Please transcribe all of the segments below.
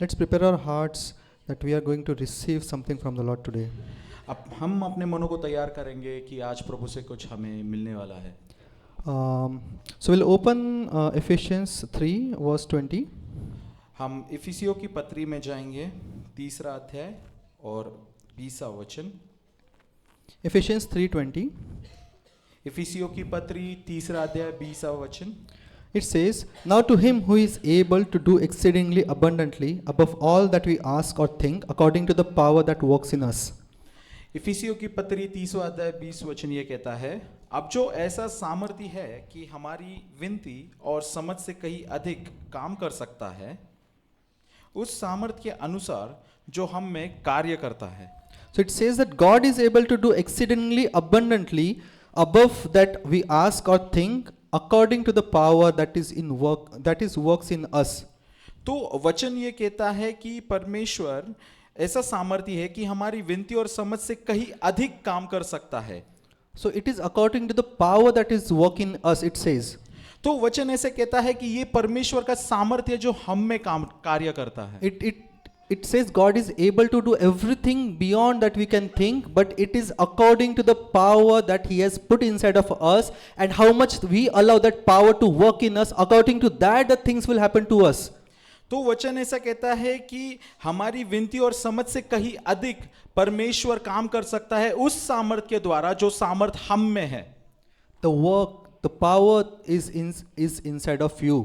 Let's prepare our hearts that we are going to receive something from the Lord today. अब हम अपने मनों को तैयार करेंगे कि आज प्रभु से कुछ हमें मिलने वाला है। So we'll open Ephesians 3 verse 20. हम इफिसियों की पत्री में जाएंगे, 3 अध्याय और 20वां वचन। Ephesians 3:20. इफिसियों की पत्री 3 अध्याय 20वां वचन। It says, "Now to him who is able to do exceedingly abundantly above all that we ask or think, according to the power that works in us." इफिसियों की पत्री 3 अध्याय 20 वचन ये कहता है, अब जो ऐसा सामर्थ्य है कि हमारी विनती और समझ से कहीं अधिक काम कर सकता है, उस सामर्थ्य के अनुसार जो हम में कार्य करता है। So it says that God is able to do exceedingly abundantly above that we ask or think, according to the power that is works in us. तो वचन ये कहता है कि परमेश्वर ऐसा सामर्थ्य है कि हमारी विनती और समझ से कहीं अधिक काम कर सकता है। So it is according to the power that is working in us, it says. तो वचन ऐसे कहता है कि ये परमेश्वर का सामर्थ्य है जो हम में काम कार्य करता है। It says God is able to do everything beyond that we can think, but it is according to the power that He has put inside of us, and how much we allow that power to work in us, according to that the things will happen to us. तो वचन ऐसा कहता है कि हमारी विनती और समझ से कहीं अधिक परमेश्वर काम कर सकता है उस सामर्थ्य के द्वारा जो सामर्थ्य हम में है। The power is inside of you.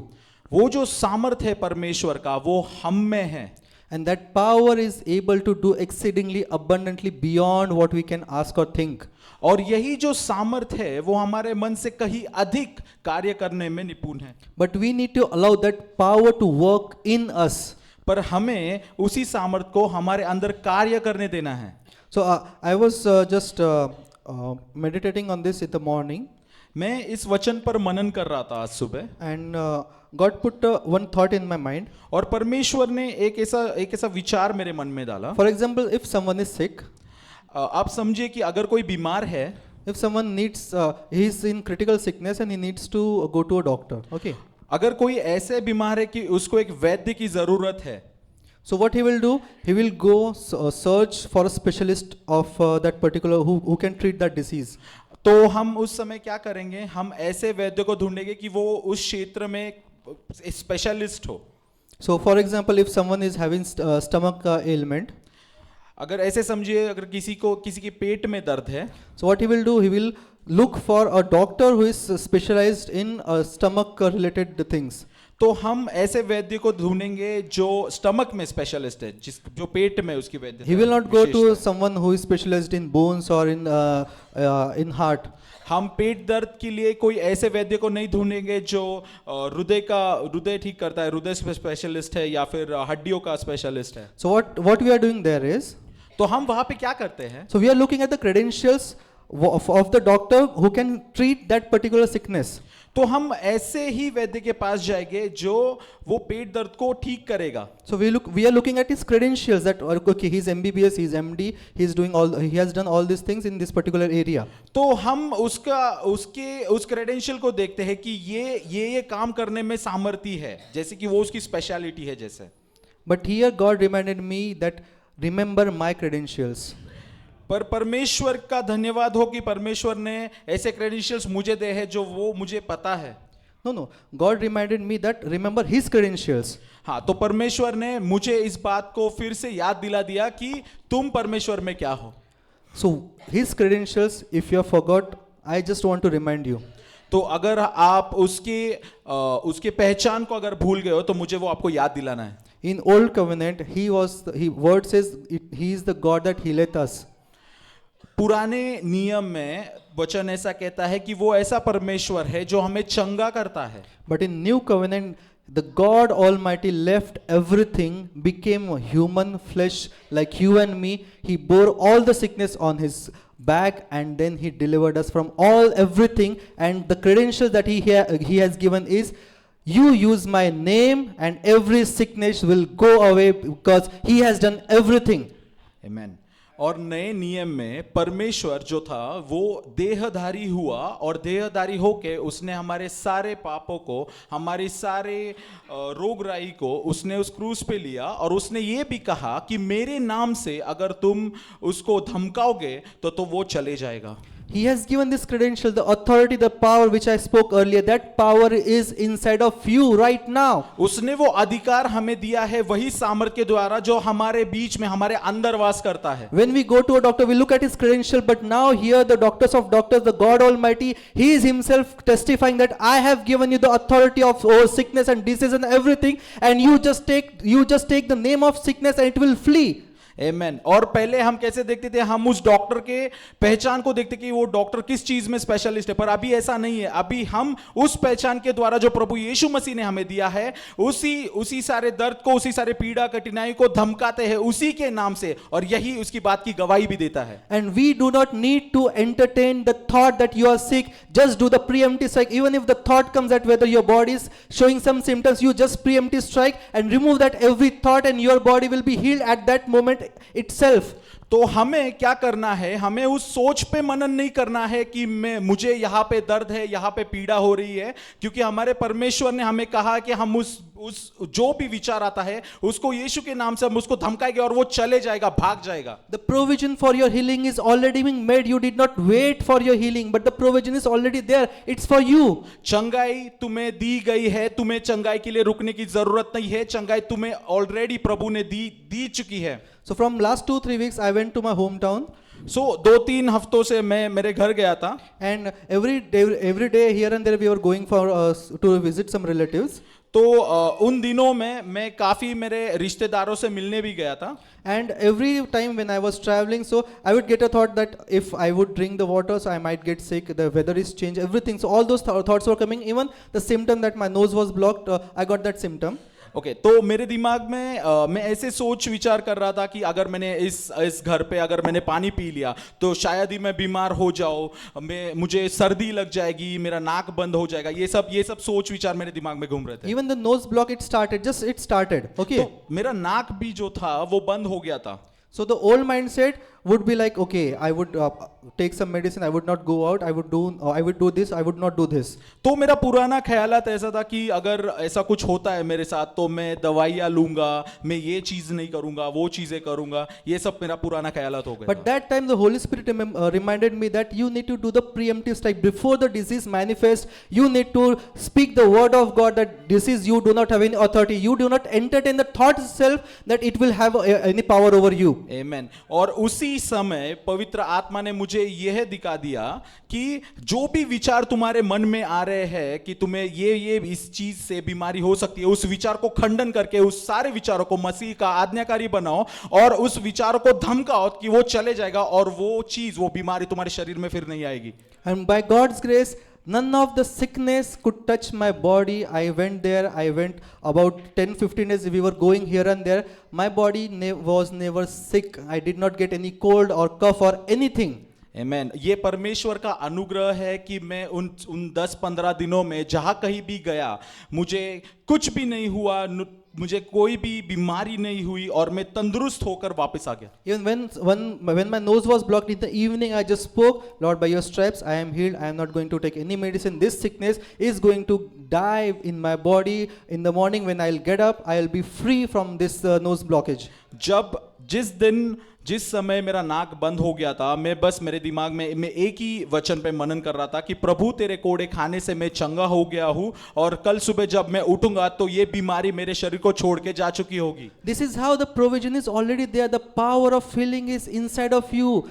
वो जो सामर्थ्य है परमेश्वर का वो हम में है। And that power is able to do exceedingly abundantly beyond what we can ask or think. और यही जो सामर्थ्य है वो हमारे मन से कहीं अधिक कार्य करने में निपुण है। But we need to allow that power to work in us. पर हमें उसी सामर्थ्य को हमारे अंदर कार्य करने देना है। So I was just meditating on this in the morning. मैं इस वचन पर मनन कर रहा था आज सुबह। And God put one thought in my mind. और परमेश्वर ने एक ऐसा विचार मेरे मन में डाला। For example, if someone is sick, आप समझिए कि अगर कोई बीमार है, if someone needs, he is in critical sickness and he needs to go to a doctor. Okay. अगर कोई ऐसे बीमार है कि उसको एक वैद्य की जरूरत है, so what he will do? He will go search for a specialist of that particular who can treat that disease. तो हम उस समय क्या करेंगे? हम ऐसे वैद्य को ढूंढेंगे कि वो उस क्षेत्र में स्पेशलिस्ट हो। So for example, if someone is having stomach ailment, अगर ऐसे समझिए अगर किसी के पेट में दर्द है, so what he will do? He will look for a doctor who is specialized in stomach related things. तो हम ऐसे वैद्य को ढूंढेंगे जो स्टमक में स्पेशलिस्ट है, जो पेट में उसकी वैद्य। He will not go to someone who is specialized in bones or in heart. हम पेट दर्द के लिए कोई ऐसे वैद्य को नहीं ढूंढेंगे जो हृदय ठीक करता है, हृदय स्पेशलिस्ट है या फिर हड्डियों का स्पेशलिस्ट है। So what we are doing there is, तो हम वहां पे क्या करते हैं? so we are looking at the credentials of the doctor who can treat that particular sickness. तो हम ऐसे ही वैद्य के पास जाएंगे जो वो पेट दर्द को ठीक करेगा। So we are looking at his credentials, that okay, he's MBBS, he's MD, he has done all these things in this particular area. तो हम उस क्रेडेंशियल को देखते हैं कि ये काम करने में सामर्थ्य है, जैसे कि वो उसकी स्पेशलिटी है जैसे। But here God reminded me that remember my credentials. पर परमेश्वर का धन्यवाद हो कि परमेश्वर ने ऐसे क्रेडेंशियल्स मुझे दे हैं जो वो मुझे पता है। No, God reminded me that remember his credentials. हाँ, तो परमेश्वर ने मुझे इस बात को फिर से याद दिला दिया कि तुम परमेश्वर में क्या हो। So his credentials, if you have forgot, I just want to remind you. तो अगर आप उसके पहचान को अगर भूल गए हो तो मुझे वो आपको याद दिलाना है। In old covenant, word says he is the God that healeth us. पुराने नियम में वचन ऐसा कहता है कि वो ऐसा परमेश्वर है जो हमें चंगा करता है। But in new covenant, the God Almighty left everything, became a human flesh like you and me. He bore all the sickness on his back, and then he delivered us from everything. And the credentials that he has given is, you use my name and every sickness will go away because he has done everything. Amen. और नए नियम में परमेश्वर जो था वो देहधारी हुआ और देहधारी होके उसने हमारे सारे पापों को, हमारी सारे रोगराई को उसने उस क्रूस पे लिया और उसने ये भी कहा कि मेरे नाम से अगर तुम उसको धमकाओगे तो वो चले जाएगा। He has given this credential, the authority, the power which I spoke earlier. That power is inside of you right now. उसने वो अधिकार हमें दिया है वही सामर्थ के द्वारा जो हमारे बीच में, हमारे अंदर वास करता है। When we go to a doctor, we look at his credential, but now here the doctors of doctors, the God Almighty, He is Himself testifying that I have given you the authority of sickness and disease and everything, and you just take the name of sickness and it will flee. Amen. और पहले हम कैसे देखते थे, हम उस doctor के पहचान को देखते कि वो डॉक्टर किस चीज में स्पेशलिस्ट है, पर अभी ऐसा नहीं है। अभी हम उस पहचान के द्वारा जो प्रभु यीशु मसीह ने हमें दिया है, उसी सारे दर्द को, उसी सारे पीड़ा कठिनाई को धमकाते हैं उसी के नाम से, और यही उसकी बात की गवाही भी देता है। And we do not need to entertain the thought that you are sick. Just do the preemptive strike. Even if the thought comes that whether your body is showing some symptoms, you just preemptive strike and remove that every thought, and your body will be healed at that moment itself. तो हमें क्या करना है, हमें उस सोच पे मनन नहीं करना है कि मुझे यहाँ पे दर्द है, यहाँ पे पीड़ा हो रही है, क्योंकि हमारे परमेश्वर ने हमें कहा कि हम उस जो भी विचार आता है उसको यीशु के नाम से हम उसको धमकाएंगे और वो चले जाएगा, भाग जाएगा। The provision for your healing is already being made. You did not wait for your healing, but the provision is already there. It's for you. चंगाई तुम्हें दी गई है, तुम्हें चंगाई के लिए रुकने की जरूरत नहीं है, चंगाई तुम्हें ऑलरेडी प्रभु ने दी चुकी है। So from last 2-3 weeks I went to my hometown. So 2-3 हफ्तों से मैं मेरे घर गया था, And every day here and there we were going for to visit some relatives. तो उन दिनों में मैं काफी मेरे रिश्तेदारों से मिलने भी गया था। And every time when I was traveling, so I would get a thought that if I would drink the water, so I might get sick. The weather is changed, everything. So all those thoughts were coming. Even the symptom that my nose was blocked, I got that symptom. Okay तो मेरे दिमाग में मैं ऐसे सोच विचार कर रहा था कि अगर मैंने इस घर पे अगर मैंने पानी पी लिया तो शायद ही मैं बीमार हो जाऊं, मुझे सर्दी लग जाएगी, मेरा नाक बंद हो जाएगा। ये सब सोच विचार मेरे दिमाग में घूम रहे थे। Even the nose block, it started. Okay. तो मेरा नाक भी जो था वो बंद हो गया था। So the old mindset would be like, okay, I would take some medicine, I would not go out, I would do this, I would not do this. तो मेरा पुराना ख्यालात ऐसा था कि अगर ऐसा कुछ होता है मेरे साथ तो मैं दवाइयाँ लूंगा, मैं ये चीज नहीं करूंगा, वो चीजें करूंगा, ये सब मेरा पुराना ख्यालात हो गया। But that time the Holy Spirit reminded me that you need to do the preemptive strike before the disease manifests. You need to speak the word of God that disease you do not have any authority. You do not entertain the thought itself that it will have any power over you. Amen. और उसी समय पवित्र आत्मा ने मुझे यह दिखा दिया कि जो भी विचार तुम्हारे मन में आ रहे हैं कि तुम्हें ये इस चीज से बीमारी हो सकती है, उस विचार को खंडन करके उस सारे विचारों को मसीह का आज्ञाकारी बनाओ और उस विचारों को धमकाओ कि वो चले जाएगा और वो चीज, वो बीमारी तुम्हारे शरीर में फिर नहीं आएगी। And by God's grace, none of the sickness could touch my body. I went there. I went about 10-15 days. We were going here and there. My body was never sick. I did not get any cold or cough or anything. Amen. ये परमेश्वर का अनुग्रह है कि मैं उन 10-15 दिनों में जहां कहीं भी गया मुझे कुछ भी नहीं हुआ, मुझे कोई भी बीमारी नहीं हुई और मैं तंदुरुस्त होकर वापस आ गया। Even when my nose was blocked in the evening, I just spoke, Lord, by your stripes I am healed. I am not going to take any medicine. This sickness is going to die in my body. In the morning when I'll get up, I'll be free from this nose blockage. जिस समय मेरा नाक बंद हो गया था, मैं बस मेरे दिमाग में मैं एक ही वचन पे मनन कर रहा था कि प्रभु तेरे कोड़े खाने से मैं चंगा हो गया हूं और कल सुबह जब मैं उठूंगा तो ये बीमारी मेरे शरीर को छोड़ के जा चुकी होगी। This is how the provision is already there. The power of healing is inside of you.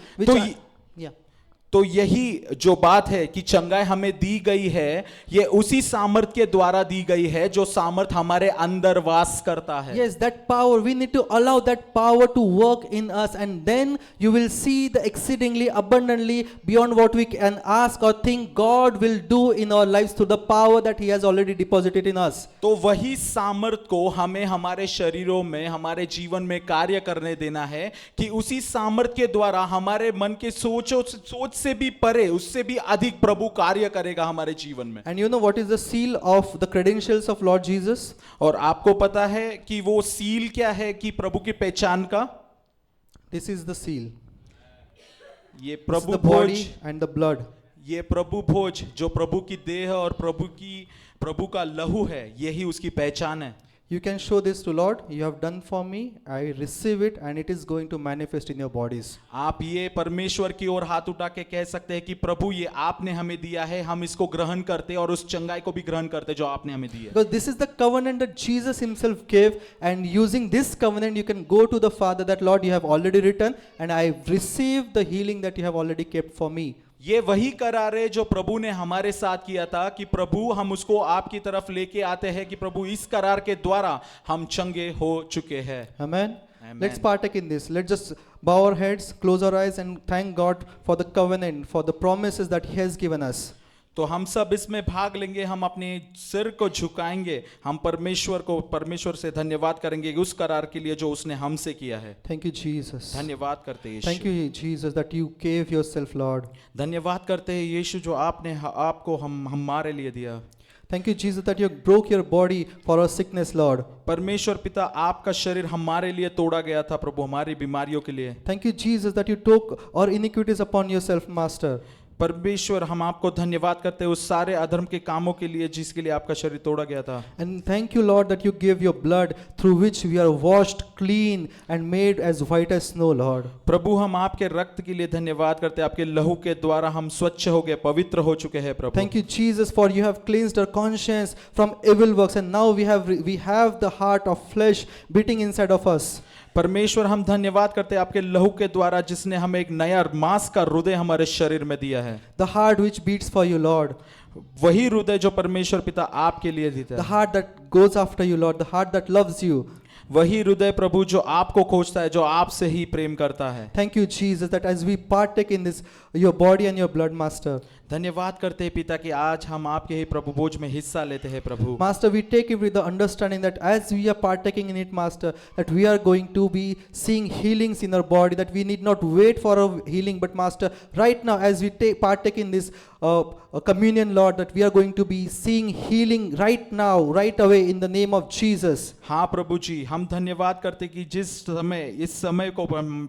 तो यही जो बात है कि चंगाई हमें दी गई है, ये उसी सामर्थ के द्वारा दी गई है जो सामर्थ हमारे अंदर वास करता है। Yes, that power, we need to allow that power to work in us, and then you will see the exceedingly abundantly beyond what we can ask or think God will do in our lives through the power that He has already deposited in us. तो वही सामर्थ को हमें हमारे शरीरों में, हमारे जीवन में कार्य करने देना है कि उसी सामर्थ के द्वारा हमारे मन के सोच से भी परे, उससे भी अधिक प्रभु कार्य करेगा हमारे जीवन में। And you know what is the seal of the credentials of Lord Jesus? और आपको पता है कि वो सील क्या है कि प्रभु की पहचान का? This is the seal. ये This is Prabhu the Bhoj, body and the blood. ये प्रभु भोज जो प्रभु की देह और प्रभु का लहू है, यही उसकी पहचान है। You can show this to Lord. You have done for me. I receive it, and it is going to manifest in your bodies. आप ये परमेश्वर की ओर हाथ उठा के कह सकते हैं कि प्रभु ये आपने हमें दिया है, हम इसको ग्रहण करते और उस चंगाई को भी ग्रहण करते जो आपने हमें दी है। Because this is the covenant that Jesus himself gave, and using this covenant you can go to the Father that Lord, you have already written, and I received the healing that you have already kept for me. ये वही करार है जो प्रभु ने हमारे साथ किया था कि प्रभु हम उसको आपकी तरफ लेके आते हैं कि प्रभु इस करार के द्वारा हम चंगे हो चुके हैं। Amen. Amen. Let's partake in this. Let's just bow our heads, close our eyes, and thank God for the covenant, for the promises that He has given us. तो हम सब इसमें भाग लेंगे, हम अपने सिर को झुकाएंगे, हम परमेश्वर से धन्यवाद करेंगे उस करार के लिए जो उसने हमसे किया है। Thank you, Jesus. धन्यवाद करते हैं Thank Yeshu, you, Jesus, that you gave yourself, Lord. धन्यवाद करते हैं यीशु जो आपने आपको हमारे लिए दिया। Thank you, Jesus, that you broke your body for our sickness, Lord. परमेश्वर पिता आपका शरीर हमारे लिए तोड़ा गया था प्रभु, हमारी बीमारियों के लिए। Thank you, Jesus, that you took our iniquities upon yourself, Master. परमेश्वर हम आपको धन्यवाद करते हैं उस सारे अधर्म के कामों के लिए जिसके लिए आपका शरीर तोड़ा गया था। And thank you, Lord, that you gave your blood through which we are washed clean and made as white as snow, Lord. प्रभु हम आपके रक्त के लिए धन्यवाद करते हैं, आपके लहू के द्वारा हम स्वच्छ हो गए, पवित्र हो चुके हैं प्रभु। Thank you, Jesus, for you have cleansed our conscience from evil works, and now we have the heart of flesh beating inside of us. परमेश्वर हम धन्यवाद करते हैं आपके लहू के द्वारा जिसने हमें एक नया मांस का हृदय हमारे शरीर में दिया है। The heart which beats for you, Lord. वही हृदय जो परमेश्वर पिता आपके लिए देता The है, heart that goes after you, Lord. The heart that loves you. वही हृदय प्रभु जो आपको खोजता है, जो आपसे ही प्रेम करता है। Thank you, Jesus, that as we partake in this, your body and your blood, Master. धन्यवाद करते हैं पिता कि आज हम आपके ही प्रभु भोज में हिस्सा लेते हैं प्रभु। Master, we take it with the understanding that as we are partaking in it, Master, that we are going to be seeing healings in our body, that we need not wait for a healing, but Master, right now as we partake in this communion, Lord, that we are going to be seeing healing right now, right away in the name of Jesus. हाँ प्रभु जी, हम धन्यवाद करते कि इस समय को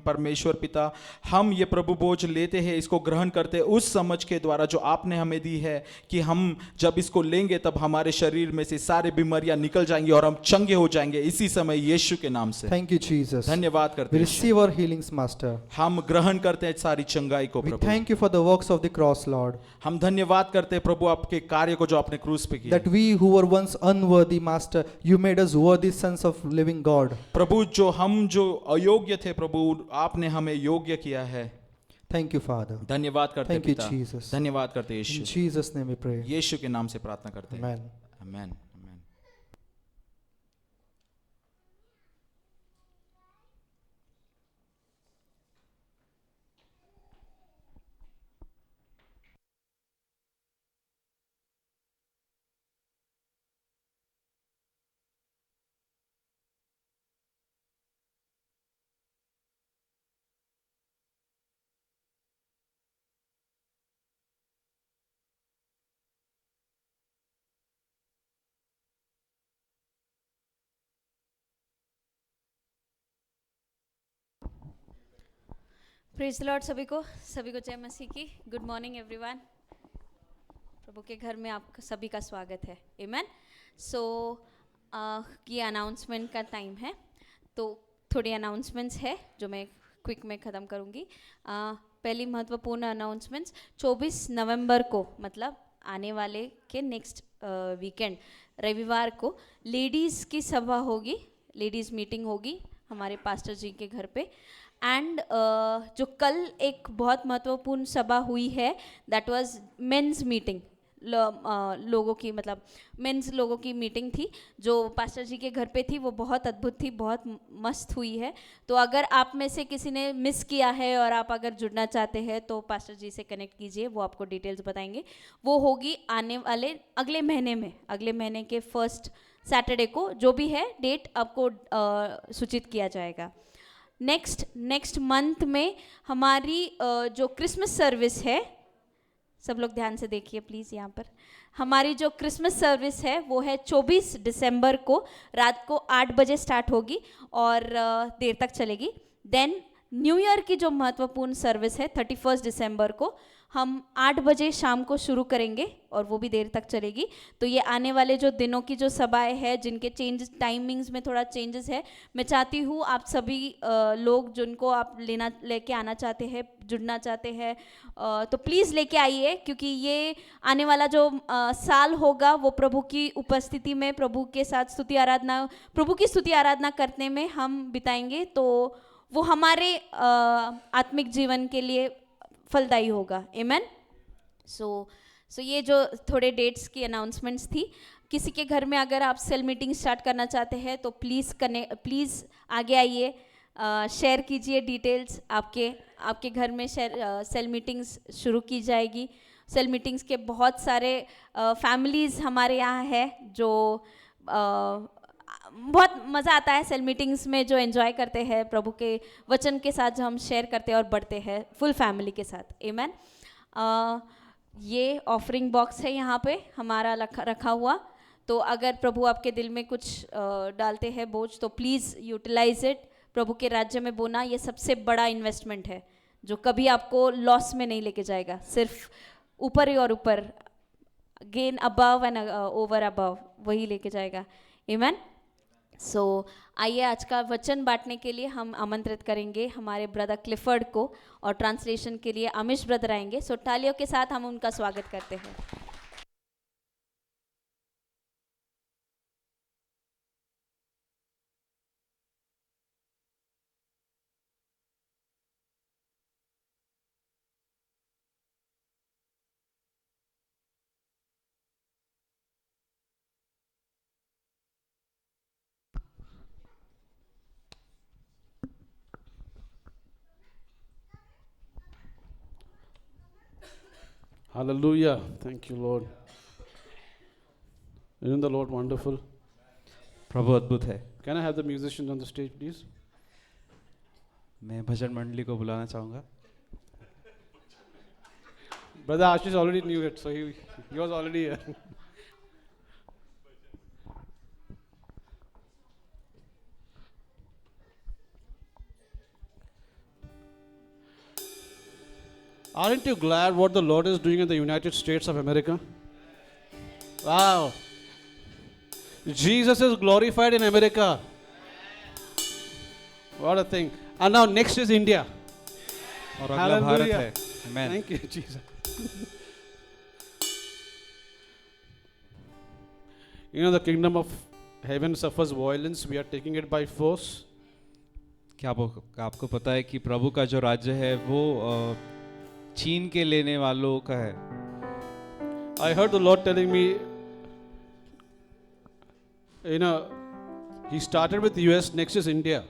परमेश्वर पिता हम ये प्रभु भोज लेते हैं, इसको ग्रहण करते हैं उस समझ के द्वारा जो आपने हमें दी है कि हम जब इसको लेंगे तब हमारे शरीर में से सारी बीमारियां निकल जाएंगी और हम चंगे हो जाएंगे इसी समय यीशु के नाम से। Thank you, Jesus. धन्यवाद करते We हैं, receive our healings, Master. हम ग्रहण करते हैं सारी चंगाई को We Prabhu. thank you for the works of the cross, Lord. हम धन्यवाद करते हैं प्रभु आपके कार्य को जो आपने क्रूस पे किया। That we who were once unworthy, Master, you made us worthy sons of living God. प्रभु हम जो अयोग्य थे प्रभु आपने हमें योग्य किया है। Thank you, Father. धन्यवाद करते हैं Thank you, पिता, Jesus. धन्यवाद करते हैं In Yeshu, Jesus' name we pray. यीशु के नाम से प्रार्थना करते हैं। Amen. आमेन, आमेन। प्रेज लॉर्ड सभी को जय मसीह की। Good morning everyone. प्रभु के घर में आप सभी का स्वागत है। आमेन। सो ये अनाउंसमेंट का टाइम है, तो थोड़ी अनाउंसमेंट्स है जो मैं क्विक में ख़त्म करूँगी। पहली महत्वपूर्ण अनाउंसमेंट्स 24 नवंबर को, मतलब आने वाले के नेक्स्ट वीकेंड रविवार को लेडीज़ की सभा होगी, लेडीज़ मीटिंग होगी हमारे पास्टर जी के घर पे। एंड जो कल एक बहुत महत्वपूर्ण सभा हुई है, दैट वाज मेंस मीटिंग, लोगों की, मतलब मेंस लोगों की मीटिंग थी जो पास्टर जी के घर पे थी। वो बहुत अद्भुत थी, बहुत मस्त हुई है। तो अगर आप में से किसी ने मिस किया है और आप अगर जुड़ना चाहते हैं तो पास्टर जी से कनेक्ट कीजिए, वो आपको डिटेल्स बताएंगे। वो होगी आने वाले अगले महीने के फर्स्ट सैटरडे को, जो भी है डेट आपको सूचित किया जाएगा। नेक्स्ट मंथ में हमारी जो क्रिसमस सर्विस है, सब लोग ध्यान से देखिए प्लीज़ यहाँ पर। हमारी जो क्रिसमस सर्विस है वो है 24 दिसंबर को रात को 8 बजे स्टार्ट होगी और देर तक चलेगी। देन न्यू ईयर की जो महत्वपूर्ण सर्विस है 31 दिसंबर को हम 8 बजे शाम को शुरू करेंगे और वो भी देर तक चलेगी। तो ये आने वाले जो दिनों की जो सभाएं हैं जिनके चेंजेस टाइमिंग्स में थोड़ा चेंजेस है, मैं चाहती हूँ आप सभी लोग जिनको आप लेके आना चाहते हैं, जुड़ना चाहते हैं, तो प्लीज़ लेके आइए, क्योंकि ये आने वाला जो साल होगा वो प्रभु की उपस्थिति में प्रभु के साथ प्रभु की स्तुति आराधना करने में हम बिताएंगे। तो वो हमारे आत्मिक जीवन के लिए फलदायी होगा। आमेन। सो ये जो थोड़े डेट्स की अनाउंसमेंट्स थी। किसी के घर में अगर आप सेल मीटिंग स्टार्ट करना चाहते हैं तो प्लीज़ आगे आइए, शेयर कीजिए डिटेल्स। आपके घर में सेल मीटिंग्स शुरू की जाएगी। सेल मीटिंग्स के बहुत सारे फैमिलीज़ हमारे यहाँ है जो बहुत मज़ा आता है सेल मीटिंग्स में, जो एंजॉय करते हैं प्रभु के वचन के साथ, जो हम शेयर करते हैं और बढ़ते हैं फुल फैमिली के साथ। आमेन। ये ऑफरिंग बॉक्स है यहाँ पे हमारा रखा हुआ। तो अगर प्रभु आपके दिल में कुछ डालते हैं बोझ तो प्लीज़ यूटिलाइज इट। प्रभु के राज्य में बोना ये सबसे बड़ा इन्वेस्टमेंट है जो कभी आपको लॉस में नहीं लेके जाएगा, सिर्फ ऊपर ही और ऊपर, gain above and over above, वही लेके जाएगा। आमेन। सो आइए आज का वचन बांटने के लिए हम आमंत्रित करेंगे हमारे ब्रदर क्लिफर्ड को, और ट्रांसलेशन के लिए अमिश ब्रदर आएंगे। सो तालियों के साथ हम उनका स्वागत करते हैं। Hallelujah. Thank you, Lord. Isn't the Lord wonderful? प्रभु अद्भुत है। Can I have the musicians on the stage, please? मैं भजन मंडली को बुलाना चाहूँगा। Brother Ashish already knew it, so he was already here. Aren't you glad what the Lord is doing in the United States of America? Wow. Jesus is glorified in America. What a thing. And now next is India. और अगला Bharat Hallelujah. है। Amen. Thank you, Jesus. You know, the kingdom of heaven suffers violence. We are taking it by force. क्या आपको पता है कि प्रभु का जो राज्य है वो छीन के लेने वालों का है। I heard the Lord telling me, you know, He started with US, next is India.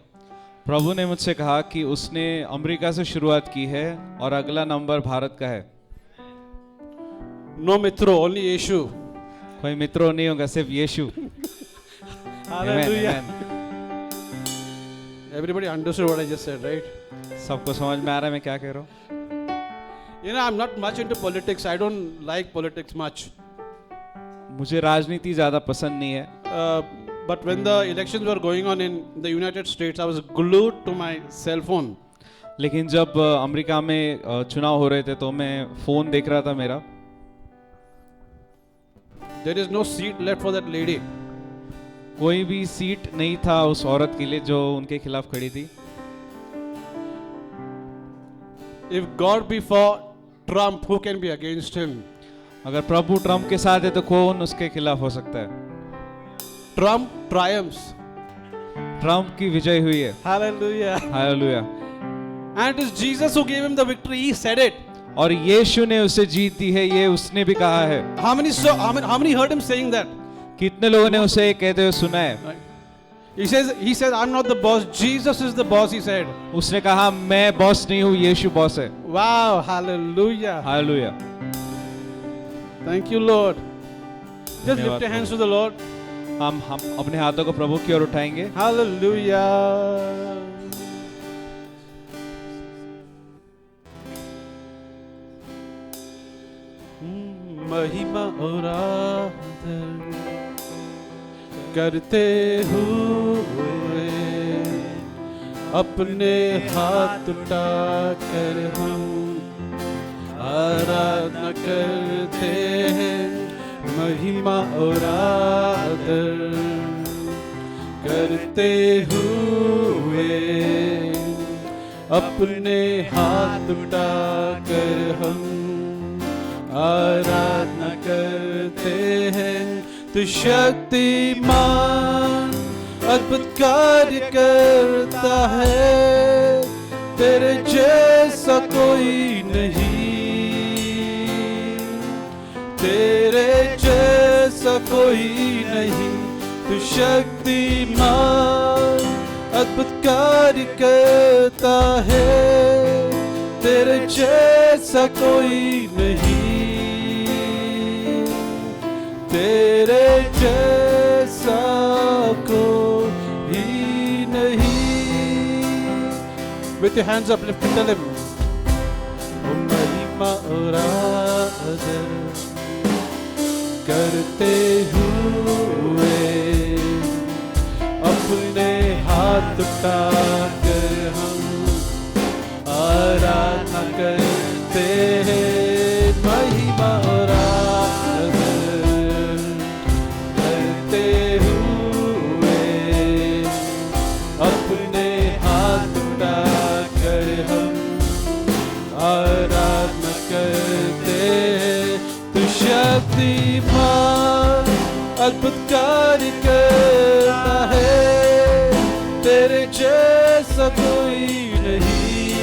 प्रभु ने मुझसे कहा कि उसने अमेरिका से शुरुआत की है और अगला नंबर भारत का है। No mitro, only Yeshu. कोई मित्रों नहीं होगा, सिर्फ यीशु। Hallelujah. Everybody understood what I just said, right? सबको समझ में आ रहा है मैं क्या कह रहा हूँ? You know, I'm not much into politics. I don't like politics much. मुझे राजनीति ज़्यादा पसंद नहीं है। But when the elections were going on in the United States, I was glued to my cell phone. लेकिन जब अमेरिका में चुनाव हो रहे थे तो मैं फ़ोन देख रहा था मेरा। There is no seat left for that lady. कोई भी सीट नहीं था उस औरत के लिए जो उनके खिलाफ खड़ी थी। If God be for Trump, who can be against him? अगर प्रभु ट्रम्प के साथ है तो कौन उसके खिलाफ हो सकता है? Trump triumphs. ट्रम्प की विजय हुई है। Hallelujah. Hallelujah. And it is Jesus who gave him the victory. He said it. और यीशु ने उसे जीत दी है, ये उसने भी कहा है। How many heard him saying that? कितने लोगों ने उसे कहते हुए सुना है? Right. He says, I'm not the boss. Jesus is the boss, he said. उसने कहा मैं बॉस नहीं हूँ, यीशु बॉस है। Wow, hallelujah. Hallelujah. Thank you, Lord. Just धन्यवाद lift your hands to the Lord. हम अपने हाथों को प्रभु की ओर उठाएंगे। Hallelujah. महिमा और आदर करते हुए अपने हाथ उठाकर हम आराधना करते हैं, महिमा और आदर करते हुए अपने हाथ उठाकर हम आराधना करते हैं। तू शक्तिमान अद्भुत कार्य करता है, तेरे जैसा कोई नहीं, तेरे जैसा कोई नहीं। तू शक्तिमान अद्भुत कार्य करता है, तेरे जैसा कोई नहीं, तेरे जैसा कोई नहीं। With your hands up, lift and tell him, ओ महिमा और आदर करते हुए अपने हाथ उठाकर हम आराधना करते हैं, महिमा और आदर करते हुए अपने हाथ उठाकर हम आराधना करते हैं। तू शक्तिमान अद्भुत कार्य करता है, तेरे जैसा कोई नहीं,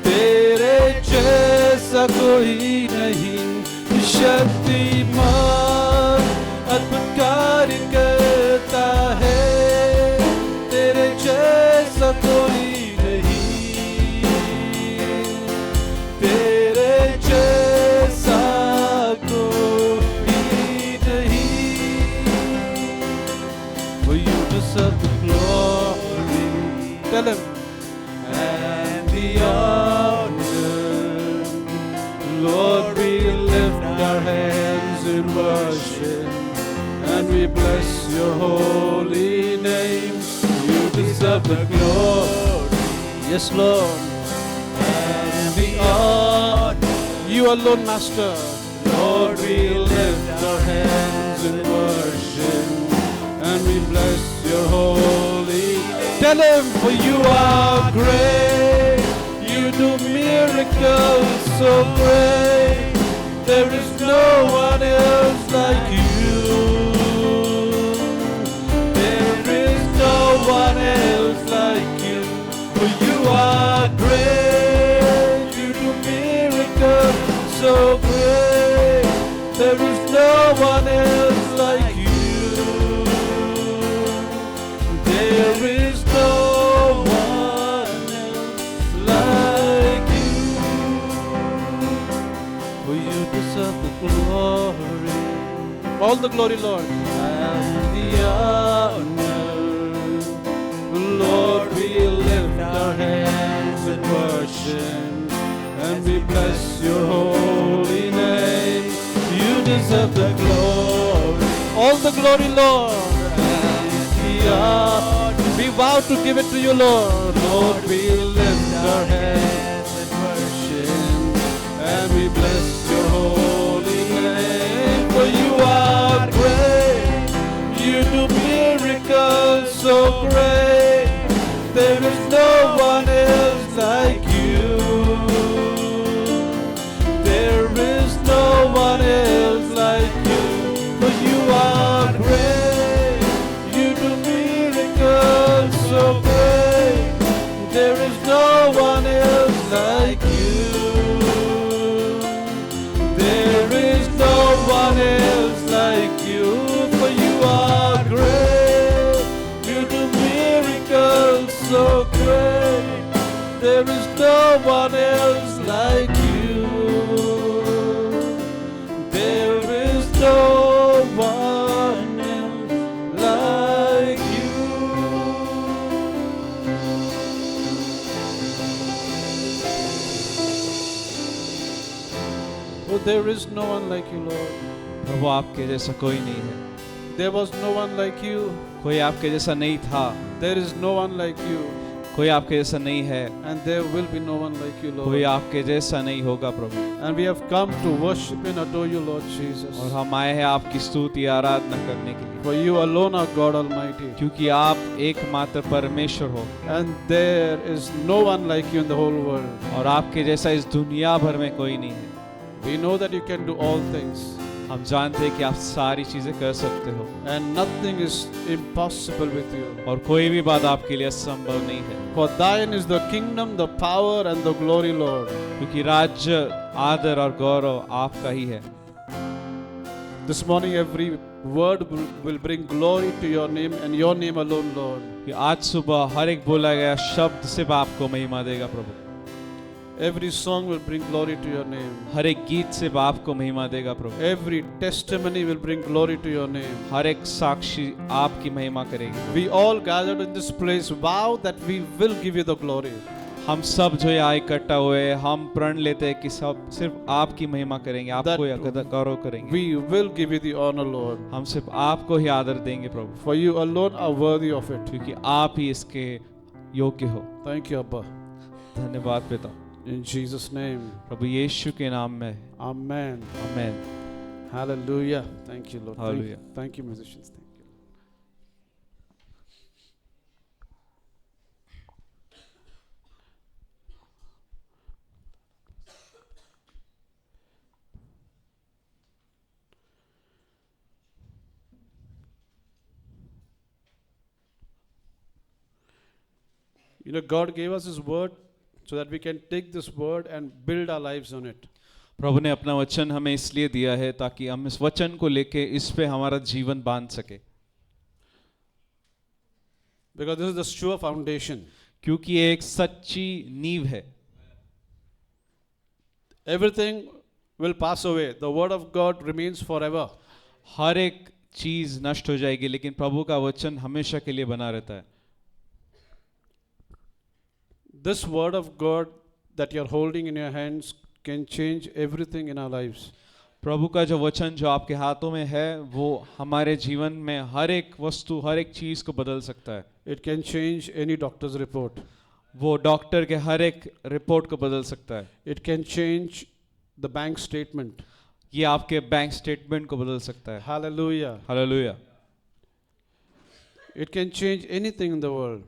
तेरे जैसा कोई नहीं। शक्तिमान अद्भुत कार्य करता है, तेरे जैसा कोई नहीं, तेरे जैसा कोई नहीं। For you deserve the glory, tell him, and the honor. Lord, we lift our hands in worship and we bless your holy name. You deserve the glory, yes Lord, and the honor. You alone, Master. Lord, we lift our hands in worship and we bless your holy name. Tell him, for you are great, you do miracles so great, there is no one else like you, there is no one else like you. For you are great, you do miracles so great, there is no one else like you, there is no one else like you. For you deserve the glory, all the glory, Lord, and the honor. Lord, we lift our hands in worship and we bless your holy name. You deserve the glory, all the glory, Lord, and the honor. We vow to give it to you, Lord. Lord, we lift our hands in worship and we bless your holy name. For you are great, you do miracles so great, there is no one else like you, there is no one else like you. For you are great, you do miracles so great, there is no one else like you, there is no one else like you. For you are great, you do miracles so great, there is no one else like you, there is no one else like you. Oh, there is no one like you, Lord. प्रभु आपके जैसा कोई नहीं है। There was no one like you. कोई आपके जैसा नहीं था, There is no one like you. कोई आपके जैसा नहीं है, And there will be no one like you, कोई Lord. आपके जैसा नहीं होगा प्रभु। And we have come to worship and adore you, Lord Jesus. और हम आए हैं आपकी स्तुति आराधना करने के लिए, For you alone are God Almighty. क्योंकि आप एकमात्र परमेश्वर हो And there is no one like you in the whole world. और आपके जैसा इस दुनिया भर में कोई नहीं है। We know that you can do all things. हम जानते हैं कि आप सारी चीजें कर सकते हो And nothing is impossible with you. और कोई भी बात आपके लिए असंभव नहीं है, For thine is the kingdom, the power and the glory, Lord. क्योंकि राज्य, आदर और गौरव आपका ही है। This morning every word will bring glory to your name and your name alone, Lord. कि आज सुबह हर एक बोला गया शब्द सिर्फ आपको महिमा देगा प्रभु। Every song will bring glory to your name. हर एक गीत सिर्फ आपको महिमा देगा प्रभु। Every testimony will bring glory to your name. हर एक साक्षी आपकी महिमा करेगी। We all gathered in this place vow that we will give you the glory. हम सब जो यहाँ इकट्ठा हुए हैं, हम प्रण लेते हैं कि सब सिर्फ आपकी महिमा करेंगे, आपको गौरव करेंगे। We will give you the honor, Lord. हम सिर्फ आपको ही आदर देंगे प्रभु, For you alone are worthy of it. क्योंकि आप ही इसके योग्य हो। Thank you, Abba. धन्यवाद पिता, In Jesus' name. प्रभु यीशु के नाम में, Amen. Amen. Hallelujah. Thank you, Lord. Hallelujah. Thank you, musicians. Thank you. You know, God gave us His word so that we can take this word and build our lives on it. प्रभु ने अपना वचन हमें इसलिए दिया है ताकि हम इस वचन को लेके इस पे हमारा जीवन बांध सके, Because this is the sure foundation. क्योंकि ये एक सच्ची नींव है। Everything will pass away. The word of God remains forever. हर एक चीज नष्ट हो जाएगी, लेकिन प्रभु का वचन हमेशा के लिए बना रहता है। This word of God that you're holding in your hands can change everything in our lives. प्रभु का जो वचन जो आपके हाथों में है वो हमारे जीवन में हर एक वस्तु, हर एक चीज को बदल सकता है। It can change any doctor's report. वो डॉक्टर के हर एक रिपोर्ट को बदल सकता है। It can change the bank statement. ये आपके बैंक स्टेटमेंट को बदल सकता है। Hallelujah. Hallelujah. It can change anything in the world.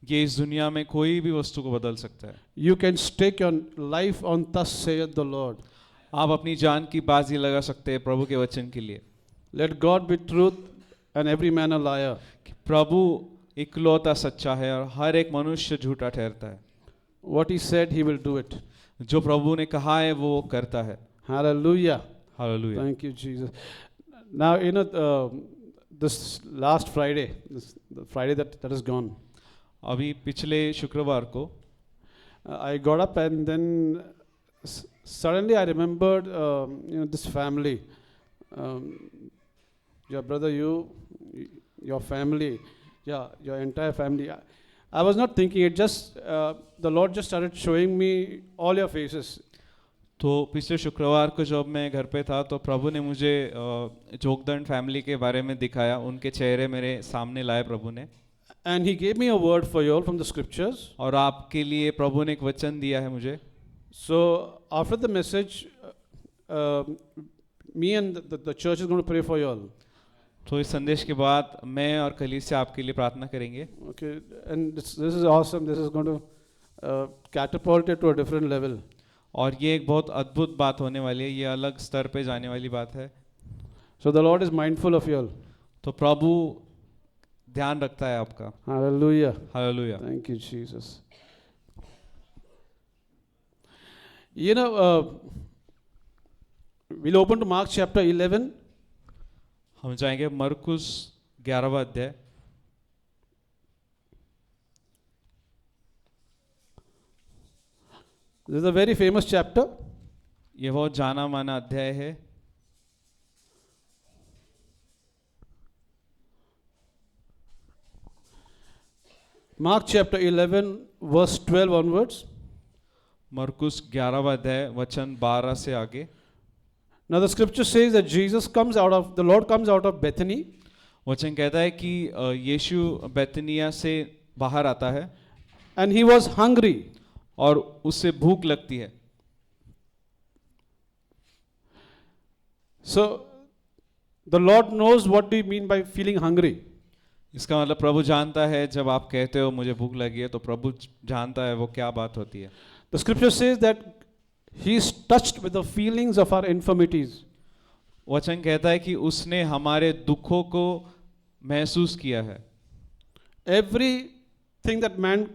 ये इस दुनिया में कोई भी वस्तु को बदल सकता है। You can stake your life on thus saith the Lord. आप अपनी जान की बाजी लगा सकते हैं प्रभु के वचन के लिए। Let God be truth and every man a liar. कि प्रभु इकलौता सच्चा है और हर एक मनुष्य झूठा ठहरता है। What He said, He will do it. जो प्रभु ने कहा है वो करता है। Hallelujah. Hallelujah. Thank you, Jesus. Now, you know, this last Friday, the Friday that is gone, अभी पिछले शुक्रवार को I got up and then suddenly I remembered, this family. Your brother, your family, your entire family. I was not thinking it. Just the Lord just started showing me all your faces. तो पिछले शुक्रवार को जब मैं घर पे था तो प्रभु ने मुझे जोगदंड फैमिली के बारे में दिखाया, उनके चेहरे मेरे सामने लाए प्रभु ने। And He gave me a word for you all from the scriptures. और आपके लिए प्रभु ने एक वचन दिया है मुझे। So after the message, me and the church is going to pray for you all. तो इस संदेश के बाद मैं और कलीसिया आपके लिए प्रार्थना करेंगे। Okay, and this is awesome. This is going to catapult it to a different level. और ये एक बहुत अद्भुत बात होने वाली है, ये अलग स्तर पे जाने वाली बात है। So the Lord is mindful of you all. तो प्रभु ध्यान रखता है आपका। Hallelujah. Hallelujah. Thank you, Jesus. You know, we'll open to Mark chapter 11. हम जाएंगे मरकुस 11वां अध्याय। This is a very famous chapter. ये बहुत जाना माना अध्याय है। Mark chapter 11, verse 12 onwards. मरकुस 11वां अध्याय वचन 12 से आगे। Now the scripture says that the Lord comes out of Bethany. वचन कहता है कि यीशु बेतनिया से बाहर आता है and he was hungry. और उससे भूख लगती है. So the Lord knows what do you mean by feeling hungry. इसका मतलब प्रभु जानता है जब आप कहते हो मुझे भूख लगी है तो प्रभु जानता है वो क्या बात होती है. The scripture says that he is touched with the feelings of our infirmities. वचन कहता है कि उसने हमारे दुखों को महसूस किया है. Everything that man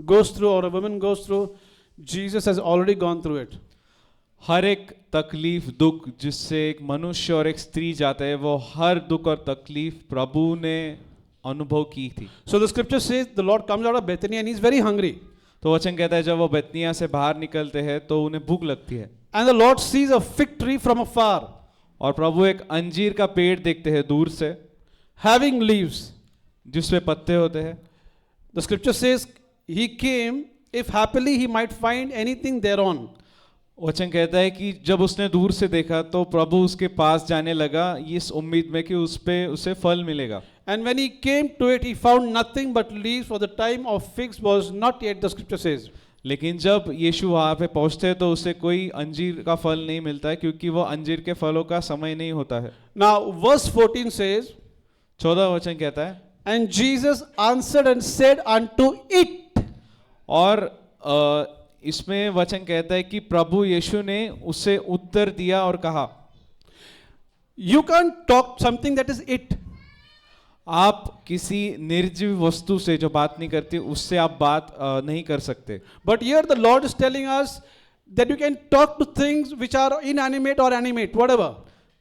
goes through or a woman goes through, Jesus has already gone through it. हर एक तकलीफ दुख जिससे एक मनुष्य और एक स्त्री जाते हैं वो हर दुख और तकलीफ प्रभु ने अनुभव की थी. So the scripture says the Lord comes out of Bethany and he's very hungry. तो वचन कहता है जब वो बेतनिया से बाहर निकलते हैं तो उन्हें भूख लगती है. And the Lord sees a fig tree from afar, और प्रभु एक अंजीर का पेड़ देखते हैं दूर से having leaves. जिसपे पत्ते होते हैं. The scripture says he came if happily he might find anything thereon. वचन कहता है कि जब उसने दूर से देखा तो प्रभु उसके पास जाने लगा इस उम्मीद में कि उस पे उसे फल मिलेगा. And when he came to it, he found nothing but leaves, for the time of figs was not yet, the scripture says. लेकिन जब यीशु वहाँ पे पहुँचते हैं तो उसे कोई अंजीर का फल नहीं मिलता है क्योंकि वो अंजीर के फलों का समय नहीं होता है. Now, verse 14 says, 14 वचन कहता है and Jesus answered and said unto it. और इसमें वचन कहता है कि प्रभु यीशु ने उसे उत्तर दिया और कहा. You can't talk something that is it. आप किसी निर्जीव वस्तु से जो बात नहीं करती उससे आप बात नहीं कर सकते. But here the Lord is telling us that you can talk to things which are inanimate or animate, whatever.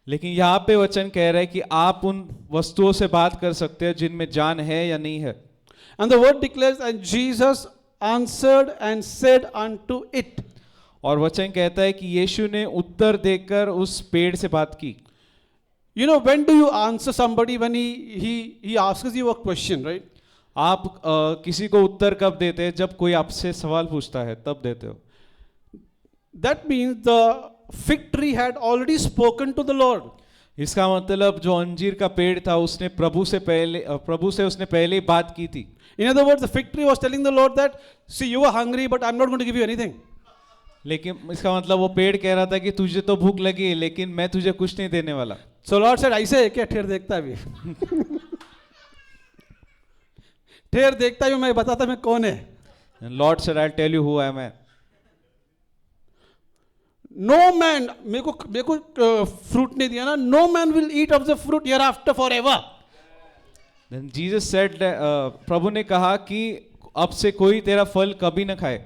लेकिन यहाँ पे वचन कह रहा है कि आप उन वस्तुओं से बात कर सकते हैं जिनमें जान है या नहीं है. And the word declares, and Jesus answered and said unto it. और वचन कहता है कि यीशु ने उत्तर देकर उस पेड़ से बात की. You know, when do you answer somebody when he asks you a question, right? आप किसी को उत्तर कब देते हैं? जब कोई आपसे सवाल पूछता है तब देते हो. That means the fig tree had already spoken to the Lord. इसका मतलब जो अंजीर का पेड़ था उसने प्रभु से उसने पहले ही बात की थी. In other words, the fig tree was telling the Lord that, see, you are hungry, but I'm not going to give you anything. लेकिन इसका मतलब वो पेड़ कह रहा था कि तुझे तो भूख लगी लेकिन मैं तुझे कुछ नहीं देने वाला. So Lord said, ऐसे है क्या? ठेर देखता है अभी. ठेर देखता है मैं बताता मैं कौन है. And Lord said, I'll tell you who I am. No man, मेरे को fruit नहीं दिया ना. No man will eat of the fruit hereafter forever. Then Jesus said, प्रभु ने कहा कि अब से कोई तेरा फल कभी न खाए.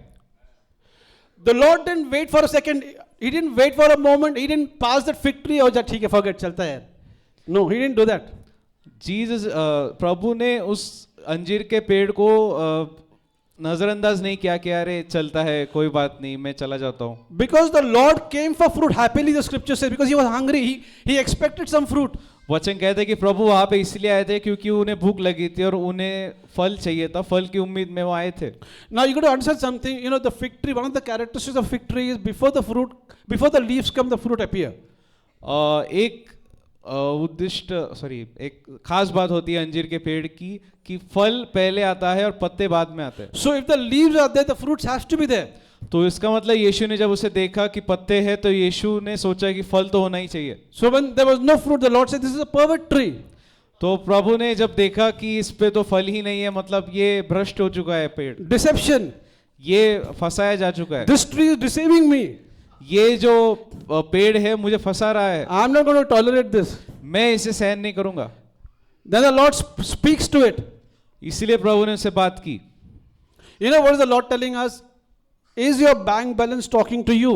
The Lord didn't wait for a second. He didn't wait for a moment. He didn't pass that fig tree. और जा ठीक है, forget, चलता है. No, he didn't do that. Jesus प्रभु ने उस अंजीर के पेड़ को नजरअंदाज नहीं किया कि अरे चलता है कोई बात नहीं मैं चला जाता हूँ. Because the Lord came for fruit happily, the scripture says, because he was hungry. He expected some fruit. वचन कहते हैं कि प्रभु वहां पे इसलिए आए थे क्योंकि उन्हें भूख लगी थी और उन्हें फल चाहिए था. फल की उम्मीद में वो आए थे. Now you got to understand something. You know, the fig tree, one of the characteristics of fig tree is before the leaves come, the fruit appear. एक एक खास बात होती है अंजीर के पेड़ की कि फल पहले आता है और पत्ते बाद में आते हैं. So if the leaves are there, the fruits has to be there. तो इसका मतलब यीशु ने जब उसे देखा कि पत्ते हैं तो यीशु ने सोचा कि फल तो होना ही चाहिए. So when there was no fruit, the Lord said, this is a pervert tree. तो प्रभु ने जब देखा कि इस पे तो फल ही नहीं है मतलब ये भ्रष्ट हो चुका है पेड़. Deception. ये फंसाया जा चुका है. This tree is deceiving me. ये जो पेड़ है मुझे फंसा रहा है. I'm not going to tolerate this. मैं इसे सहन नहीं करूंगा. Then the Lord speaks to it. इसलिए प्रभु ने उससे बात की. You know what is the Lord telling us? Is your bank balance talking to you?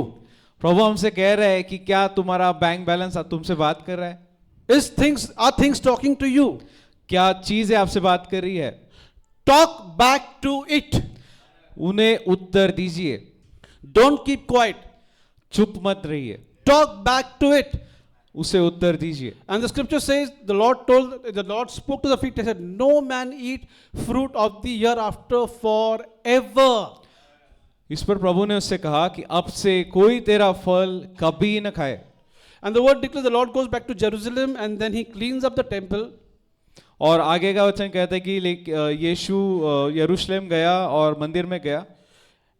प्रभु हमसे कह रहा है कि क्या तुम्हारा बैंक बैलेंस तुमसे बात कर रहा है? Are things talking to you? क्या चीजें आपसे बात कर रही है? Talk back to it. उन्हें उत्तर दीजिए. Don't keep quiet. चुप मत रहिए. Talk back to it. उसे उत्तर दीजिए. And the scripture says the Lord spoke to the fig tree and said, no man eat fruit of the year after forever. इस पर प्रभु ने उससे कहा कि अब से कोई तेरा फल कभी न खाए. And the word declares the Lord goes back to Jerusalem and then he cleans up the temple. और आगे का वचन कहता है कि यीशु यरूशलेम गया और मंदिर में गया,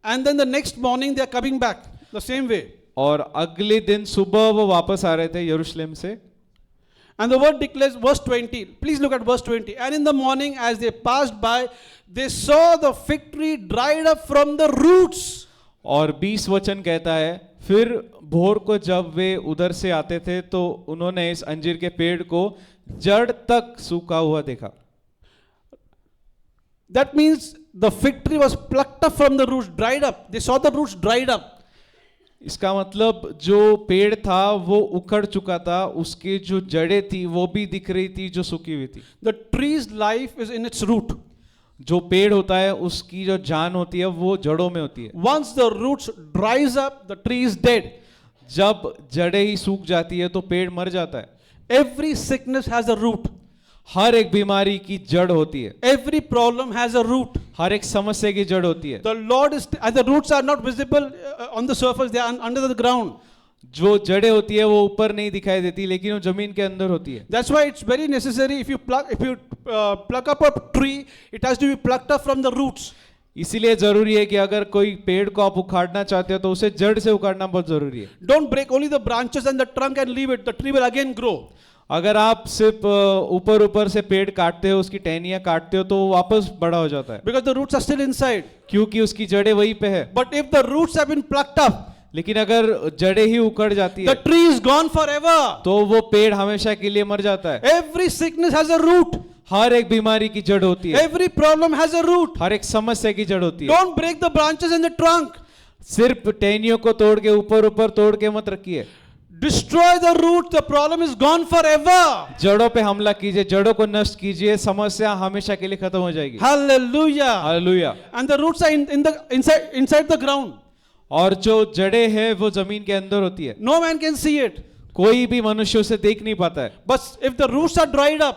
and then the next morning they are coming back the same way. और अगले दिन सुबह वो वापस आ रहे थे यरूशलेम से। And the word declares, verse 20. Please look at verse 20. And in the morning, as they passed by, they saw the fig tree dried up from the roots. और 20 वचन कहता है, फिर भोर को जब वे उधर से आते थे तो उन्होंने इस अंजीर के पेड़ को जड़ तक सूखा हुआ देखा। That means the fig tree was plucked up from the roots, dried up. They saw the roots dried up. इसका मतलब जो पेड़ था वो उखड़ चुका था, उसकी जो जड़ें थी वो भी दिख रही थी जो सूखी हुई थी। The tree's life is in its root. जो पेड़ होता है उसकी जो जान होती है वो जड़ों में होती है। Once the roots dries up, the tree is dead. जब जड़ें ही सूख जाती है तो पेड़ मर जाता है। Every sickness has a root. हर एक बीमारी की जड़ होती है, Every problem has a root. हर एक समस्या की जड़ होती है। The Lord is, and the roots are not visible on the surface, they are under the ground. जो जड़ें होती है वो ऊपर नहीं दिखाई देती, लेकिन वो जमीन के अंदर होती है। That's why it's very necessary if you pluck up a tree, it has to be plucked up from the roots. इसीलिए जरूरी है कि अगर कोई पेड़ को आप उखाड़ना चाहते हो तो उसे जड़ से उखाड़ना बहुत जरूरी है। Don't break only the branches and the trunk and leave it. The tree will again grow. अगर आप सिर्फ ऊपर ऊपर से पेड़ काटते हो, उसकी टहनियां काटते हो तो वो वापस बड़ा हो जाता है, Because the roots are still inside. क्योंकि उसकी जड़ें वहीं पे है। But if the roots have been plucked up, लेकिन अगर जड़ें ही उखड़ जाती है the tree is gone forever. तो वो पेड़ हमेशा के लिए मर जाता है। Every sickness has a root. हर एक बीमारी की जड़ होती है, Every problem has a root. हर एक समस्या की जड़ होती है। Don't break the branches and the trunk. सिर्फ टहनियों को तोड़ के ऊपर ऊपर तोड़ के मत रखिए। Destroy the root. The problem is gone forever. जड़ों पे हमला कीजिए, जड़ों को नष्ट कीजिए, समस्या हमेशा के लिए खत्म हो जाएगी। Hallelujah. Hallelujah. And the roots are inside the ground. और जो जड़ें हैं वो जमीन के अंदर होती है, No man can see it. कोई भी मनुष्य उसे देख नहीं पाता है। But if the roots are dried up,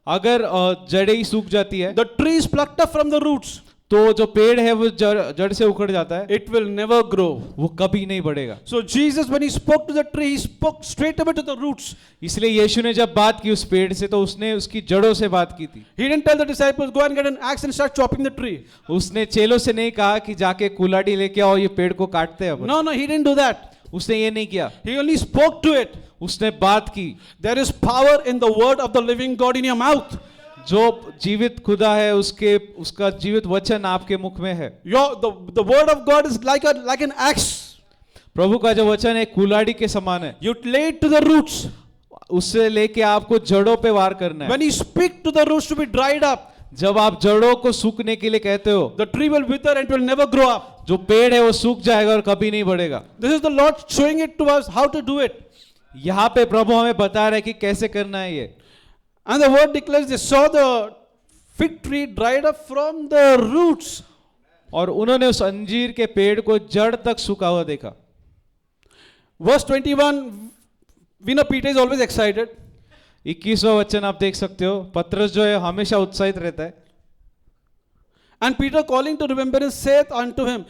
अगर जड़ें ही सूख जाती है the tree is plucked up from the roots, तो जो पेड़ है वो जड़ से उखड़ जाता है, it will never grow. वो कभी नहीं बढ़ेगा। So Jesus, when he spoke to the tree, he spoke straight away to the roots. इसलिए यीशु ने जब बात की उस पेड़ से तो उसने उसकी जड़ों से बात की थी। He didn't tell the disciples, go and get an axe and start chopping the tree. उसने चेलों से नहीं कहा कि जाके कुल्हाड़ी लेके आओ ये पेड़ को काटते हैं अपन। No, he didn't do that. उसने ये नहीं किया, He only spoke to it. उसने बात की। There is power in the word of the living God in your mouth. जो जीवित खुदा है उसका जीवित वचन आपके मुख में है। The word of God is like an axe. प्रभु का जो वचन है कुल्हाड़ी के समान है, You lay it to the roots. उससे लेके आपको जड़ों पे वार करना है। When you speak to the roots to be dried up, जब आप जड़ों को सूखने के लिए कहते हो, the tree will wither and it will never grow up. जो पेड़ है वो सूख जाएगा और कभी नहीं बढ़ेगा। This is the Lord showing it to us how to do it. यहाँ पे प्रभु हमें बता रहा है कि कैसे करना है ये। And the word declares they saw the fig tree dried up from the roots. और उन्होंने उस अंजीर के पेड़ को जड़ तक सूखा हुआ देखा। Verse 21, we know Peter is always excited. 21वां वचन आप देख सकते हो, पतरस जो है हमेशा उत्साहित रहता है। And Peter, calling to remembrance, saith unto him,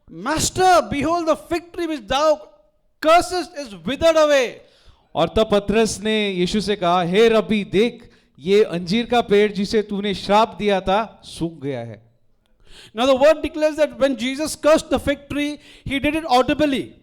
Master, behold, the fig tree which thou cursest is withered away. और तब पतरस ने यीशु से कहा, हे रब्बी देख, ये अंजीर का पेड़ जिसे तूने श्राप दिया था सूख गया है। Now the word declares that when Jesus cursed the fig tree, he did it audibly.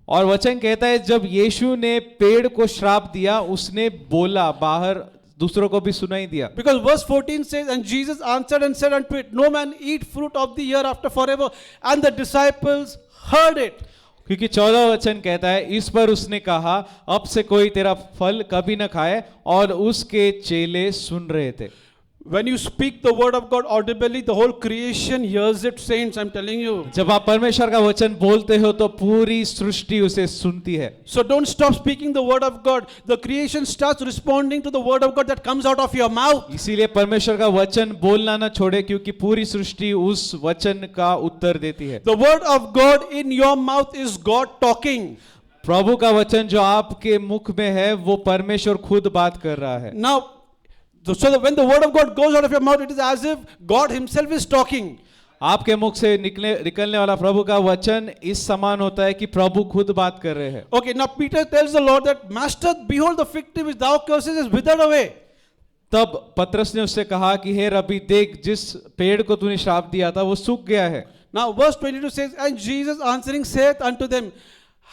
और वचन कहता है जब यीशु ने पेड़ को श्राप दिया उसने बोला, बाहर दूसरों को भी सुनाई दिया। Because verse 14 says, and Jesus answered and said unto it, No man eat fruit of the hereafter forever. And the disciples heard it. क्योंकि 14वां वचन कहता है, इस पर उसने कहा, अब से कोई तेरा फल कभी न खाए, और उसके चेले सुन रहे थे। When you speak the word of God audibly, the whole creation hears it, saints, I'm telling you. जब आप परमेश्वर का वचन बोलते हो तो पूरी सृष्टि उसे सुनती है। So don't stop speaking the word of God. The creation starts responding to the word of God that comes out of your mouth. इसीलिए परमेश्वर का वचन बोलना ना छोड़े, क्योंकि पूरी सृष्टि उस वचन का उत्तर देती है। The word of God in your mouth is God talking. प्रभु का वचन जो आपके मुख में है वो परमेश्वर खुद बात कर रहा है। Now, so that when the word of God goes out of your mouth, it is as if God himself is talking. आपके मुख से निकलने वाला प्रभु का वचन इस समान होता है कि प्रभु खुद बात कर रहे हैं। Okay, now Peter tells the Lord that, Master, behold, the fig tree which thou cursest is withered away. तब पतरस ने उससे कहा कि हे रबी, देख जिस पेड़ को तूने श्राप दिया था वो सूख गया है। Now verse 22 says, and Jesus answering saith unto them,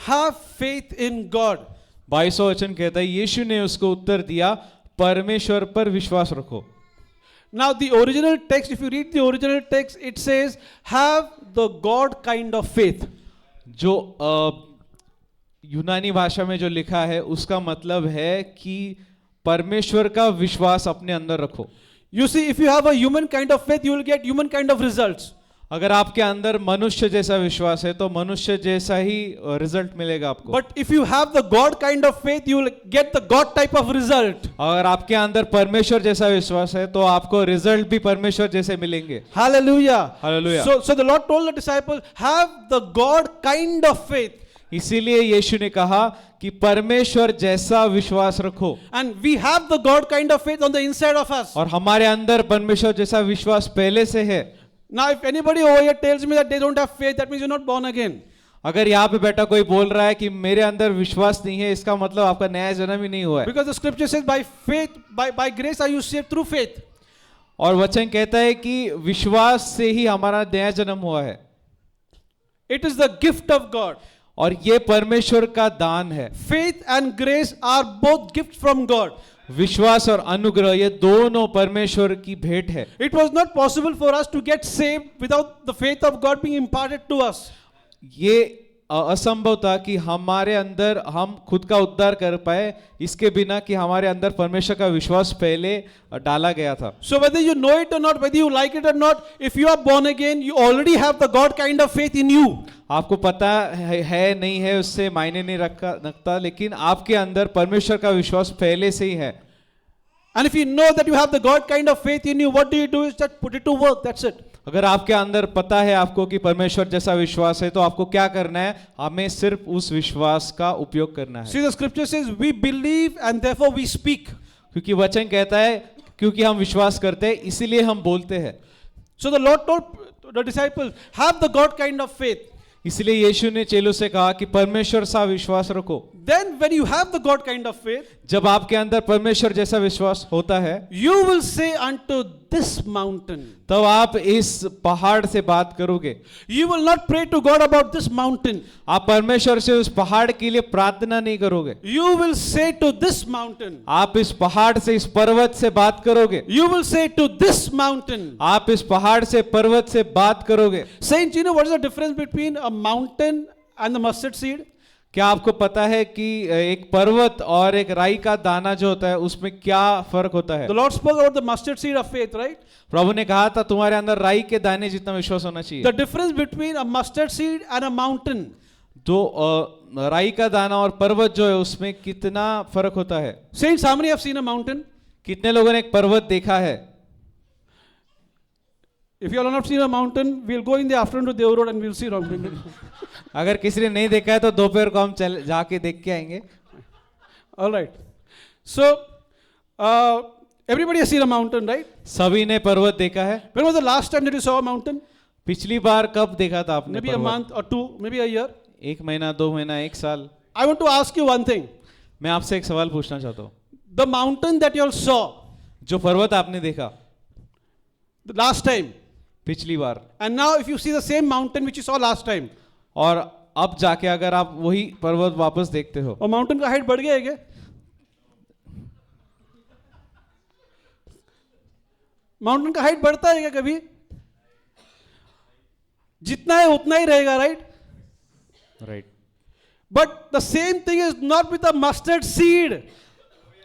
have faith in God. 22वां वचन कहता है, यीशु ने उसको उत्तर दिया, परमेश्वर पर विश्वास रखो। Now the original text, if you read the original text, it says, have the God kind of faith. जो यूनानी भाषा में जो लिखा है उसका मतलब है कि परमेश्वर का विश्वास अपने अंदर रखो। You see, if you have a human kind of faith, you will get human kind of results. अगर आपके अंदर मनुष्य जैसा विश्वास है तो मनुष्य जैसा ही रिजल्ट मिलेगा आपको। But if you have the God kind of faith, you will get the God type of result. अगर आपके अंदर परमेश्वर जैसा विश्वास है तो आपको रिजल्ट भी परमेश्वर जैसे मिलेंगे। Hallelujah. Hallelujah. So the Lord told the disciples, have the God kind of faith. इसीलिए यीशु ने कहा कि परमेश्वर जैसा विश्वास रखो। And we have the God kind of faith on the inside of us. और हमारे अंदर परमेश्वर जैसा विश्वास पहले से है। Now if anybody over here tells me that they don't have faith, that means you're not born again. अगर यहाँ पे बैठा कोई बोल रहा है कि मेरे अंदर विश्वास नहीं है, इसका मतलब आपका नया जन्म ही नहीं हुआ है। Because the scripture says by faith, by grace are you saved through faith. और वचन कहता है कि विश्वास से ही हमारा नया जन्म हुआ है। It is the gift of God. और ये परमेश्वर का दान है। Faith and grace are both gifts from God. विश्वास और अनुग्रह ये दोनों परमेश्वर की भेंट है। It was not possible for us to get saved without the faith of God being imparted to us. ये असंभव था कि हमारे अंदर हम खुद का उद्धार कर पाए इसके बिना कि हमारे अंदर परमेश्वर का विश्वास पहले डाला गया था। So whether you know it or not, whether you like it or not, if you are born again, you already have the God kind of faith in you. आपको पता है नहीं है उससे मायने नहीं रखता, लेकिन आपके अंदर परमेश्वर का विश्वास पहले से ही है। And if you know that you have the God kind of faith in you, what do? Is that put it to work. That's it. अगर आपके अंदर पता है आपको कि परमेश्वर जैसा विश्वास है तो आपको क्या करना है? हमें सिर्फ उस विश्वास का उपयोग करना है। See, the scripture says we believe and therefore we speak. क्योंकि वचन कहता है क्योंकि हम विश्वास करते हैं इसीलिए हम बोलते हैं। So the Lord told the disciples, have the God kind of faith. इसलिए यीशु ने चेलों से कहा कि परमेश्वर सा विश्वास रखो। Then when you have the God kind of faith, जब आपके अंदर परमेश्वर जैसा विश्वास होता है, you will say unto this mountain. तब आप इस पहाड़ से बात करोगे। You will not pray to God about this mountain. आप परमेश्वर से उस पहाड़ के लिए प्रार्थना नहीं करोगे। You will say to this mountain. आप इस पहाड़ से, इस पर्वत से बात करोगे। You will say to this mountain. आप इस पहाड़ से, पर्वत से बात करोगे। Saints, you know what is the difference between a mountain and the mustard seed? क्या आपको पता है कि एक पर्वत और एक राई का दाना जो होता है उसमें क्या फर्क होता है? The Lord spoke about the mustard seed of faith, right? प्रभु ने कहा था तुम्हारे अंदर राई के दाने जितना विश्वास होना चाहिए। The difference between a mustard seed and a mountain. तो राई का दाना और पर्वत जो है उसमें कितना फर्क होता है? Saints, how many have seen a mountain? कितने लोगों ने एक पर्वत देखा है? If you all have not seen a mountain, we'll go in the afternoon to Dev Road and we'll see a mountain. अगर किसी ने नहीं देखा है तो दोपहर को हम चल जाके देख के आएंगे। All right. So, everybody has seen a mountain, right? सभी ने पर्वत देखा है। When was the last time that you saw a mountain? पिछली बार कब देखा था आपने Maybe a पर्वत? month or two, maybe a year. एक महीना, 2 महीना, 1 साल? I want to ask you one thing. मैं आपसे एक सवाल पूछना चाहता हूँ। The mountain that you all saw जो पर्वत आपने देखा the last time, पिछली बार, and now if you see the same mountain which you saw last time, और अब जाके अगर आप वही पर्वत वापस देखते हो, और mountain का height बढ़ गया है क्या? माउंटेन का हाइट बढ़ता है क्या कभी? जितना है उतना ही रहेगा, right? Right. But the same thing is not with the mustard seed.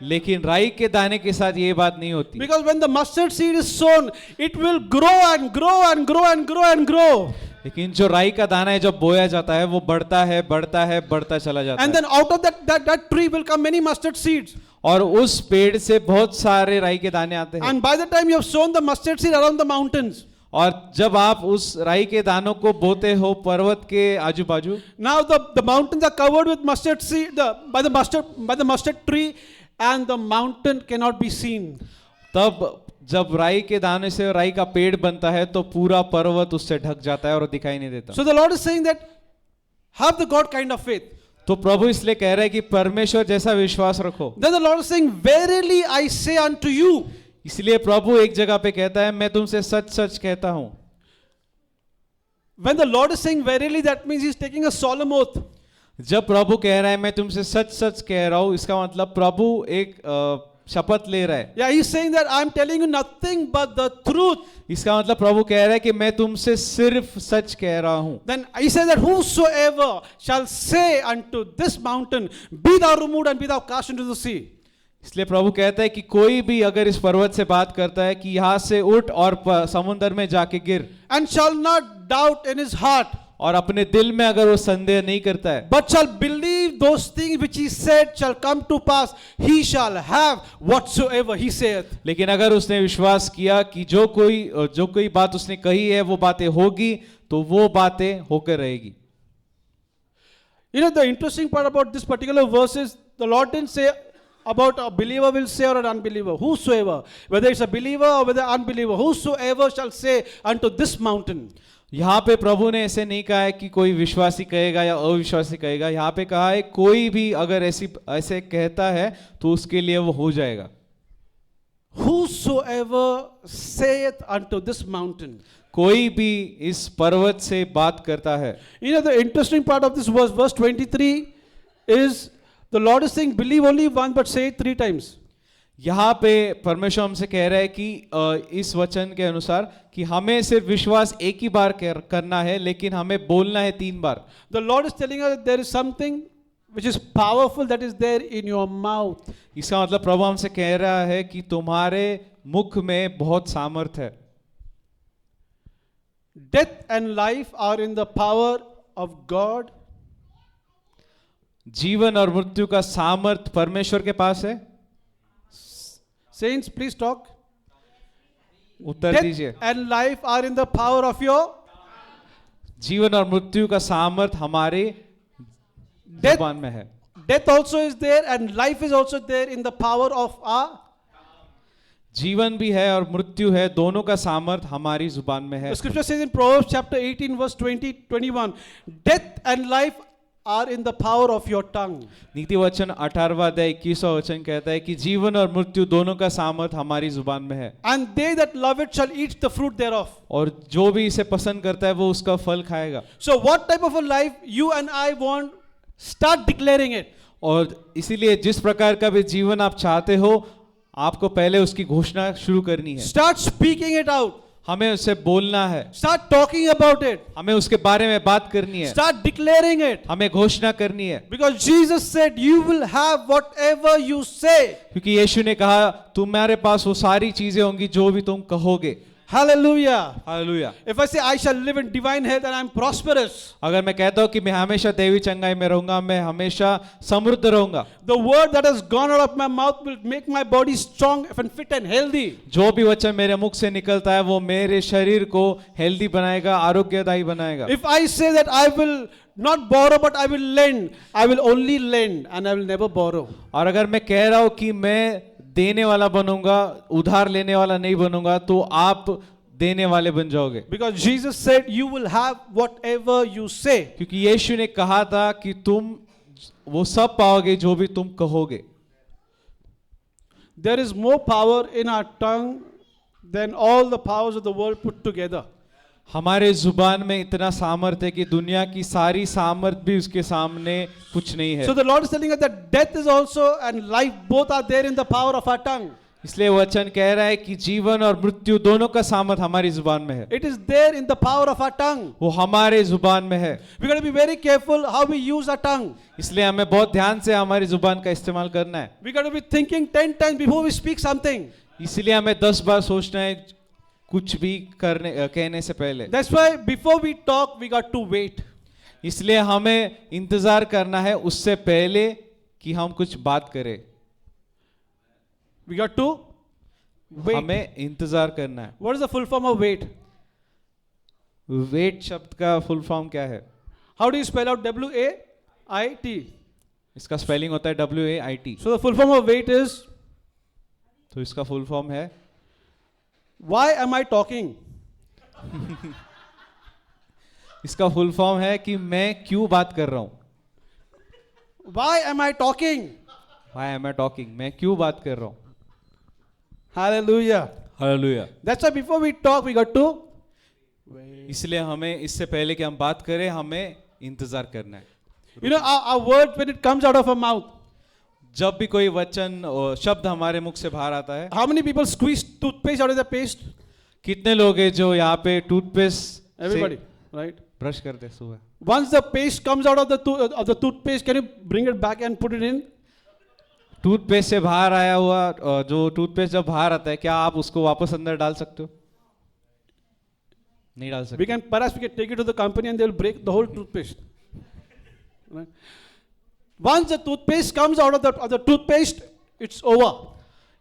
लेकिन राई के दाने के साथ ये बात नहीं होती। Because when the mustard seed is sown, it will grow and grow and grow and grow and grow. लेकिन जो राई का दाना है जब बोया जाता है वो बढ़ता है, बढ़ता है, बढ़ता चला जाता And है। then out of that tree will come many mustard seeds. और उस पेड़ से बहुत सारे राई के दाने आते हैं। And by the time you have sown the mustard seed around the mountains, और जब आप उस राई के दानों को बोते हो पर्वत के आजू बाजू, now the mountains are covered with mustard seed by the mustard tree, and the mountain cannot be seen. तब जब राई के दाने से राई का पेड़ बनता है तो पूरा पर्वत उससे ढक जाता है और दिखाई नहीं देता। So the Lord is saying that have the God kind of faith. तो प्रभु इसलिए कह रहा है कि परमेश्वर जैसा विश्वास रखो। Then the Lord is saying, verily I say unto you. इसलिए प्रभु एक जगह पे कहता है मैं तुमसे सच सच कहता हूं। When the Lord is saying verily, that means he's taking a solemn oath. जब प्रभु कह रहा है मैं तुमसे सच सच कह रहा हूं, इसका मतलब प्रभु एक शपथ ले रहा है। Yeah, he's saying that I'm telling you nothing but the truth. इसका मतलब प्रभु कह रहा है कि मैं तुमसे सिर्फ सच कह रहा हूं। Then he says that whosoever shall say unto this mountain, be thou removed and be thou cast into the sea. इसलिए प्रभु कहता है कि कोई भी अगर इस पर्वत से बात करता है कि यहां से उठ और समुद्र में जाके गिर, And shall not doubt in his heart, और अपने दिल में अगर वो संदेह नहीं करता है, but shall believe those things which he said shall come to pass, he shall have whatsoever he saith. लेकिन अगर उसने विश्वास किया कि जो कोई बात उसने कही है वो बातें होगी, तो वो बातें होकर रहेगी। You know, the interesting part about this particular verse is the Lord didn't say about a believer will say or an unbeliever. Whosoever, whether it's a believer or whether unbeliever, whosoever shall say unto this mountain. यहाँ पे प्रभु ने ऐसे नहीं कहा है कि कोई विश्वासी कहेगा या अविश्वासी कहेगा। यहाँ पे कहा है कोई भी अगर ऐसे कहता है तो उसके लिए वो हो जाएगा। Whosoever saith unto this mountain. कोई भी इस पर्वत से बात करता है। You know, the interesting part of this verse 23 is the Lord is saying believe only one but say it 3 times. यहाँ पे परमेश्वर हमसे कह रहा है कि इस वचन के अनुसार कि हमें सिर्फ विश्वास एक ही बार करना है, लेकिन हमें बोलना है 3 बार। The Lord is telling us that there is something which is powerful that is there in your mouth. इसका मतलब प्रभु हमसे कह रहा है कि तुम्हारे मुख में बहुत सामर्थ है। Death and life are in the power of God. जीवन और मृत्यु का सामर्थ परमेश्वर के पास है। Saints, please talk. उत्तर दीजिए। Death and life are in the power of your जीवन और मृत्यु का सामर्थ हमारे जुबान में है। Death also is there and life is also there in the power of our. जीवन भी है और मृत्यु है, दोनों का सामर्थ हमारी जुबान में है। The scripture says in Proverbs chapter 18 verse 20-21, death and life are in the power of your tongue. नीति वचन 18वां अध्याय 21वां वचन कहता है कि जीवन और मृत्यु दोनों का सामर्थ हमारी जुबान में है। And they that love it shall eat the fruit thereof. और जो भी इसे पसंद करता है वो उसका फल खाएगा। So what type of a life you and I want, start declaring it. और इसीलिए जिस प्रकार का भी जीवन आप चाहते हो, आपको पहले उसकी घोषणा शुरू करनी है। Start speaking it out. हमें उससे बोलना है, Start talking about it. हमें उसके बारे में बात करनी है, Start declaring it. हमें घोषणा करनी है। Because Jesus said, you will have whatever you say. क्योंकि यीशु ने कहा तुम्हारे पास वो सारी चीजें होंगी जो भी तुम कहोगे। Hallelujah. Hallelujah. If I say I shall live in divine health and I am prosperous, अगर मैं कहता हूँ कि मैं हमेशा दैवी चंगाई में रहूंगा, मैं हमेशा समृद्ध रहूंगा, the word that has gone out of my mouth will make my body strong and fit and healthy. जो भी वचन मेरे मुख से निकलता है वो मेरे शरीर को हेल्दी बनाएगा, आरोग्यदायी बनाएगा। If I say that I will not borrow but I will lend, I will only lend and I will never borrow. और अगर मैं कह रहा हूँ कि मैं देने वाला बनूंगा, उधार लेने वाला नहीं बनूंगा, तो आप देने वाले बन जाओगे। Because Jesus said you will have whatever you say. क्योंकि यीशु ने कहा था कि तुम वो सब पाओगे जो भी तुम कहोगे। There is more power in our tongue than all the powers of the world put together. हमारे जुबान में इतना सामर्थ है कि दुनिया की सारी सामर्थ भी उसके सामने कुछ नहीं है। So the Lord is telling us that death is also and life both are there in the power of our tongue. इसलिए वचन कह रहा है कि जीवन और मृत्यु दोनों का सामर्थ हमारी जुबान में है। It is there in the power of our tongue. वो हमारे जुबान में है। We got to be very careful how we use our tongue. इसलिए हमें बहुत ध्यान से हमारी जुबान का इस्तेमाल करना है। We got to be thinking 10 times before we speak something. इसलिए हमें 10 बार सोचना है कुछ भी कहने से पहले। That's why before we talk, we got to wait. इसलिए हमें इंतजार करना है उससे पहले कि हम कुछ बात करें। We got to wait. हमें इंतजार करना है। What is the full form of wait? Wait शब्द का फुल फॉर्म क्या है? How do you spell out W-A-I-T? इसका स्पेलिंग होता है WAIT। So the full form of wait is, तो इसका फुल फॉर्म है why am I talking? इसका फुल फॉर्म है कि मैं क्यों बात कर रहा हूं। Why am I talking? Why am I talking? मैं क्यों बात कर रहा हूँ? Hallelujah. Hallelujah. That's why before we talk, we got to इसलिए हमें इससे पहले कि हम बात करें हमें इंतजार करना है. You know, our word, when it comes out of our mouth, जब भी कोई वचन और शब्द हमारे मुख से बाहर आता है, how many people squeeze toothpaste out of the paste? कितने लोग हैं जो यहाँ पे टूथपेस्ट Everybody, right? ब्रश करते हैं सुबह? Once the paste comes out of the toothpaste, can you bring it back and put it in? Toothpaste से बाहर आया हुआ जो टूथपेस्ट जब बाहर आता है, क्या आप उसको वापस अंदर डाल सकते हो? नहीं डाल सकते. Perhaps we can take it to the company and they will break the whole toothpaste. Right? Once the toothpaste comes out of the toothpaste, it's over.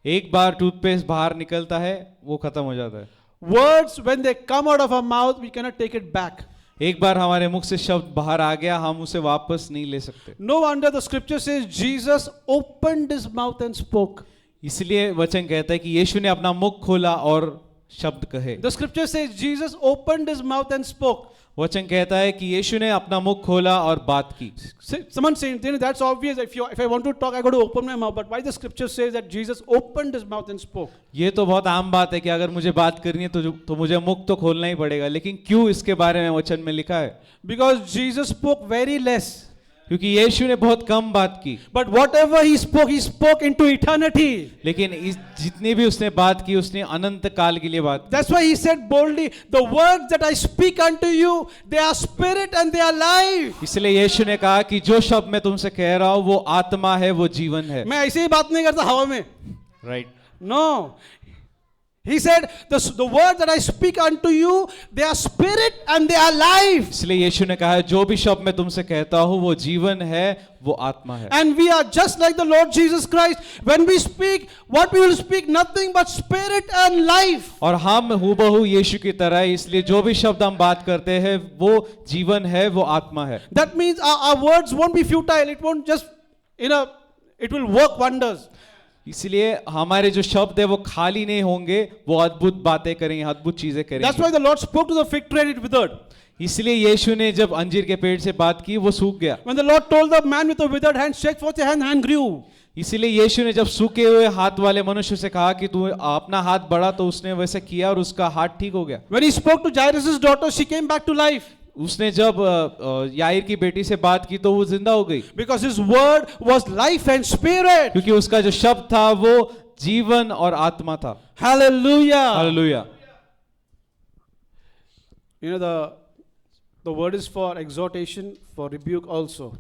एक बार टूथपेस्ट बाहर निकलता है वो खत्म हो जाता है. Words, when they come out of our mouth, we cannot take it back. एक बार हमारे मुख से शब्द बाहर आ गया, हम उसे वापस नहीं ले सकते. No wonder the scripture says Jesus opened his mouth and spoke. इसलिए वचन कहता है कि यीशु ने अपना मुख खोला और शब्द कहे. The scripture says Jesus opened his mouth and spoke. वचन कहता है कि यीशु ने अपना मुख खोला और बात की. Someone saying, that's obvious. If I want to talk, I got to open my mouth. But why the scripture says that Jesus opened his mouth and spoke? ये तो बहुत आम बात है कि अगर मुझे बात करनी है तो मुझे मुख तो खोलना ही पड़ेगा, लेकिन क्यों इसके बारे में वचन में लिखा है? Because Jesus spoke very less. क्योंकि यीशु ने बहुत कम बात की. But whatever he spoke into eternity. लेकिन इस जितनी भी उसने बात की उसने अनंत काल के लिए बात की. That's why he said boldly, the words that I speak unto you, they are spirit and they are life. इसलिए यीशु ने कहा कि जो शब्द मैं तुमसे कह रहा हूँ वो आत्मा है, वो जीवन है. मैं ऐसे ही बात नहीं करता हवा में. Right. No. He said, the words that I speak unto you, they are spirit and they are life. इसलिए यीशु ने कहा जो भी शब्द मैं तुमसे कहता हूँ वो जीवन है, वो आत्मा है. And we are just like the Lord Jesus Christ. When we speak, what we will speak, nothing but spirit and life. और हम हूबहू यीशु की तरह, इसलिए जो भी शब्द हम बात करते हैं वो जीवन है, वो आत्मा है. That means our words won't be futile. It won't just, it will work wonders. इसलिए हमारे जो शब्द है वो खाली नहीं होंगे, वो अद्भुत बातें करेंगे, अद्भुत चीजें That's why करेंगे. the Lord spoke to the fig tree and it withered. इसलिए यीशु ने जब अंजीर के पेड़ से बात की वो सूख गया. When the Lord told the man with the withered hand, stretch forth your hand grew. इसीलिए यीशु ने जब सूखे हुए हाथ वाले मनुष्य से कहा कि तू अपना हाथ बढ़ा, तो उसने वैसे किया और उसका हाथ ठीक हो गया. When he spoke to Jairus' daughter, she came back to life. उसने जब याईर की बेटी से बात की तो वो जिंदा हो गई. Because his word was life and spirit. क्योंकि उसका जो शब्द था वो जीवन और आत्मा था. Hallelujah. Hallelujah. You know, the word is for exhortation, for rebuke also.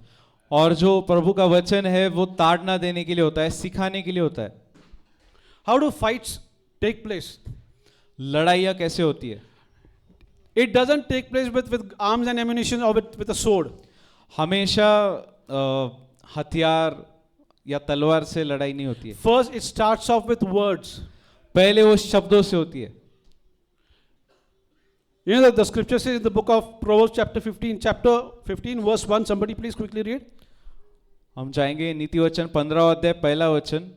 और जो प्रभु का वचन है वो ताड़ना देने के लिए होता है, सिखाने के लिए होता है. How do fights take place? लड़ाइयाँ कैसे होती है? It doesn't take place with arms and ammunition or with a sword. हमेशा हथियार या तलवार से लड़ाई नहीं होती है. First, it starts off with words. पहले वो शब्दों से होती है. You know that the scripture says in the book of Proverbs chapter 15 verse 1. Somebody please quickly read. हम जाएंगे नीति वचन 15 अध्याय पहला वचन.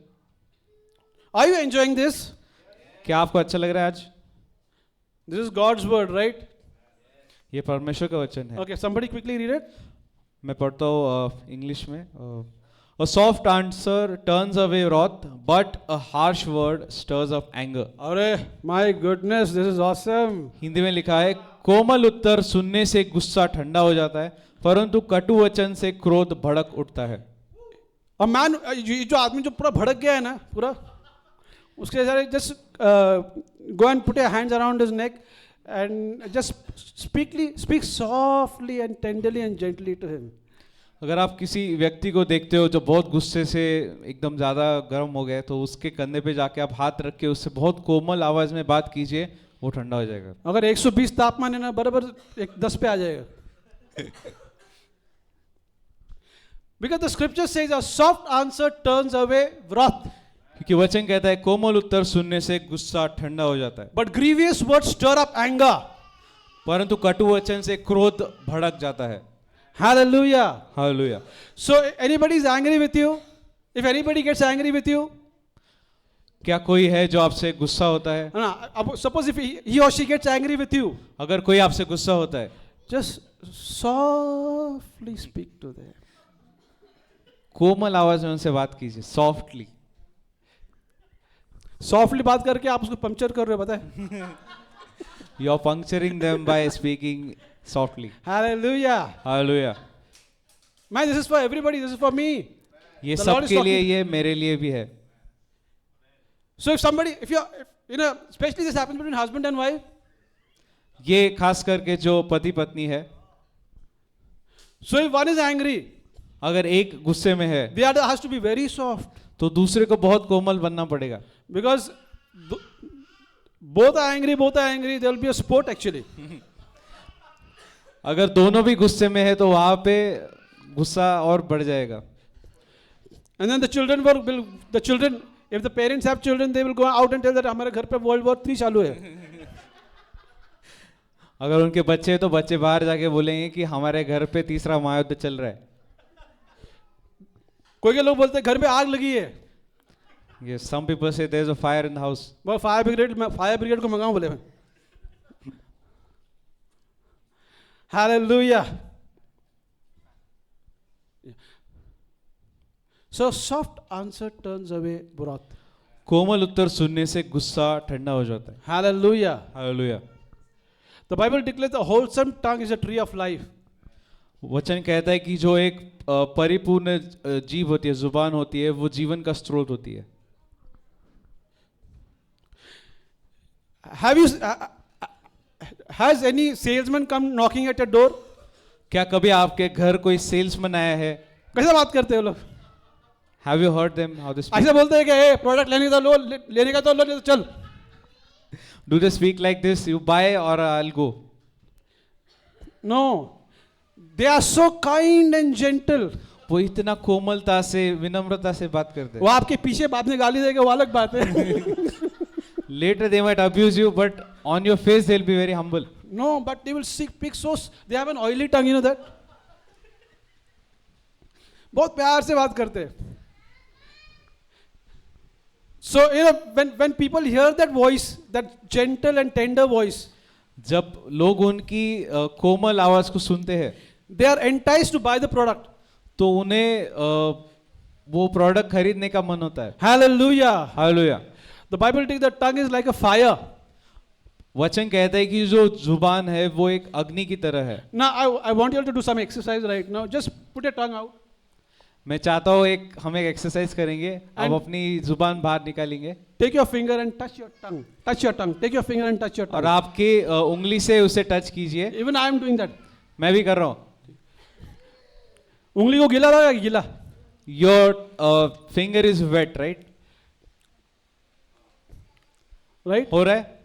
Are you enjoying this? क्या आपको अच्छा लग रहा है आज? This is God's word, right? ये परमेश्वर का वचन है. Okay, somebody quickly read it. मैं पढ़ता हूँ इंग्लिश में. A soft answer turns away wrath, but a harsh word stirs up anger. अरे my goodness, this is awesome. Hindi में लिखा है कोमल उत्तर सुनने से गुस्सा ठंडा हो जाता है, परंतु कटु वचन से क्रोध भड़क उठता है. A man, जो आदमी जो पूरा भड़क गया है ना पूरा, उसके जरा just go and put your hands around his neck and just speak softly and tenderly and gently to him. अगर आप किसी व्यक्ति को देखते हो जो बहुत गुस्से से एकदम ज़्यादा गर्म हो गए, तो उसके कंधे पे जाके आप हाथ रख के उससे बहुत कोमल आवाज में बात कीजिए, वो ठंडा हो जाएगा. अगर 120 तापमान है ना, बराबर 10 पे आ जाएगा. Because the scripture says a soft answer turns away wrath. क्योंकि वचन कहता है कोमल उत्तर सुनने से गुस्सा ठंडा हो जाता है, But grievous words stir up anger. परंतु कटु वचन से क्रोध भड़क जाता है. Hallelujah. Hallelujah. So anybody is angry with you? If anybody gets angry with you, क्या कोई है जो आपसे गुस्सा होता है? suppose if he or she gets angry with you, अगर कोई आपसे गुस्सा होता है, just softly speak to them. कोमल आवाज में उनसे बात कीजिए, सॉफ्टली। सॉफ्टली बात करके आप उसको पंक्चर कर रहे हो, पता है? You are puncturing them by speaking softly. Hallelujah. Hallelujah. Man, this is for everybody, this is for me. ये The Lord is सबके लिए, talking. ये मेरे लिए भी है। So if somebody, if you're, especially this happens between husband and wife. ये खास करके जो पति पत्नी है, So if one is angry, अगर एक गुस्से में है the other has to be very soft. तो दूसरे को बहुत कोमल बनना पड़ेगा। Because both are angry, there will be a sport actually. अगर दोनों भी गुस्से में है तो वहां पे गुस्सा और बढ़ जाएगा। And then the children, if the parents have children, they will go out and tell that हमारे घर पे World War III चालू है। अगर उनके बच्चे हैं तो बच्चे बाहर जाके बोलेंगे कि हमारे घर पे तीसरा महायुद्ध चल रहा है। कोई के लोग बोलते हैं घर में आग लगी है। Yes, some people say there is a fire in the house. वो फायर ब्रिगेड को मंगाऊं बोले मैं। Hallelujah. So soft answer turns away wrath. कोमल उत्तर सुनने से गुस्सा ठंडा हो जाता है। Hallelujah. Hallelujah. The Bible declares the wholesome tongue is a tree of life. वचन कहता है कि जो एक परिपूर्ण जीव होती है, जुबान होती है, वो जीवन का स्रोत होती है। Has any salesman come knocking at your door? क्या कभी आपके घर कोई सेल्समैन आया है? कैसे बात करते हो लोग? Have you heard them how they speak? ऐसे बोलते हैं कि ए प्रोडक्ट लेने का तो लो, नहीं तो चल। Do they speak like this? You buy or I'll go. No, they are so kind and gentle. वो इतना कोमलता से, विनम्रता से बात करते वो आपके पीछे बाद में गाली देगा, वो अलग बात है। हैं। Later they might abuse you, but on your face they'll be very humble. No, but they will speak so. They have an oily tongue, you know that. बहुत प्यार से बात करते हैं। So when people hear that voice, that gentle and tender voice, जब लोग उनकी कोमल आवाज को सुनते हैं, they are enticed to buy the product. तो उन्हें वो प्रोडक्ट खरीदने का मन होता है। Hallelujah. Hallelujah. The Bible tells the tongue is like a fire. वचन कहता है कि जो जुबान है वो एक अग्नि की तरह है। Now I want you all to do some exercise right now. Just put your tongue out. मैं चाहता हूँ हम एक एक्सरसाइज करेंगे। अब अपनी जुबान बाहर निकालेंगे Take your finger and touch your tongue. Touch your tongue. Take your finger and touch your और tongue. आपके उंगली से उसे टच कीजिए। Even I am doing that. मैं भी कर रहा हूँ। उंगली को गीला लगा, गीला। Your finger is wet, right? Right? हो रहा है?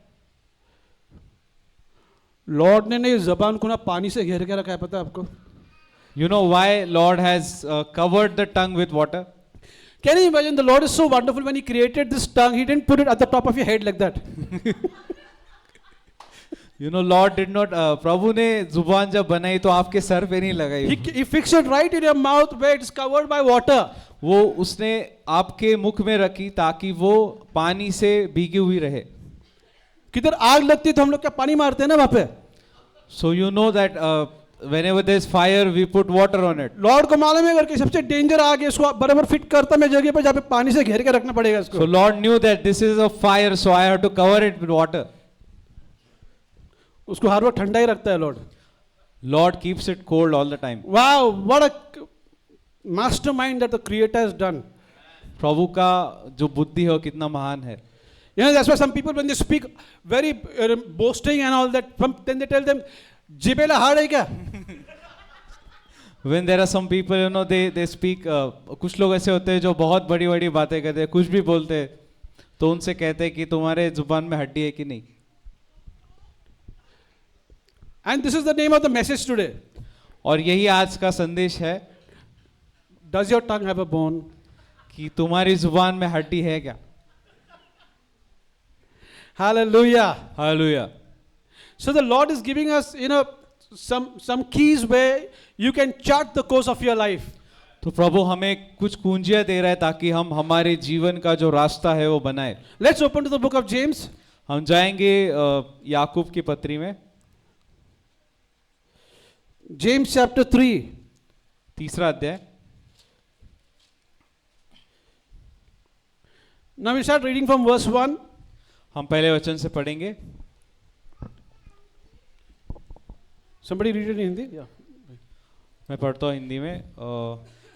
लॉर्ड ने नहीं जबान को ना पानी से घेर के रखा है, पता है आपको? You know why Lord has covered the tongue with water? Can you imagine? The Lord is so wonderful. When He created this tongue, He didn't put it at the top of your head like that. You know, Lord did not. प्रभु ने जुबान जब बनाई तो आपके sir पे नहीं लगाई। He fixed it right in your mouth where it's covered by water. वो उसने आपके मुख में रखी ताकि वो पानी से भीगी हुई रहे। किधर आग लगती है तो हम लोग क्या पानी मारते हैं ना वहाँ पे? So you know that whenever there is fire, we put water on it. Lord को मालूम है कि सबसे डेंजर आग है, इसको बराबर फिट करता मैं जगह पे जहाँ पे पानी से घेर के रखना पड़ेगा इसको। So Lord knew that this is a fire, so I have to cover it with water. उसको हर वक्त ठंडा ही रखता है Lord. Lord keeps it cold all the time. Wow, what a mastermind that the Creator has done. प्रभु का जो बुद्धि है वो कितना महान है। You know, that's why some people when they speak very boasting and all that, then they tell them, जिबेला hard है क्या? When there are some people, you know, they speak. कुछ लोग ऐसे होते हैं जो बहुत बड़ी बड़ी बातें करते हैं, कुछ भी बोलते हैं, तो उनसे कहते हैं कि तुम्हारे जुबान में हड्डी है कि नहीं। And this is the name of the message today. और यही आज का संदेश है Does your tongue have a bone? कि तुम्हारी जुबान में हड्डी है क्या? Hallelujah. Hallelujah. So the Lord is giving us, you know, some keys where you can chart the course of your life. तो प्रभु हमें कुछ कुंजियां दे रहा है ताकि हम हमारे जीवन का जो रास्ता है वो बनाए। Let's open to the book of James. हम जाएंगे याकूब की पत्री में, James chapter 3. तीसरा अध्याय। Now we start reading from verse 1. हम पहले वचन से पढ़ेंगे. Somebody read it in Hindi? Yeah. मैं पढ़ता हूँ हिंदी में.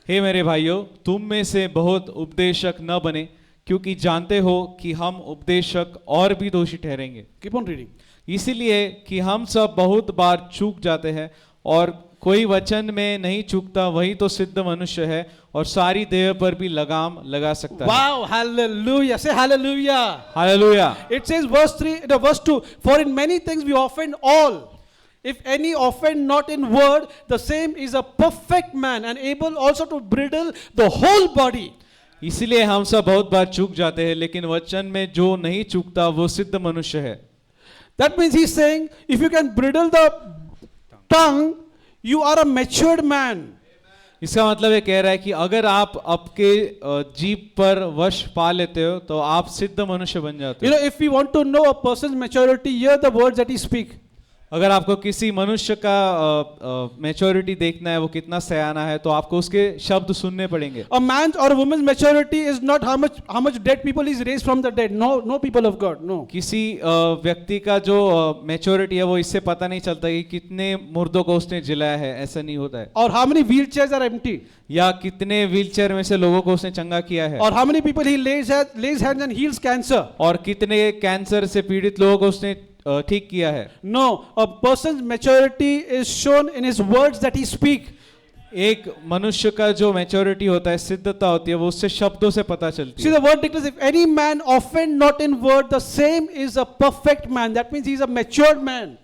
हे मेरे भाइयों, तुम में से बहुत उपदेशक न बने, क्योंकि जानते हो कि हम उपदेशक और भी दोषी ठहरेंगे. Keep on reading. इसीलिए कि हम सब बहुत बार चूक जाते हैं, और कोई वचन में नहीं चूकता वही तो सिद्ध मनुष्य है और सारी देह पर भी लगाम लगा सकता है. Wow, hallelujah. Say hallelujah. Hallelujah. It says verse 3, no, verse 2, for in many things we offend all. If any offend not in word, the same is a perfect man and able also to bridle the whole body. इसीलिए हम सब बहुत बार चूक जाते हैं, लेकिन वचन में जो नहीं चूकता वो सिद्ध मनुष्य है. That means he's saying, if you can bridle the tongue, you are a matured man. इसका मतलब ये कह रहा है कि अगर आप आपके जीभ पर वश पा लेते हो तो आप सिद्ध मनुष्य बन जाते You हो. know, if we want to know a person's maturity, hear the words that he speaks. अगर आपको किसी मनुष्य का मैच्योरिटी देखना है, वो कितना सयाना है, तो आपको उसके शब्द सुनने पड़ेंगे. A man's or a woman's maturity is not how much dead people is raised from the dead. No people of God, no. किसी व्यक्ति का जो मैच्योरिटी है वो इससे पता नहीं चलता कि कितने मुर्दों को उसने जिलाया है, ऐसा नहीं होता है. Or how many wheelchairs are empty. या कितने व्हीलचेयर में से लोगों को उसने चंगा किया है. Or how many people he lays hands and heals cancer. और कितने कैंसर से पीड़ित लोगों को उसने ठीक किया है. No, a person's maturity is shown in his words that he speak. एक मनुष्य का जो मैच्योरिटी होता है, सिद्धता होती है, वो उससे शब्दों से पता चलती See, है. the word declares, if any man offend not in word, the same is a perfect man. That means he is a matured man.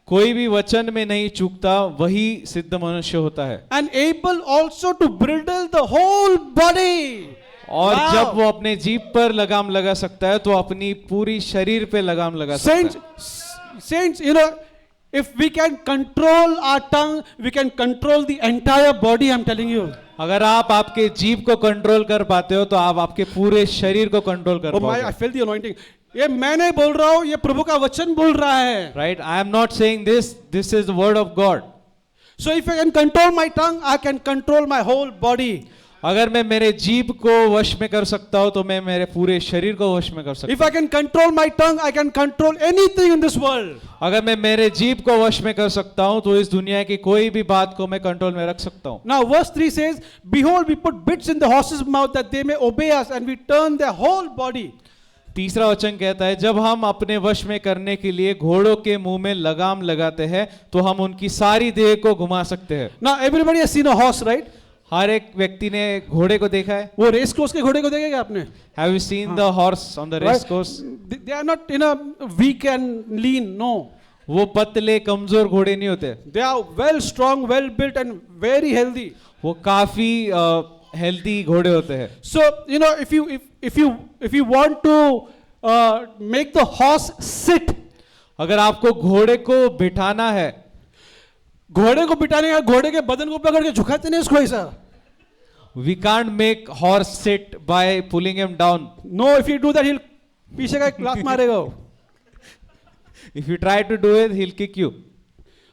कोई भी वचन में नहीं चूकता वही सिद्ध मनुष्य होता है. And able also to bridle the whole body. और Wow. जब वो अपने जीभ पर लगाम लगा सकता है तो अपनी पूरी शरीर पे लगाम लगा सकता है. Saints, you know, if we can control our tongue, we can control the entire body, I'm telling you. अगर आप आपके जीभ को कंट्रोल कर पाते हो तो आप आपके पूरे शरीर को कंट्रोल कर Oh my, I पाओगे. feel the anointing. ये मैं नहीं बोल रहा हूँ, ये प्रभु का वचन बोल रहा है. Right? I am not saying this. This is the word of God. So if I can control my tongue, I can control my whole body. अगर मैं मेरे जीभ को वश में कर सकता हूँ तो मैं मेरे पूरे शरीर को वश में कर सकता If I can control my tongue, I can control anything in this world. हूँ. अगर मैं मेरे जीभ को वश में कर सकता हूँ तो इस दुनिया की कोई भी बात को मैं कंट्रोल में रख सकता हूँ. Now verse 3 says, behold, we put bits in the horse's mouth that they may obey us, and we turn their whole body. तीसरा वचन कहता है, जब हम अपने वश में करने के लिए घोड़ों के मुंह में लगाम लगाते हैं तो हम उनकी सारी देह को घुमा सकते हैं. Now everybody has seen a horse, right? हर एक व्यक्ति ने घोड़े को देखा है. वो रेस कोर्स के घोड़े को देखेगा आपने? Have you seen the horse on the race course? They are not weak and lean, no. वो पतले कमजोर घोड़े नहीं होते. They are well strong, well built and very healthy. वो काफी हेल्दी घोड़े होते हैं. So, you know, if you want to make the horse sit, अगर आपको घोड़े को बिठाना है, घोड़े को बिठाने का घोड़े के बदन को पकड़ के झुकाते नहीं उसको ऐसा. we can't make horse sit by pulling him down. No, if you do that, he'll पीछे का एक लात मारेगा वो. If you try to do it, he'll kick you.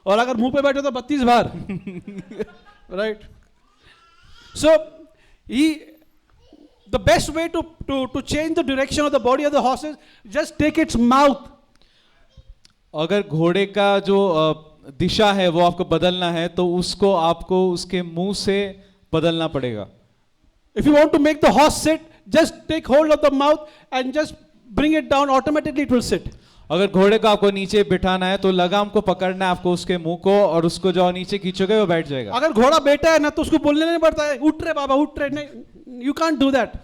और अगर मुंह पे बैठे तो 32 बार. Right? So, the best way to change the direction of the body of the horse is just take its mouth. अगर घोड़े का जो दिशा है वो आपको बदलना है तो उसको आपको उसके मुंह से बदलना पड़ेगा. If you want to make the horse sit, just take hold of the mouth and just bring it down. Automatically it will sit. अगर घोड़े को आपको नीचे बिठाना है तो लगाम को पकड़ना है आपको उसके मुंह को, और उसको जो नीचे खींचोगे वो बैठ जाएगा. अगर घोड़ा बैठा है ना तो उसको बोलने नहीं पड़ता है उठ रे बाबा उठ रे. नहीं, you can't do that.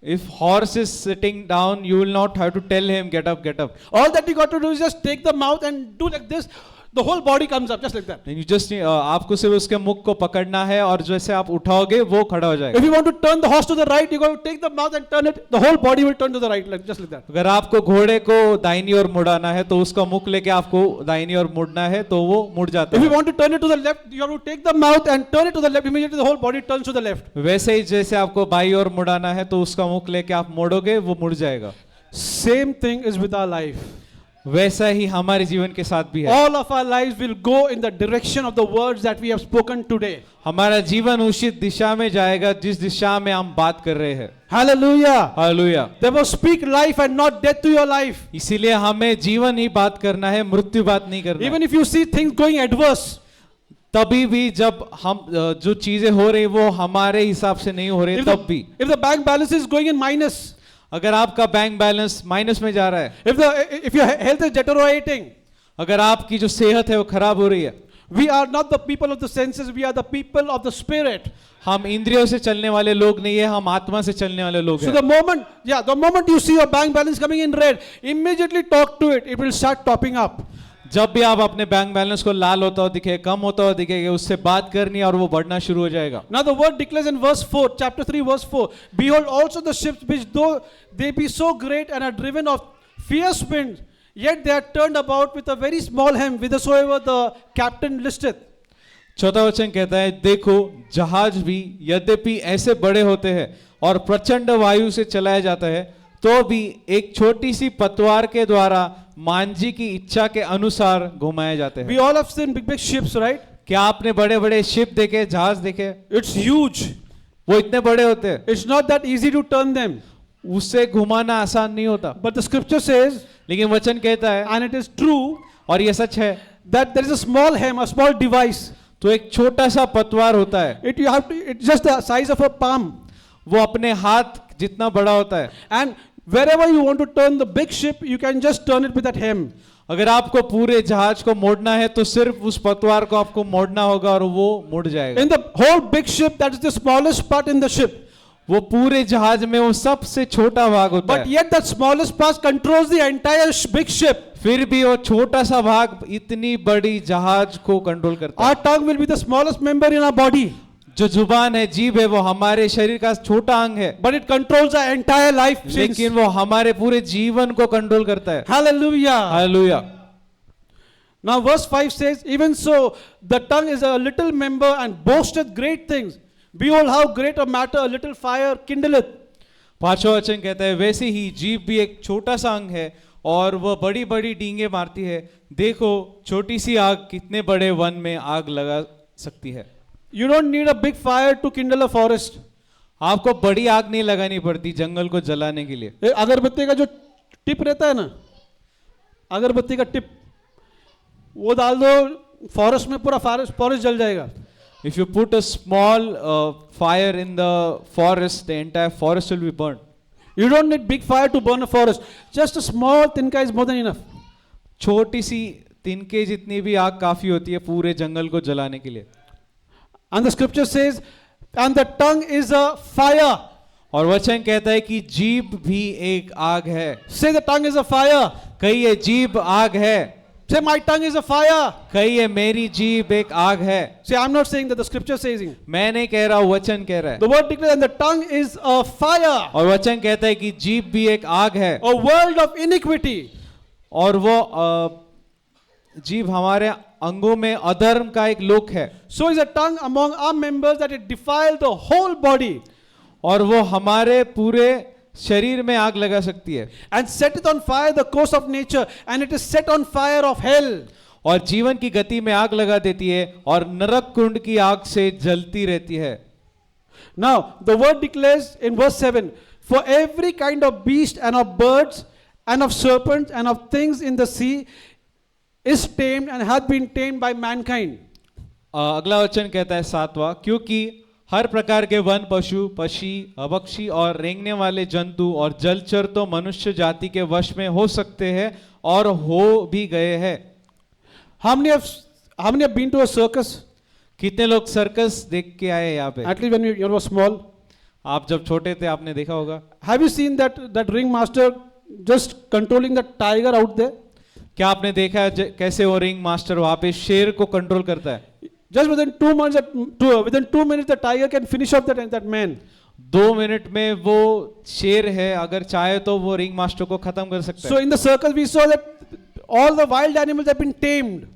If horse is sitting down, you will not have to tell him get up, get up. All that you got to do is just take the mouth and do like this. The whole body comes up just like that. You just आपको सिर्फ उसके मुख को पकड़ना है और जैसे आप उठाओगे वो खड़ा हो जाएगा. If you want to turn the horse to the right, you got to take the mouth and turn it. The whole body will turn to the right, like just like that. अगर आपको घोड़े को दाहिनी ओर मुड़ाना है तो उसका मुख लेके आपको दाहिनी ओर मुड़ना है तो वो मुड़ जाता If you है. want to turn it to the left, you have to take the mouth and turn it to the left. Immediately the whole body turns to the left. वैसे ही जैसे आपको बाई ओर मुड़ाना है तो उसका मुख लेके आप मोड़ोगे वो मुड़ जाएगा. Same thing is with our life. वैसा ही हमारे जीवन के साथ भी है। All of our lives will go in the direction of the words that we have spoken today. हमारा जीवन उसी दिशा में जाएगा जिस दिशा में हम बात कर रहे हैं। Hallelujah. Hallelujah. Therefore, speak life and not death to your life. इसीलिए हमें जीवन ही बात करना है, मृत्यु बात नहीं करना है। Even if you see things going adverse, तभी भी जब हम जो चीजें हो रही वो हमारे हिसाब से नहीं हो रही, तब भी if the bank balance is going in minus, अगर आपका बैंक बैलेंस माइनस में जा रहा है, if your health is deteriorating, अगर आपकी जो सेहत है वो खराब हो रही है, we are not the people of the senses, we are the people of the spirit. हम इंद्रियों से चलने वाले लोग नहीं है, हम आत्मा से चलने वाले लोग So हैं। the moment you see your bank balance coming in red, immediately talk to it. It will start topping up. जब भी आप अपने बैंक बैलेंस को लाल होता हुआ दिखे, कम होता हुआ दिखेगा, उससे बात करनी है और वो बढ़ना शुरू हो जाएगा। Now the word declares in verse 4, chapter 3, verse 4, behold also the ships which though they be so great and are driven of fierce winds, yet they are turned about with a very small helm, whithersoever the captain listeth. चौथा वचन कहता है, देखो जहाज भी यद्यपि ऐसे बड़े होते हैं और प्रचंड वायु से चलाया जाता है, तो भी एक छोटी सी पतवार के द्वारा मांझी की इच्छा के अनुसार घुमाए जाते We हैं। all have seen big ships, right? क्या आपने बड़े बड़े शिप देखे, जहाज देखे? It's huge. वो इतने बड़े होते हैं, It's not that easy to turn them. उससे घुमाना आसान नहीं होता। But the scripture says, लेकिन वचन कहता है, and it is true, और ये सच है, that there is a small helm, a small device. तो एक छोटा सा पतवार होता है, It's just the size of a palm. वो अपने हाथ जितना बड़ा होता है, And wherever you want to turn the big ship, you can just turn it with that helm. अगर आपको पूरे जहाज को मोड़ना है तो सिर्फ उस पतवार को आपको मोड़ना होगा और वो मुड़ जाएगा। In the whole big ship, that is the smallest part in the ship. वो पूरे जहाज में वो सबसे छोटा भाग होता But है, yet that smallest part controls the entire big ship. फिर भी वो छोटा सा भाग इतनी बड़ी जहाज को कंट्रोल करता है। Our tongue will be the smallest member in our body, जो जुबान है, जीभ है, वो हमारे शरीर का छोटा अंग है, but it controls our entire life. लेकिन वो हमारे पूरे जीवन को कंट्रोल करता है। Hallelujah. Hallelujah. Now verse 5 says, even so, the tongue is a little member and boasteth great things. Behold how great a matter a little fire kindleth. पांचवा वचन कहता है, वैसे ही जीभ भी एक छोटा सा अंग है और वह बड़ी बड़ी डींगे मारती है। देखो छोटी सी आग कितने बड़े वन में आग लगा सकती है। You don't need a big fire to kindle a forest. आपको बड़ी आग नहीं लगानी पड़ती जंगल को जलाने के लिए। ये अगरबत्ती का जो टिप रहता है ना, अगरबत्ती का टिप, वो डाल दो फॉरेस्ट में, पूरा फॉरेस्ट जल जाएगा। If you put a small fire in the forest, the entire forest will be burned. You don't need big fire to burn a forest. Just a small tinka is more than enough. छोटी सी तिनके जितनी भी आग काफी होती है पूरे जंगल को जलाने के लिए। And the scripture says, and the tongue is a fire. और वचन कहता है कि जीभ भी एक आग है। Say the tongue is a fire. कहिए जीभ आग है। Say my tongue is a fire. कहिए मेरी जीभ एक आग है। See, I'm not saying that, the scripture says it. मैं नहीं कह रहा हूँ, वचन कह रहा है। The word declares, and the tongue is a fire. और वचन कहता है कि जीभ भी एक आग है। A world of iniquity. और वो जीभ हमारे अंगों में अधर्म का एक लोक है। So is a tongue among our members that it defile the whole body. और वो हमारे पूरे शरीर में आग लगा सकती है। And setteth on fire the course of nature, and it is set on fire of hell. और जीवन की गति में आग लगा देती है और नरक कुंड की आग से जलती रहती है। Now, the word declares in verse 7, for every kind of beast and of birds and of serpents and of things in the sea is tamed and hath been tamed by mankind. अगला वचन कहता है 7वां, क्योंकि हर प्रकार के one, पशु, पक्षी, पक्षी और रेंगने वाले जंतु और जलचर तो मनुष्य जाति के वश में हो सकते हैं और हो भी गए हैं। How many have been to a circus? कितने लोग सर्कस देख के आए यहाँ पे? At least when you were small. आप जब छोटे थे आपने देखा होगा। Have you seen that ringmaster just controlling the tiger out there? क्या आपने देखा है कैसे वो रिंग मास्टर वहां पे शेर को कंट्रोल करता है? Just within 2 minutes, the tiger can finish off that man. 2 minute में वो शेर है, अगर चाहे तो वो रिंग मास्टर को खत्म कर सकता है। So in the circus we saw that all the wild animals have been tamed.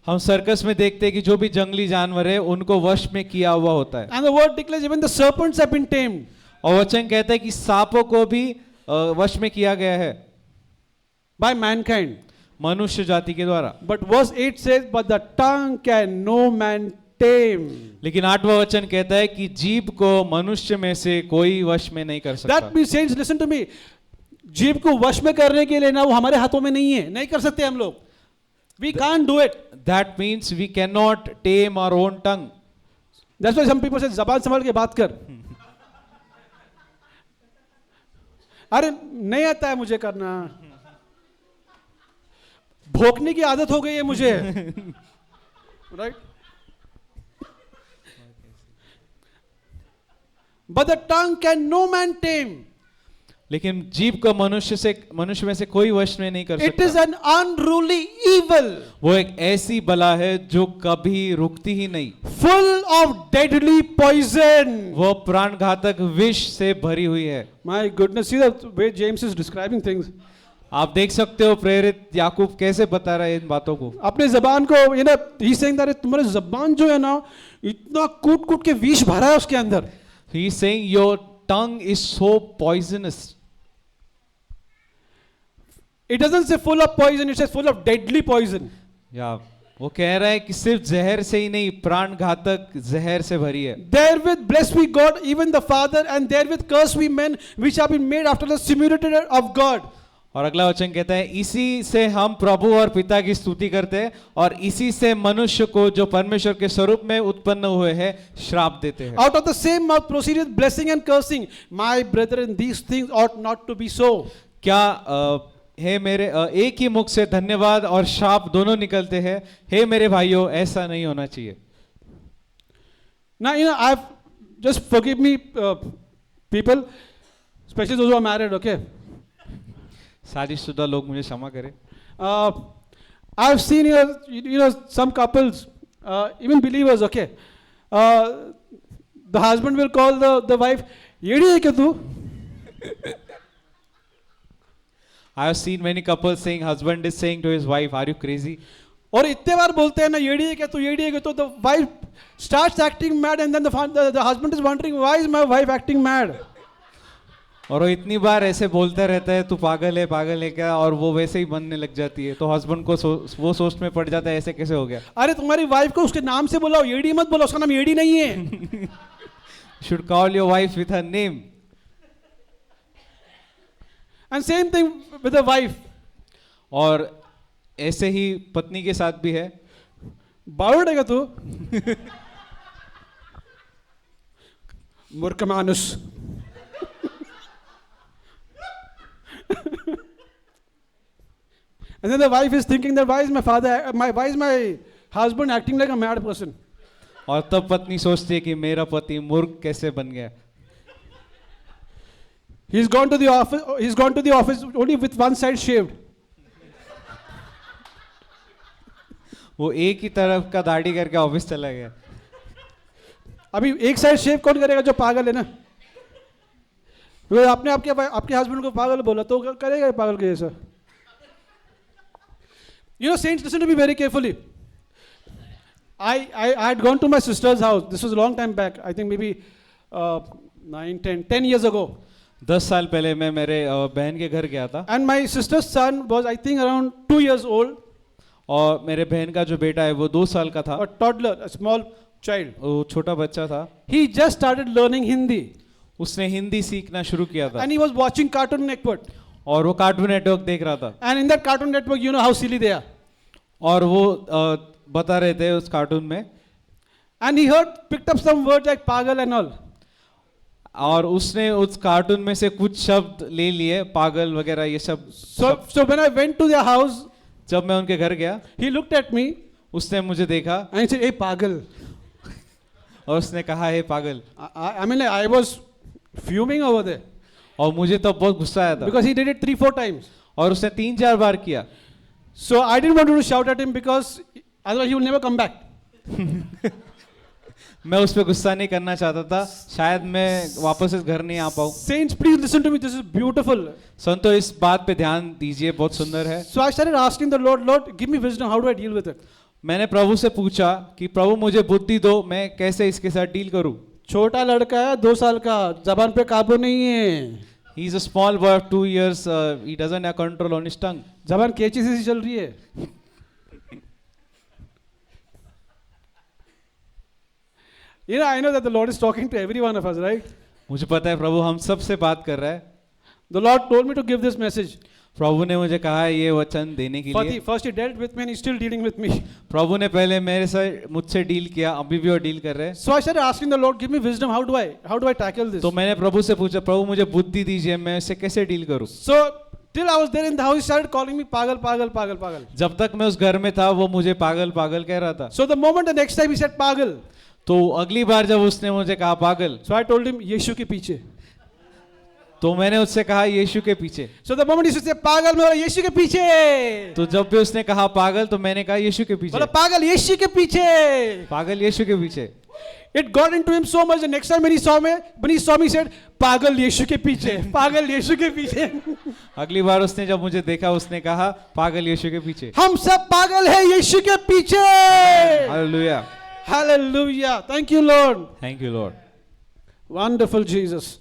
हम सर्कस में देखते हैं कि जो भी जंगली जानवर है उनको वश में किया हुआ होता है। And the word declares even the serpents have been tamed. और वचन कहता है कि सांपों को भी वश में किया गया है By mankind. मनुष्य जाति के द्वारा। But verse 8 says, but the tongue can no man tame. लेकिन 8वां वचन कहता है कि जीभ को मनुष्य में से कोई वश में नहीं कर सकता। That means, saints, listen to me. जीभ को वश में करने के लिए ना वो हमारे हाथों में नहीं है, नहीं कर सकते हम लोग. We can't do it. That means we cannot tame our own tongue. That's why some people say जबान संभाल के बात कर. अरे नहीं आता है मुझे करना, भोंकने की आदत हो गई है मुझे. Right? But the tongue can no man tame. लेकिन जीभ को मनुष्य में से कोई वश में नहीं कर It is सकता। an unruly evil, वो एक ऐसी बला है जो कभी रुकती ही नहीं। full of deadly poison. वो प्राणघातक विष से भरी हुई है। My goodness, see the way James is describing things. आप देख सकते हो प्रेरित याकूब कैसे बता रहा है इन बातों को। अपने जबान को, you know, he's saying that तुम्हारे जबान जो है ना, इतना कूट कूट के विष भरा है उसके अंदर. He is saying your tongue is so poisonous. It doesn't say full of poison, it says full of deadly poison. या वो कह रहा है कि सिर्फ जहर से ही नहीं, प्राणघातक जहर से भरी है। Therewith blessed we God, even the Father, and therewith cursed we men, which have been made after the similitude of God. और अगला वचन कहता है इसी से हम प्रभु और पिता की स्तुति करते हैं और इसी से मनुष्य को जो परमेश्वर के स्वरूप में उत्पन्न हुए हैं श्राप देते हैं। Out of the same mouth proceedeth blessing and cursing. My brethren, these things ought not to be so. क्या हे मेरे एक ही मुख से धन्यवाद और शाप दोनों निकलते हैं। हे मेरे भाइयों, ऐसा नहीं होना चाहिए। Now, you know, I've just forgive me, people, especially those who are married, okay? शादीशुदा लोग मुझे क्षमा करें। I've seen you know some couples, even believers, okay? The husband will call the wife, "येड़ी है क्या तू?" I have seen many couples saying, husband is saying to his wife, "Are you crazy?" और इतने बार बोलते हैं ना, "येड़ी है क्या तू, येड़ी है क्या तू?" The wife starts acting mad, and then the husband is wondering, "Why is my wife acting mad?" और वो इतनी बार ऐसे बोलता रहता है, तू पागल है क्या, और वो वैसे ही बनने लग जाती है। तो हस्बैंड को वो सोच में पड़ जाता है, ऐसे कैसे हो गया। अरे तुम्हारी वाइफ को उसके नाम से बुलाओ, येड़ी मत बोलो, उसका नाम येड़ी नहीं है। Should call your wife with her name. And same thing with the wife. और ऐसे ही पत्नी के साथ भी है। बावड़ है क्या तू? मूर्ख मानुस। And then the wife is thinking that why is my husband acting like a mad person? और तब पत्नी सोचती है कि मेरा पति मूर्ख कैसे बन गया। He's gone to the office only with one side shaved. वो एक ही तरफ का दाढ़ी करके ऑफिस चला गया। अभी एक साइड शेव कौन करेगा, जो पागल है ना। आपने आपके हस्बैंड को पागल बोला तो करेगा पागल के जैसा। You know, saints, listen to me very carefully. I had gone to my sister's house. This was a long time back. I think maybe 10 years ago. 10 साल पहले मैं मेरे बहन के घर गया था। And my sister's son was, I think, around 2 years old. और मेरे बहन का जो बेटा है वो 2 साल का था। A toddler, a small child. वो छोटा बच्चा था। He just started learning Hindi. उसने हिंदी सीखना शुरू किया था। And he was watching Cartoon Network. और वो कार्टून नेटवर्क देख रहा था। And in that Cartoon Network, you know how silly they are. और वो बता रहे थे उस कार्टून में। And he picked up some words like पागल and all. और उसने उस कार्टून में से कुछ शब्द ले लिए, पागल वगैरह ये सब। So when I went to their house, जब मैं उनके घर गया, he looked at me उसने मुझे देखा and he said, "Hey, पागल." और उसने कहा है पागल। I mean, I was fuming over there और मुझे तो बहुत गुस्सा आया था because he did it 3-4 times. और उसने 3-4 बार किया। So I didn't want to shout at him because otherwise he will never come back. मैं उस पर गुस्सा नहीं करना चाहता था, शायद मैं वापस इस घर नहीं आ पाऊँ। Saints, please listen to me. This is beautiful. संतो इस बात पे ध्यान दीजिए, बहुत सुंदर है। So I started asking the Lord, "Lord, give me wisdom. How do I deal with it?" मैंने प्रभु से पूछा कि प्रभु मुझे बुद्धि दो, मैं कैसे इसके साथ डील करूं। छोटा लड़का है, 2 साल का, जबान पे काबू नहीं है। He's a small boy of 2 years. He doesn't have control on his tongue. जबान कैची से चल रही है. You know, I know that the Lord is talking to every one of us, right? मुझे पता है प्रभु हम सब से बात कर रहा है. The Lord told me to give this message. प्रभु ने मुझे कहा है ये वचन देने के लिए. First he dealt with me and he's still dealing with me. प्रभु ने पहले मुझसे डील किया, अभी भी वो डील कर रहे हैं. So I started asking the Lord, give me wisdom. How do I tackle this? तो मैंने प्रभु से पूछा, प्रभु मुझे बुद्धि दीजिए, मैं इससे कैसे डील करूं. So till I was there in the house, he started calling me pagal, pagal, pagal, pagal. जब तक मैं उस घर में था वो मुझे पागल पागल कह रहा था. So the next time he said pagal. तो अगली बार जब उसने मुझे कहा पागल, So I told him यीशु के पीछे. तो मैंने उससे कहा यीशु के पीछे. So the moment he said पागल, मैं बोला यीशु के पीछे. तो जब भी उसने कहा पागल तो मैंने कहा यीशु के पीछे. बोला पागल यीशु के पीछे. पागल यीशु के पीछे. It got into him so much. The next time when he saw me, he said, "पागल यीशु के पीछे, पागल यीशु के पीछे." अगली बार उसने जब मुझे देखा उसने कहा पागल यीशु के पीछे. हम सब पागल हैं यीशु के पीछे. Hallelujah. Hallelujah. Thank you, Lord. Thank you Lord. Wonderful Jesus.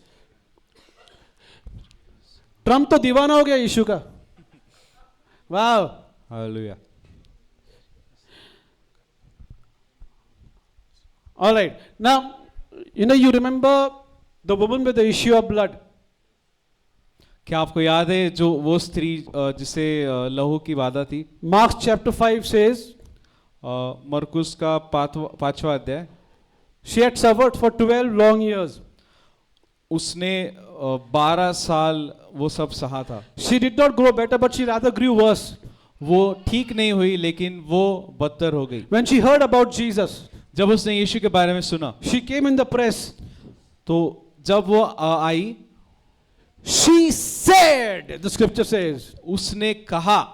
Trump तो दीवाना हो गया यीशु का. Wow. Hallelujah. All right. Now, you remember the woman with the issue of blood. क्या आपको याद है जो वो स्त्री जिसे लहू की बाधा थी. Mark chapter 5 says, मरकुस का 5वां अध्याय. she had suffered for 12 long years. उसने 12 साल वो सब सहा था. She did not grow better, but she rather grew worse. वो ठीक नहीं हुई लेकिन वो बदतर हो गई. When she heard about Jesus, जब उसने यीशु के बारे में सुना, she came in the press. तो जब वो आई, She said, the scripture says, उसने कहा,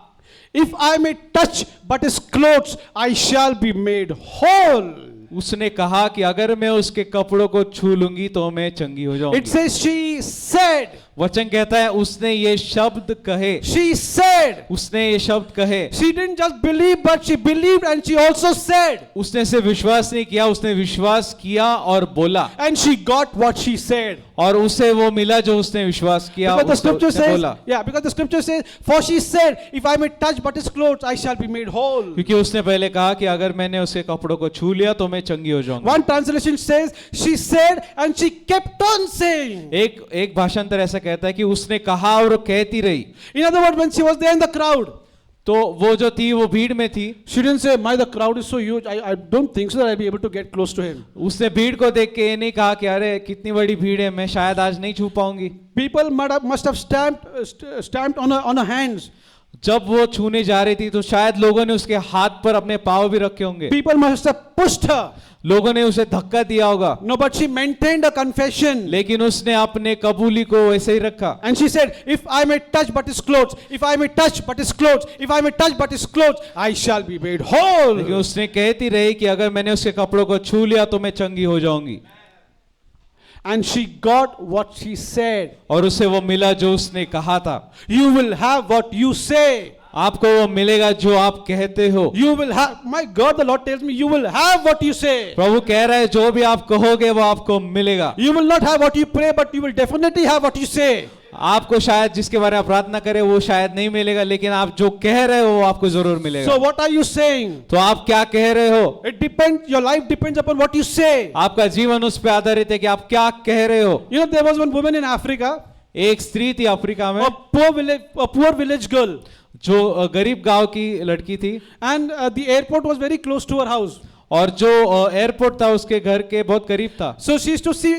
if I may touch but his clothes, I shall be made whole. उसने कहा कि अगर मैं उसके कपड़ों को छू लूंगी तो मैं चंगी हो जाऊंगी. It says she said. वचन कहता है उसने ये शब्द कहे. She said. उसने ये शब्द कहे. She didn't just believe, but she believed and she also said. उसने सिर्फ विश्वास नहीं किया, उसने विश्वास किया और बोला. And she got what she said. और उसे वो मिला जो उसने विश्वास किया. Because the scripture उसने says, बोला. yeah, because the scripture says, for she said, if I may touch but his clothes, I shall be made whole. क्योंकि उसने पहले कहा कि अगर मैंने उसके कपड़ों को छू लिया तो मैं चंगी हो जाऊंगी. One translation says, she said and she kept on saying. एक भाषांतर ऐसा कहता है कि उसने कहा और कहती रही. In other words, when she was there in the crowd, तो वो जो थी वो भीड़ में थी. she didn't say, the crowd is so huge, I don't think so that I'll be able to get close to him. उसने भीड़ को देख के ये नहीं कहा कि अरे कितनी बड़ी भीड़ है, मैं शायद आज नहीं छू पाऊंगी. People must have stamped on her hands. जब वो छूने जा रही थी तो शायद लोगों ने उसके हाथ पर अपने पाँव भी रखे होंगे. People must have pushed her. लोगों ने उसे धक्का दिया होगा. No, but she maintained a confession. लेकिन उसने अपने कबूली को वैसे ही रखा. And she said, if I may touch but his clothes, if I may touch but his clothes, if I may touch but his clothes, I shall be made whole. लेकिन उसने कहती रही कि अगर मैंने उसके कपड़ों को छू लिया तो मैं चंगी हो जाऊंगी. And she got what she said. और उसे वो मिला जो उसने कहा था. You will have what you say. आपको वो मिलेगा जो आप कहते हो. You will have, my God, the Lord tells me, you will have what you say. प्रभु कह रहा है जो भी आप कहोगे वो आपको मिलेगा. You will not have what you pray, but you will definitely have what you say. आपको शायद जिसके बारे में प्रार्थना करें वो शायद नहीं मिलेगा, लेकिन आप जो कह रहे हो वो आपको जरूर मिलेगा. So what are you saying? तो आप क्या कह रहे हो? It depends, your life depends upon what you say. आपका जीवन उस पर आधारित है कि आप क्या कह रहे हो. You know, there was one woman in Africa, एक स्त्री थी अफ्रीका में, a poor village girl. जो गरीब गांव की लड़की थी. And the airport was very close to her house. और जो एयरपोर्ट था उसके घर के बहुत करीब था. So she used to see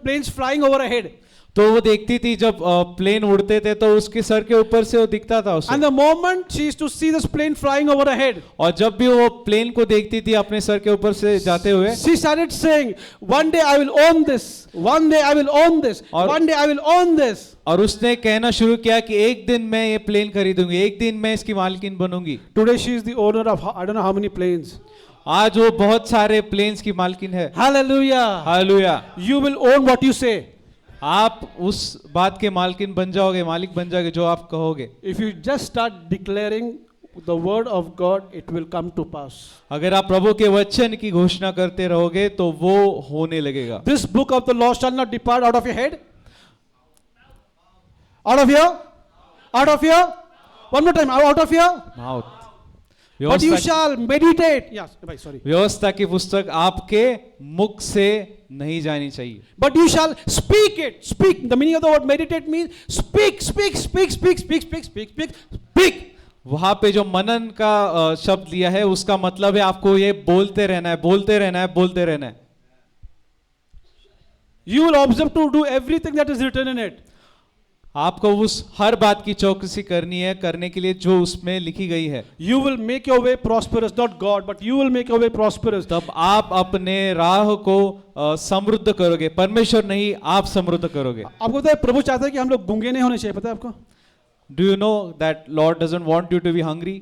planes flying over her head. तो वो देखती थी जब प्लेन उड़ते थे तो उसके सर के ऊपर से वो दिखता था उसे. And the moment she used to see this plane flying over her head, और जब भी वो प्लेन को देखती थी अपने सर के ऊपर से जाते हुए, she started saying, one day I will own this, one day I will own this, one day I will own this. और उसने कहना शुरू किया कि एक दिन मैं ये प्लेन खरीदूंगी, एक दिन मैं इसकी मालकिन बनूंगी. Today she is the owner of I don't know how many planes. आज वो बहुत सारे प्लेन्स की मालकिन है. Hallelujah. Hallelujah. You will own what you say. आप उस बात के मालकिन बन जाओगे, मालिक बन जाओगे जो आप कहोगे. If you just start declaring the word of God, it will come to pass. अगर आप प्रभु के वचन की घोषणा करते रहोगे तो वो होने लगेगा. This book of the law shall not depart out of your head. Out of here? Out of here? One more time. Out of here? Mouth. But you shall meditate. Yes, bhai, sorry. व्यवस्था की पुस्तक आपके मुख से नहीं जानी चाहिए। But you shall speak it. Speak. The meaning of the word meditate means speak, speak, speak, speak, speak, speak, speak, speak, speak. वहां पे जो मनन का शब्द लिया है उसका मतलब है आपको ये बोलते रहना है, बोलते रहना है, बोलते रहना है। You will observe to do everything that is written in it. आपको उस हर बात की चौकसी करनी है, करने के लिए जो उसमें लिखी गई है। You will make your way prosperous, not God, but you will make your way prosperous. तब आप अपने राह को समृद्ध करोगे, परमेश्वर नहीं, आप समृद्ध करोगे। आपको पता है प्रभु चाहता है कि हम लोग गूंगे नहीं होने चाहिए, पता है आपको? Do you know that lord doesn't want you to be hungry?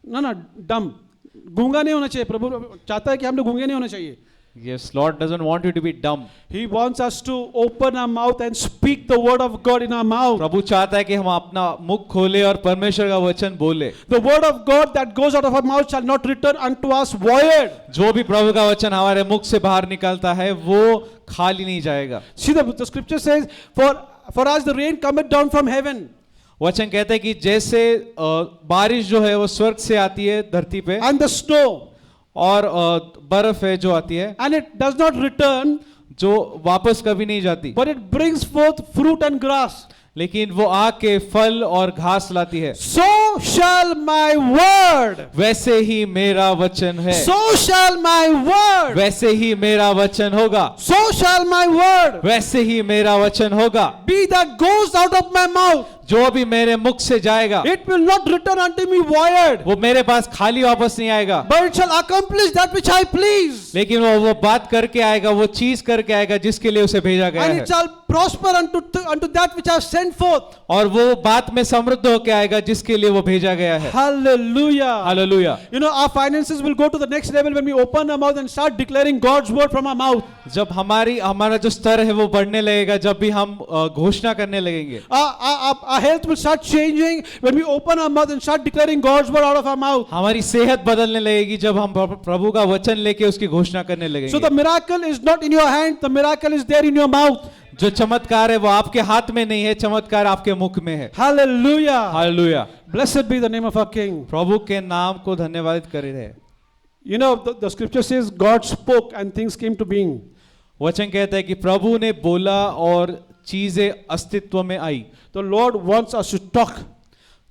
ना डम, गूंगा नहीं होना चाहिए। प्रभु चाहता है कि हम लोग गूंगे नहीं होने चाहिए। Yes, Lord doesn't want you to be dumb. He wants us to open our mouth and speak the word of God in our mouth. प्रभु चाहता है कि हम अपना मुख खोले और परमेश्वर का वचन बोले। The word of God that goes out of our mouth shall not return unto us void. जो भी प्रभु का वचन हमारे मुख से बाहर निकलता है वो खाली नहीं जाएगा। See, the scripture says, for us the rain cometh down from heaven. वचन कहते हैं कि जैसे बारिश जो है वो स्वर्ग से आती है धरती पे, And the snow. और बर्फ है जो आती है, And it does not return, जो वापस कभी नहीं जाती, but it brings forth fruit and grass. लेकिन वो आके फल और घास लाती है। So shall my word. वैसे ही मेरा वचन है, So shall my word. वैसे ही मेरा वचन होगा, So shall my word वैसे ही मेरा वचन होगा। be that goes out of my mouth. जो भी मेरे मुख से जाएगा It will not return unto me void, वो मेरे पास खाली वापस नहीं आएगा, but it shall accomplish that which I please. लेकिन वो बात करके आएगा, वो चीज करके आएगा जिसके लिए उसे भेजा गया And है, it shall prosper unto that which I have sent forth. और वो बात में समृद्ध होकर आएगा जिसके लिए वो भेजा गया है। Hallelujah. Hallelujah. You know, our finances will go to the next level when we open our mouth and start declaring God's word from our mouth. जब हमारा जो स्तर है वो बढ़ने लगेगा, जब भी हम घोषणा करने लगेंगे। Our health will start changing when we open our mouth and start declaring God's word out of our mouth. हमारी सेहत बदलने लगेगी जब हम प्रभु का वचन लेके उसकी घोषणा करने So the लगेंगे। miracle is not in your hand, the miracle is there in your mouth. जो चमत्कार है वो आपके हाथ में नहीं है, चमत्कार आपके मुख में है। Hallelujah. Hallelujah. Blessed be the name of our King. प्रभु के नाम को धन्यवाद करे रहे। You know, the scripture says God spoke and things came to being. वचन कहता है कि प्रभु ने बोला और चीजें अस्तित्व में आई। The Lord wants us to talk.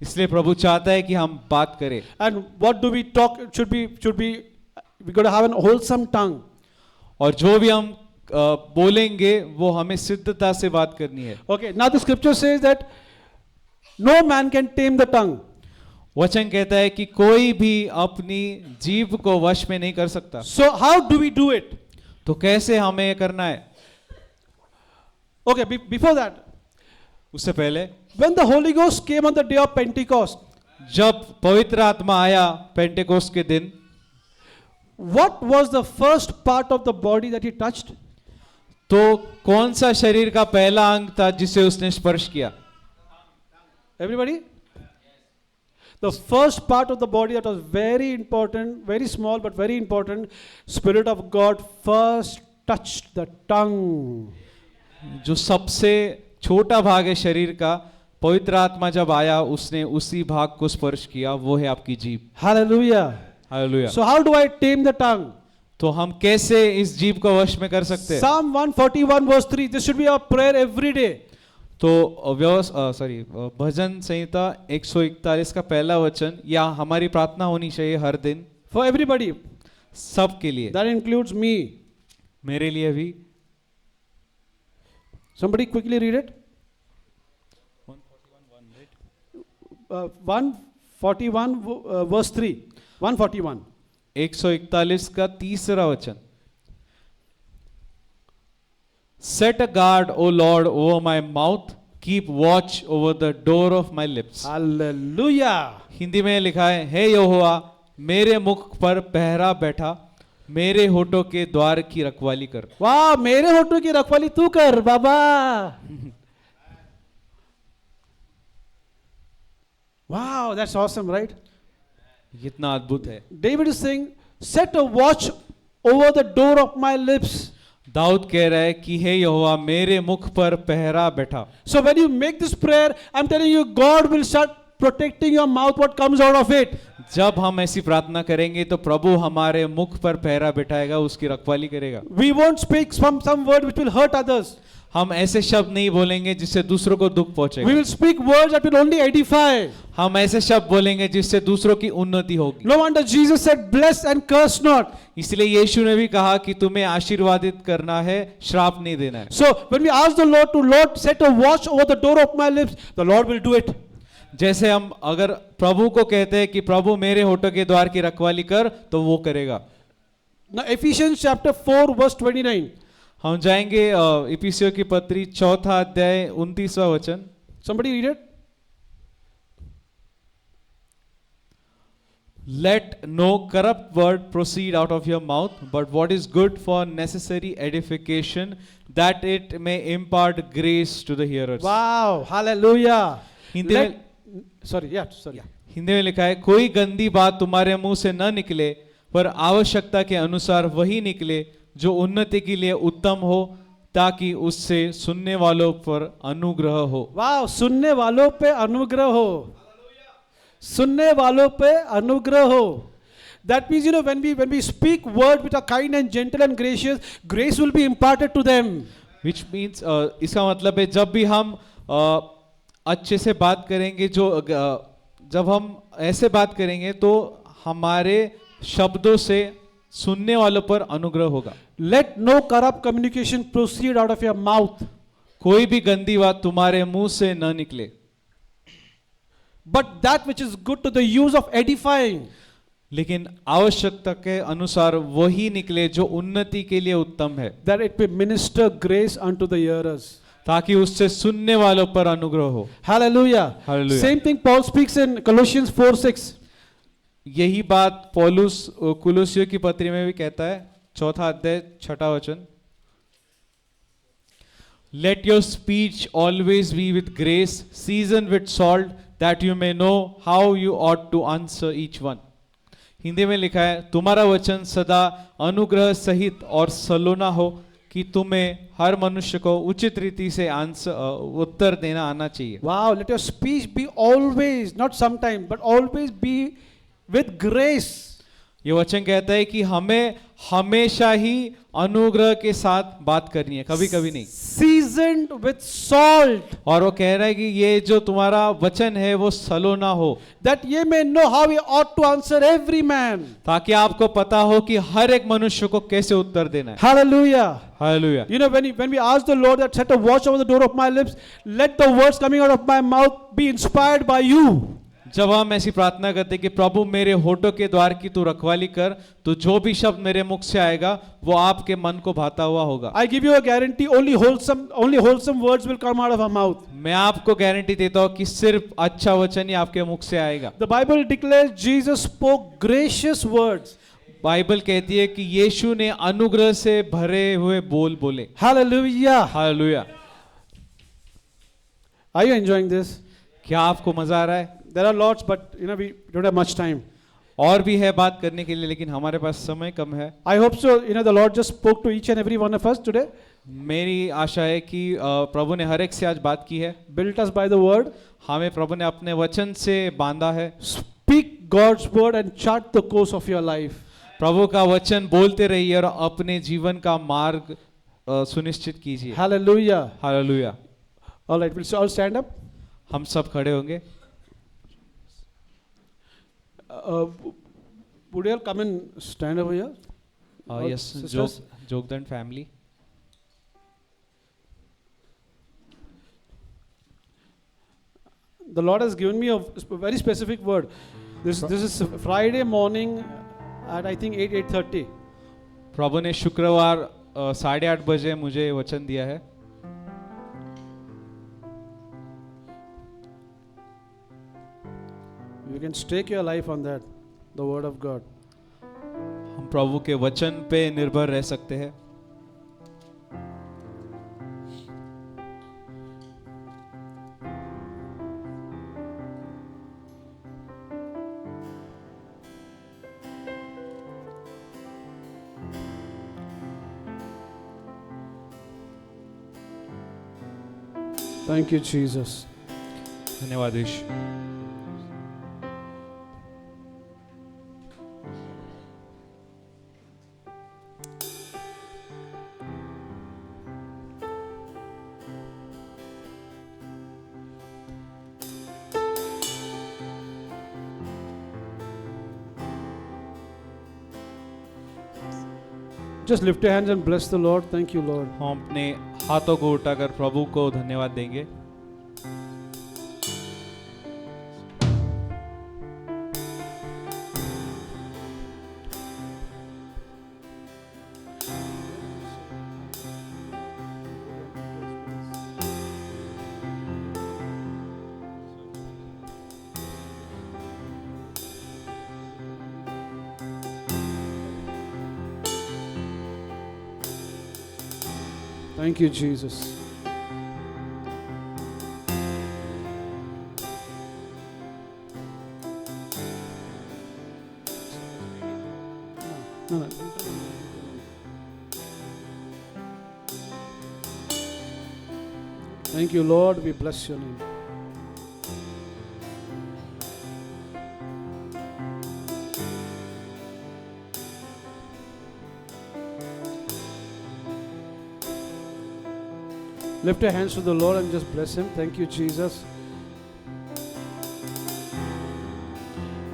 इसलिए प्रभु चाहता है कि हम बात करें। And what do we talk? It should be we got to have an wholesome tongue. और जो भी हम बोलेंगे वो हमें सिद्धता से बात करनी है। Okay, now the scripture says that no man can tame the tongue. वचन कहता है कि कोई भी अपनी जीभ को वश में नहीं कर सकता। So how do we do it? तो कैसे हमें ये करना है? Okay, before that, उससे पहले when the Holy Ghost came on the day of Pentecost, जब पवित्र आत्मा आया पेंटेकोस्ट के दिन, what was the first part of the body that he touched? तो कौन सा शरीर का पहला अंग था जिसे उसने स्पर्श किया? Everybody? The first part of the body that was very important, very small but very important, Spirit of God first touched the tongue. जो सबसे छोटा भाग है शरीर का, पवित्र आत्मा जब आया उसने उसी भाग को स्पर्श किया, वो है आपकी जीभ। Hallelujah. Hallelujah. So how do I tame the tongue? तो हम कैसे इस जीभ को वश में कर सकते हैं? Psalm 141 verse 3. This should be our prayer every day. तो भजन संहिता 141 का पहला वचन या हमारी प्रार्थना होनी चाहिए हर दिन, For everybody. सब के लिए, That includes me. मेरे लिए भी। Somebody quickly read it. 141 verse 3. 141. 141 का तीसरा वचन। Set a guard, O Lord, over my mouth, keep watch over the door of my lips. Hallelujah. Hindi में लिखा है, हे यहोवा मेरे मुख पर पहरा बैठा, मेरे होठों के द्वार की रखवाली कर। वाह, मेरे होठों की रखवाली तू कर बाबा। Wow, that's awesome, right? कितना अद्भुत है। David is saying, set a watch over the door of my lips. Dawood कह रहा है कि हे यहोवा मेरे मुख पर पहरा बैठा। So when you make this prayer, I'm telling you, God will start protecting your mouth, what comes out of it. जब हम ऐसी प्रार्थना करेंगे तो प्रभु हमारे मुख पर पहरा बैठाएगा, उसकी रखवाली करेगा। We won't speak some word which will hurt others. हम ऐसे शब्द नहीं बोलेंगे जिससे दूसरों को दुख We पहुंचेगा। will speak words that will only edify. हम ऐसे शब्द बोलेंगे जिससे दूसरों की उन्नति होगी। No wonder Jesus said, bless and curse not. इसलिए यीशु ने भी कहा कि तुम्हें आशीर्वादित करना है, श्राप नहीं देना है। So when we ask the Lord to, Lord, set a watch over the door of my lips, the Lord will do it. जैसे हम अगर प्रभु को कहते हैं कि प्रभु मेरे होठों के द्वार की रखवाली कर, तो वो करेगा। Now Ephesians chapter 4 verse 29. हम जाएंगे इफिसियों की पत्री 4 अध्याय 29वां वचन। Somebody read it. Let no corrupt word proceed out of your mouth, but what is good for necessary edification, that it may impart grace to the hearers. Wow, hallelujah. Hindi में Sorry. Hindi में लिखा है, कोई गंदी बात तुम्हारे मुंह से न निकले, पर आवश्यकता के अनुसार वही निकले जो उन्नति के लिए उत्तम हो, ताकि उससे सुनने वालों पर अनुग्रह हो। Wow, सुनने वालों पे अनुग्रह हो। सुनने वालों पे अनुग्रह हो। That means, when we speak word which are kind and gentle and gracious, grace will be imparted to them. Which means इसका मतलब है जब भी हम अच्छे से बात करेंगे, जब हम ऐसे बात करेंगे तो हमारे शब्दों से सुनने वालों पर अनुग्रह होगा। Let no corrupt communication proceed out of your mouth, कोई भी गंदी बात तुम्हारे मुंह से न निकले, but that which is good to the use of edifying. लेकिन आवश्यकता के अनुसार वही निकले जो उन्नति के लिए उत्तम है, That it may minister grace unto the hearers. ताकि उससे सुनने वालों पर अनुग्रह हो। Hallelujah. Hallelujah. Same thing Paul speaks in Colossians 4:6. यही बात पौलुस कुलुस्सियों की पत्री में भी कहता है, 4 अध्याय 6 वचन। Let your speech always be with grace, seasoned with salt, that you may know how you ought to answer each one. Hindi में लिखा है, तुम्हारा वचन सदा अनुग्रह सहित और सलोना हो, कि तुम्हें हर मनुष्य को उचित रीति से उत्तर देना आना चाहिए। Wow, let your speech be always, not sometime, but always be with grace. ये वचन कहता है कि हमें हमेशा ही अनुग्रह के साथ बात करनी है, कभी कभी नहीं। Seasoned with salt, और वो कह रहा है कि ये जो तुम्हारा वचन है वो सलोना हो, that ye may know how ye ought to answer every man. ताकि आपको पता हो कि हर एक मनुष्य को कैसे उत्तर देना है। Hallelujah. Hallelujah. When we ask the Lord that set a watch over the door of my lips, let the words coming out of my mouth be inspired by you. जब हम ऐसी प्रार्थना करते कि प्रभु मेरे होठों के द्वार की तू रखवाली कर, तो जो भी शब्द मेरे मुख से आएगा वो आपके मन को भाता हुआ होगा। I give you a guarantee, only wholesome words will come out of our mouth. मैं आपको गारंटी देता हूँ कि सिर्फ अच्छा वचन ही आपके मुख से आएगा। The Bible declares Jesus spoke gracious words. Bible कहती है कि यीशु ने अनुग्रह से भरे हुए बोल बोले। Hallelujah. Hallelujah. Are you enjoying this? क्या आपको मजा आ रहा है? There are lots, but we don't have much time. और भी है बात करने के लिए, लेकिन हमारे पास समय कम है। I hope so. The Lord just spoke to each and every one of us today. मेरी आशा है कि प्रभु ने हर एक से आज बात की है। Built us by the word. हमें प्रभु ने अपने वचन से बांधा है। Speak God's word and chart the course of your life. प्रभु का वचन बोलते रहिए और अपने जीवन का मार्ग सुनिश्चित कीजिए। Hallelujah. Hallelujah. All right, we'll all stand up. हम सब खड़े होंगे। Would you all come and stand over here? Yes, sisters? Jogdand family. The Lord has given me a very specific word. This is Friday morning at I think 8:30. प्रभु ने शुक्रवार 8:30 बजे मुझे वचन दिया है। You can stake your life on that, the word of God. हम प्रभु के वचन पे निर्भर रह सकते हैं। Thank you, Jesus. धन्यवाद यीशु। Just lift your hands and bless the Lord. Thank you, Lord. हम अपने हाथों को उठाकर प्रभु को धन्यवाद देंगे। Thank you, Jesus. No. Thank you, Lord. We bless your name. Lift your hands to the Lord and just bless Him. Thank you, Jesus.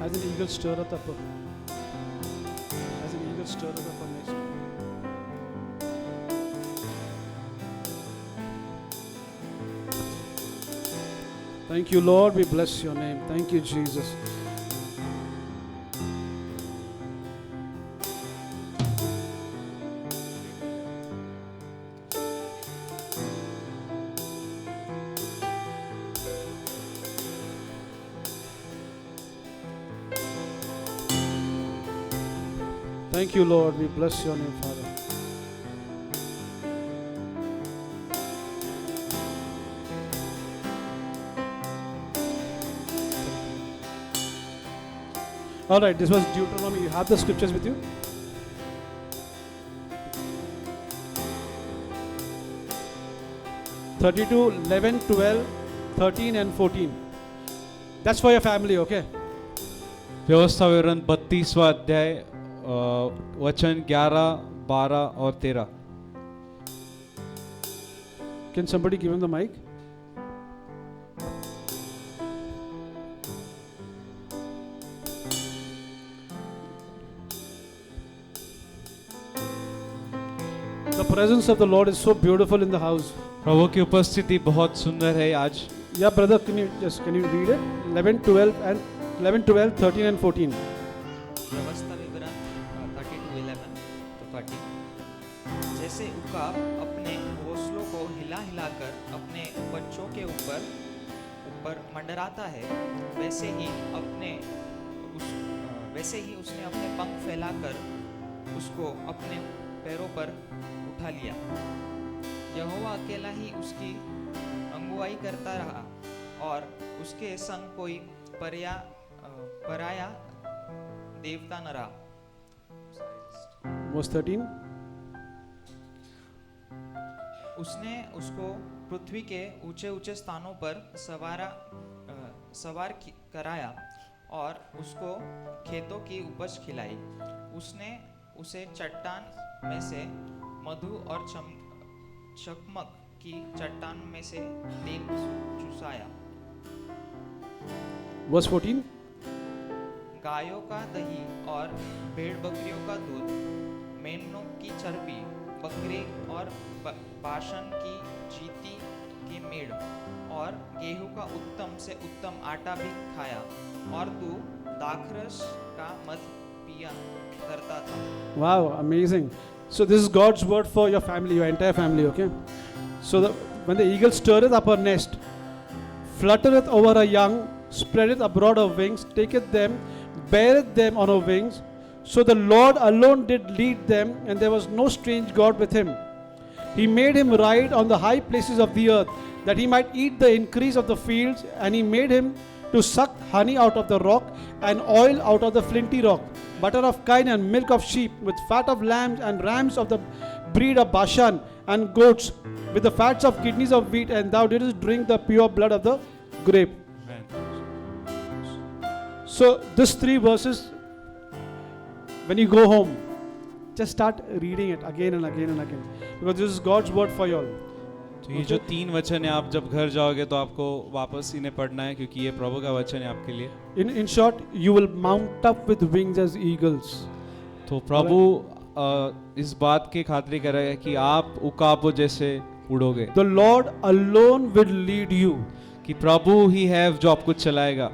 As an eagle stirreth up, as an eagle stirreth up a nest. Thank you, Lord. We bless your name. Thank you, Jesus. Thank you, Lord. We bless your name, Father. All right, this was Deuteronomy. You have the scriptures with you? (32, 11, 12, 13 and 14). That's for your family, okay? व्यवस्था विवरण 32वां अध्याय वचन 11, 12 और 13। Can somebody give him the mic? The presence of the Lord is so beautiful in the house. प्रभु की उपस्थिति बहुत सुंदर है आज। Yeah, brother, can you read it? 11, 12 and 11, 12, 13 and 14. व्यवस्था विवरण 32, 11 तो 13। जैसे उकाब अपने घोंसलों को हिला हिलाकर अपने बच्चों के ऊपर मंडराता है, वैसे ही उसने अपने पंख फैलाकर उसको अपने पैरों पर उठा लिया। यहोवा अकेला ही उसकी अगुवाई करता रहा और उसके संग कोई पराया देवता न रहा। Verse 13. उसने उसको पृथ्वी के ऊंचे ऊंचे स्थानों पर सवार कराया और उसको खेतों की उपज खिलाई। उसने उसे चट्टान में से मधु और चकमक की चट्टान में से तेल चुसाया। Verse 14. गायों का दही और भेड़ बकरियों का दूध, मेमनों की चर्बी, बकरे और बाशन की चींटी के मेड़ और गेहूं का उत्तम से उत्तम आटा भी खाया, और तू दाखरस का मध पिया करता था। Wow, amazing. So this is God's word for your family, your entire family, okay? So when the eagle stirreth up her nest, fluttereth over her young, spreadeth abroad her wings, taketh them, beareth them on her wings. So the Lord alone did lead them, and there was no strange God with him. He made him ride on the high places of the earth, that he might eat the increase of the fields, and he made him to suck honey out of the rock, and oil out of the flinty rock, butter of kine and milk of sheep, with fat of lambs and rams of the breed of Bashan, and goats, with the fats of kidneys of wheat, and thou didst drink the pure blood of the grape. So these 3 verses, when you go home, just start reading it again and again and again, because this is God's word for you all. तो ये जो 3 वचन है, आप जब घर जाओगे तो आपको वापस इन्हें पढ़ना है, क्योंकि ये प्रभु का वचन है आपके लिए. In short, you will mount up with wings as eagles. तो प्रभु इस बात की खातिर करेगा कि आप उकाबों जैसे उड़ोगे. The Lord alone will lead you. कि प्रभु ही है जो आपको चलाएगा.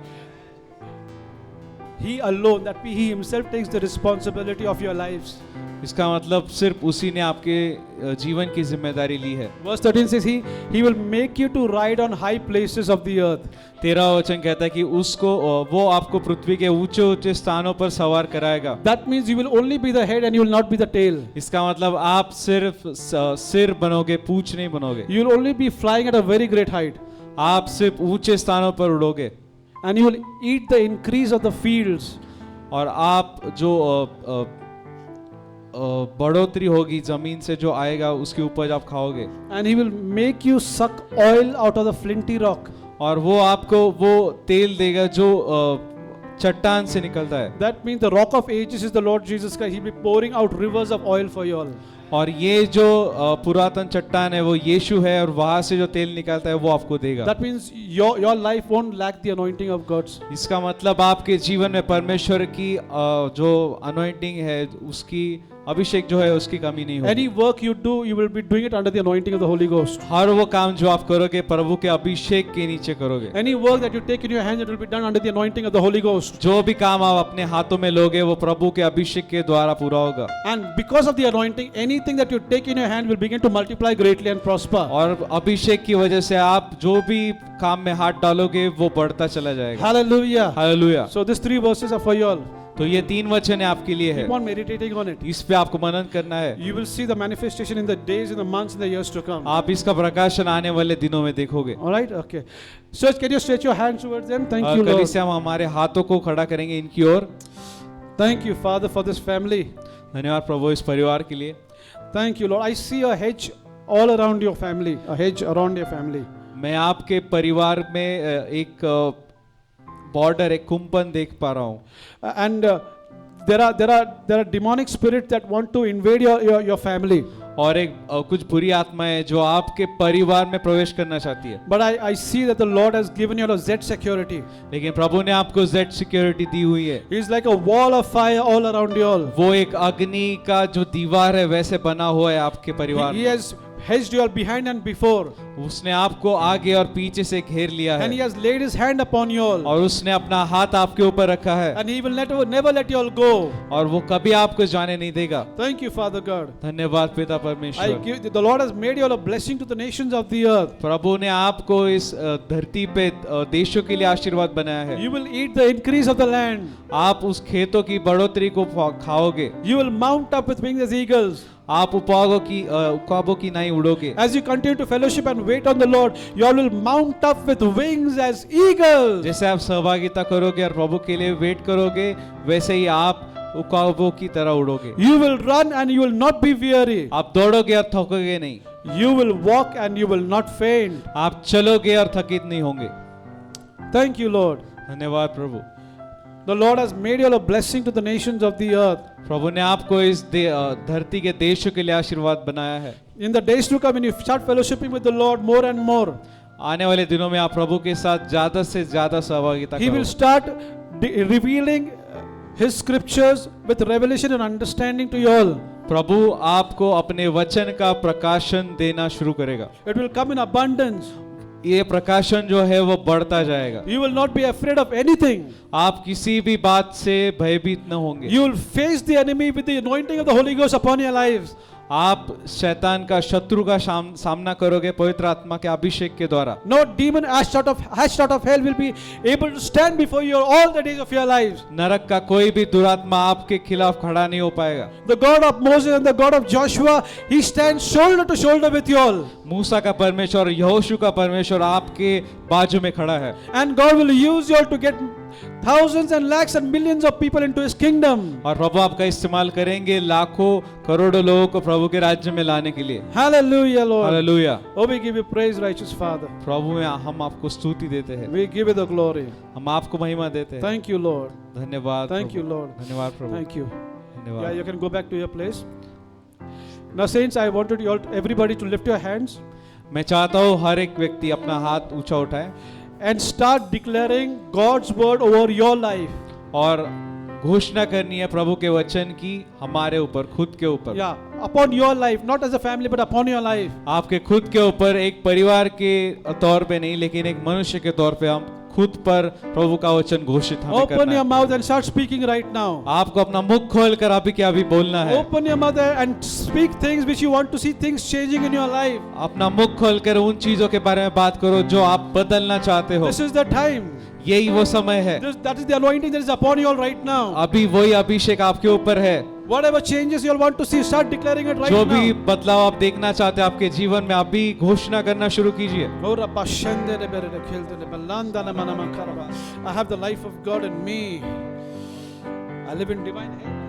He alone, that means He Himself takes the responsibility of your lives. इसका मतलब सिर्फ उसी ने आपके जीवन की जिम्मेदारी ली है. Verse 13 says He will make you to ride on high places of the earth. 13 वचन कहता है कि उसको वो आपको पृथ्वी के ऊंचे ऊंचे स्थानों पर सवार कराएगा. That means you will only be the head and you will not be the tail. इसका मतलब आप सिर्फ सिर बनोगे, पूंछ नहीं बनोगे. You will only be flying at a very great height. आप सिर्फ ऊंचे स्थानों पर उड़ोगे. And you will eat the increase of the fields. और आप जो बढ़ोतरी होगी जमीन से जो आएगा उसकी उपज आप खाओगे. And He will make you suck oil out of the flinty rock. और वो आपको वो तेल देगा जो चट्टान से निकलता है. That means the rock of ages is the Lord Jesus Christ. He will be pouring out rivers of oil for you all. और ये जो पुरातन चट्टान है वो यीशु है, और वहां से जो तेल निकलता है वो आपको देगा. That means your life won't lack the anointing of God's. इसका मतलब आपके जीवन में परमेश्वर की जो अनॉइंटिंग है, उसकी अभिषेक जो है उसकी कमी नहीं होगी. Any work you do, you will be doing it under the anointing of the Holy Ghost. हर वो काम जो आप करोगे प्रभु के अभिषेक के नीचे करोगे. Any work that you take in your hands, it will be done under the anointing of the Holy Ghost. जो भी काम आप अपने हाथों में लोगे वो प्रभु के अभिषेक के द्वारा पूरा होगा. And because of the anointing, anything that you take in your hand will begin to multiply greatly and prosper. और अभिषेक की वजह से आप जो भी काम में हाथ डालोगे वो बढ़ता चला जाएगा. Hallelujah. Hallelujah. So these 3 verses are for you all. तो ये 3 वचन है आपके लिए है. Keep on meditating on it. इस पे आपको मनन करना है. You will see the manifestation in the days, in the months, in the years to come. आप इसका प्रकाशन आने वाले दिनों में देखोगे. All right? Okay. So can you stretch your hands towards them? Thank you, Lord. कलीसिया हम हमारे हाथों को खड़ा करेंगे इनकी ओर. Thank you, Father, for this family. धन्यवाद प्रभु इस परिवार के लिए. Thank you, Lord. I see a hedge all around your family. A hedge around your family. मैं आपके परिवार में एक बॉर्डर, एक कुंपन देख पा रहा हूँ. And there are demonic spirits that want to invade your family. और एक कुछ बुरी आत्माएं जो आपके परिवार में प्रवेश करना चाहती है. But I see that the Lord has given you a Z security. लेकिन प्रभु ने आपको Z सिक्योरिटी दी हुई है. He is like a wall of fire all around you all. वो एक अग्नि का जो दीवार है वैसे बना हुआ है आपके परिवार He में. has hedged you all behind and before. उसने आपको आगे और पीछे से घेर लिया And He है. has laid His hand upon you all. और उसने अपना हाथ आपके ऊपर रखा है. And He will never let you all go. और वो कभी आपको जाने नहीं देगा. Thank you, Father God. धन्यवाद पिता परमेश्वर. The Lord has made you all a blessing to the nations of the earth. प्रभु ने आपको इस धरती पे देशों के लिए आशीर्वाद बनाया है. You will eat the increase of the land. आप उस खेतों की बढ़ोतरी को खाओगे. You will mount up with wings as eagles. आप उकाबों की नहीं उड़ोगे. As you continue to fellowship and wait on the Lord, you all will mount up with wings as eagles. जैसे आप सहभागिता करोगे और प्रभु के लिए वेट करोगे, वैसे ही आप उकाबों की तरह उड़ोगे. You will run and you will not be weary. आप दौड़ोगे और थकोगे नहीं. You will walk and you will not faint. आप चलोगे और थकित नहीं होंगे. Thank you, Lord. धन्यवाद प्रभु. The Lord has made you all a blessing to the nations of the earth. प्रभु ने आपको इस धरती के देशों के लिए आशीर्वाद बनाया है. In the days to come, when you start fellowshipping with the Lord more and more, आने वाले दिनों में आप प्रभु के साथ ज्यादा से ज्यादा सहभागिता He will करोगे. start revealing His scriptures with revelation and understanding to you all. प्रभु आपको अपने वचन का प्रकाशन देना शुरू करेगा. It will come in abundance. ये प्रकाशन जो है वो बढ़ता जाएगा. You will not be afraid of anything. आप किसी भी बात से भयभीत न होंगे. You will face the enemy with the anointing of the Holy Ghost upon your lives. आप शैतान का, शत्रु का सामना करोगे पवित्र आत्मा के अभिषेक के द्वारा. No demon hashed out of hell will be able to stand before you all the days of your lives. नरक का कोई भी दुरात्मा आपके खिलाफ खड़ा नहीं हो पाएगा. The God of Moses and the God of Joshua, He stands shoulder to shoulder with you all. मूसा का परमेश्वर, यहोशू का परमेश्वर आपके बाजू में खड़ा है. And God will use you all to get thousands and lakhs and millions of people into His kingdom. और प्रभु आपका इस्तेमाल करेंगे लाखों करोड़ों लोगों को प्रभु के राज्य में लाने के लिए। Hallelujah, Lord. Hallelujah. Oh, we give you praise, righteous Father. प्रभु में हम आपको स्तुति देते हैं, We give you the glory. हम आपको महिमा देते हैं। Thank you, Lord. धन्यवाद Thank you, प्रभु। Lord. धन्यवाद प्रभु। Thank you. Yeah, धन्यवाद। you can go back to your place. Now, saints, I wanted you all, everybody to lift your hands मैं चाहता हूँ हर एक व्यक्ति अपना हाथ ऊंचा उठाए and start declaring God's word over your life. और घोषणा करनी है प्रभु के वचन की हमारे ऊपर, खुद के ऊपर। Yeah, upon your life, not as a family, but upon your life. आपके खुद के ऊपर, एक परिवार के तौर पे नहीं लेकिन एक मनुष्य के तौर पे हम खुद पर प्रभु का वचन घोषित हमें Open करना your है। mouth and start speaking right now. आपको अपना मुख खोल कर अभी क्या अभी बोलना है। Open your mouth and speak things which you want to see things changing in your life. अपना मुख खोल कर उन चीजों के बारे में बात करो जो आप बदलना चाहते हो। This is the time. यही वो समय है, That is the anointing that is upon you all right now. अभी वही अभिषेक आपके ऊपर है। Whatever changes you all want to see, start declaring it right जो now. भी बदलाव आप देखना चाहते हैं आपके जीवन में, अभी घोषणा करना शुरू कीजिए। I have the life of God in me. I live in divine health.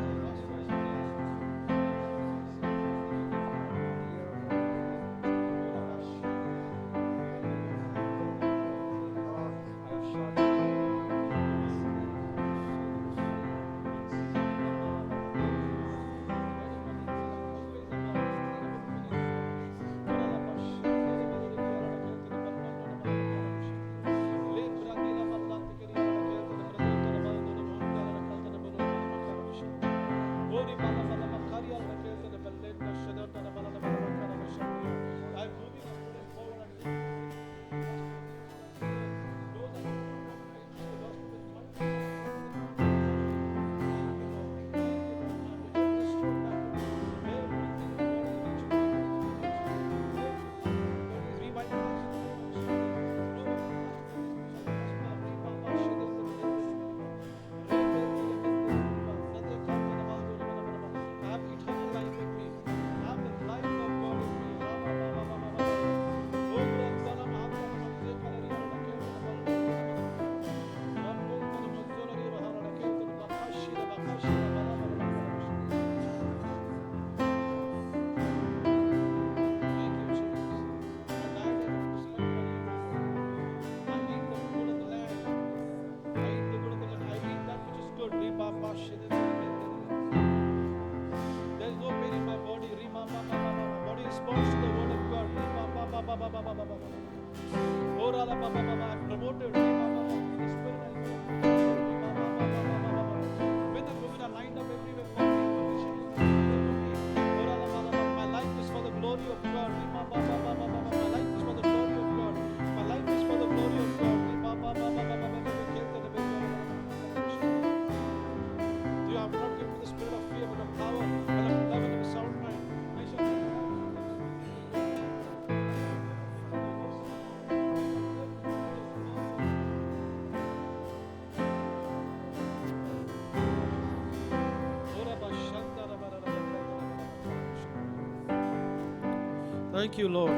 Thank you, Lord.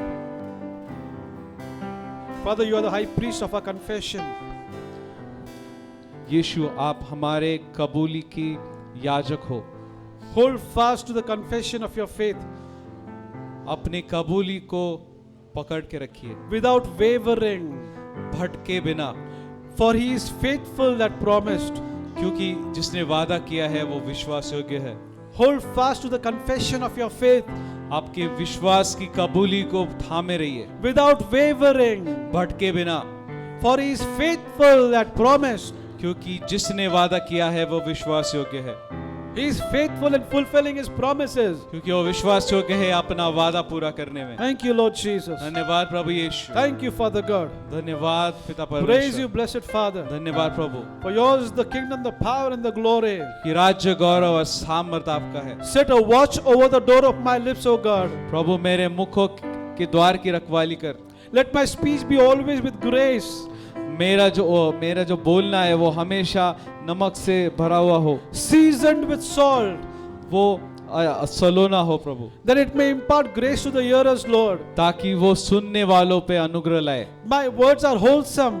Father, you are the high priest of our confession. यीशु, आप हमारे कबूली की याजक हो। Hold fast to the confession of your faith अपनी कबूली को पकड़ के रखिए without wavering, भटके बिना, for he is faithful that promised. क्योंकि जिसने वादा किया है वो विश्वास योग्य है। Hold fast to the confession of your faith आपके विश्वास की कबूली को थामे रहिए without wavering, भटके बिना, for he is faithful that promised. क्योंकि जिसने वादा किया है वो विश्वास योग्य है। He is faithful in fulfilling his promises. क्योंकि वो विश्वास योग्य है अपना वादा पूरा करने में। Thank you, Lord Jesus. धन्यवाद प्रभु यीशु। Thank you, Father God. धन्यवाद पिता Praise you, परमेश्वर। blessed Father. धन्यवाद प्रभु For yours is the kingdom, the power, and the glory. कि राज्य, गौरव और सामर्थ आपका है। Set a watch over the door of my lips, O God. प्रभु मेरे मुखों के द्वार की रखवाली कर। Let my speech be always with grace, मेरा जो बोलना है वो हमेशा नमक से भरा हुआ हो, seasoned with salt, वो सलोना हो प्रभु, that it may impart grace to the hearers, Lord. ताकि वो सुनने वालों पे अनुग्रह लाए। My words are wholesome,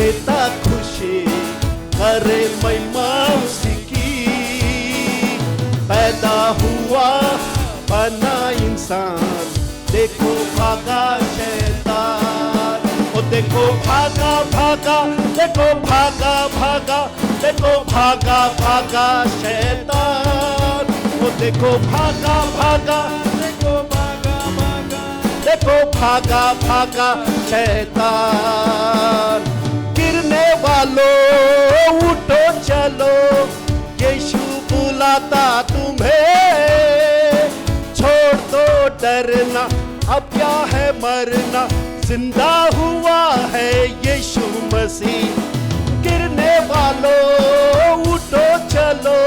देता खुशी, करे महिमा उसकी। पैदा हुआ बना इंसान, देखो भागा शैतान। ओ देखो भागा भागा, देखो भागा भागा, देखो भागा भागा शैतान। ओ देखो भागा भागा, देखो भागा भागा, देखो भागा भागा शैतान। गिरने वालों उठो चलो, यीशु बुलाता तुम्हें। छोड़ दो डरना, अब क्या है मरना, जिंदा हुआ है यीशु मसीह। गिरने वालों उठो चलो,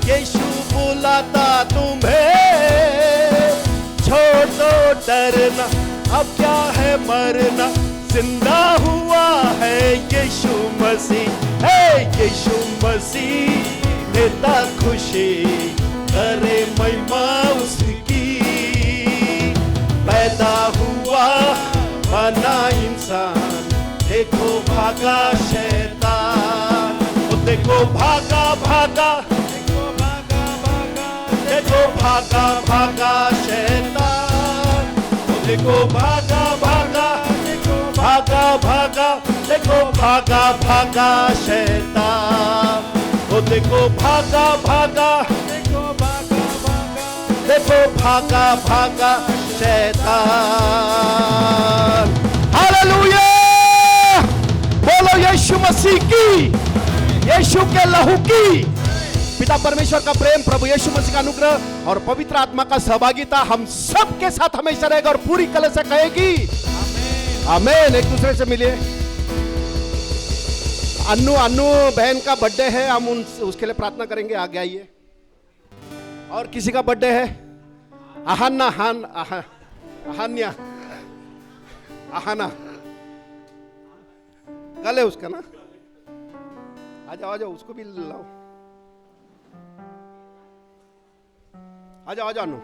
यीशु बुलाता तुम्हें। छोड़ दो डरना, अब क्या है मरना, जिंदा हुआ है यीशु मसीह। हे यीशु मसीह देता खुशी, करे महिमा उसकी। पैदा हुआ बना इंसान, देखो भागा शैतान। ओ देखो भागा भागा, देखो भागा भागा, देखो भागा भागा शैतान। ओ देखो भागा भागा, देखो भागा भागा, देखो भागा भागा शैतान। ओ देखो भागा भागा, देखो भागा भागा, देखो भागा भागा शैतान। हालेलुया! बोलो यीशु मसीह की, यीशु के लहू की। पिता परमेश्वर का प्रेम, प्रभु यीशु मसीह का अनुग्रह और पवित्र आत्मा का सहभागिता हम सब के साथ हमेशा रहेगा। और पूरी कलीसिया कहेगी आमीन। एक दूसरे से मिलिए। अन्नू बहन का बर्थडे है, हम उसके लिए प्रार्थना करेंगे। आगे आइए। और किसी का बर्थडे है? अहाना कल है उसका ना। आ जाओ उसको भी लाओ। आ जाओ अन्नू।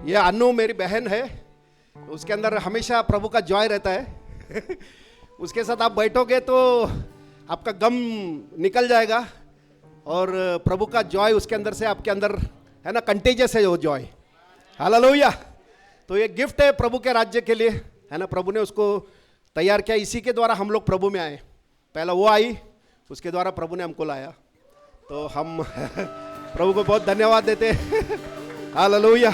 ये अन्नू मेरी बहन है, उसके अंदर हमेशा प्रभु का जॉय रहता है। उसके साथ आप बैठोगे तो आपका गम निकल जाएगा और प्रभु का जॉय उसके अंदर से आपके अंदर है ना, कंटेजियस है वो जॉय। हालेलुया! तो ये गिफ्ट है प्रभु के राज्य के लिए, है ना। प्रभु ने उसको तैयार किया, इसी के द्वारा हम लोग प्रभु में आए। पहला वो आई, उसके द्वारा प्रभु ने हमको लाया। तो हम प्रभु को बहुत धन्यवाद देते हैं। हालेलुया!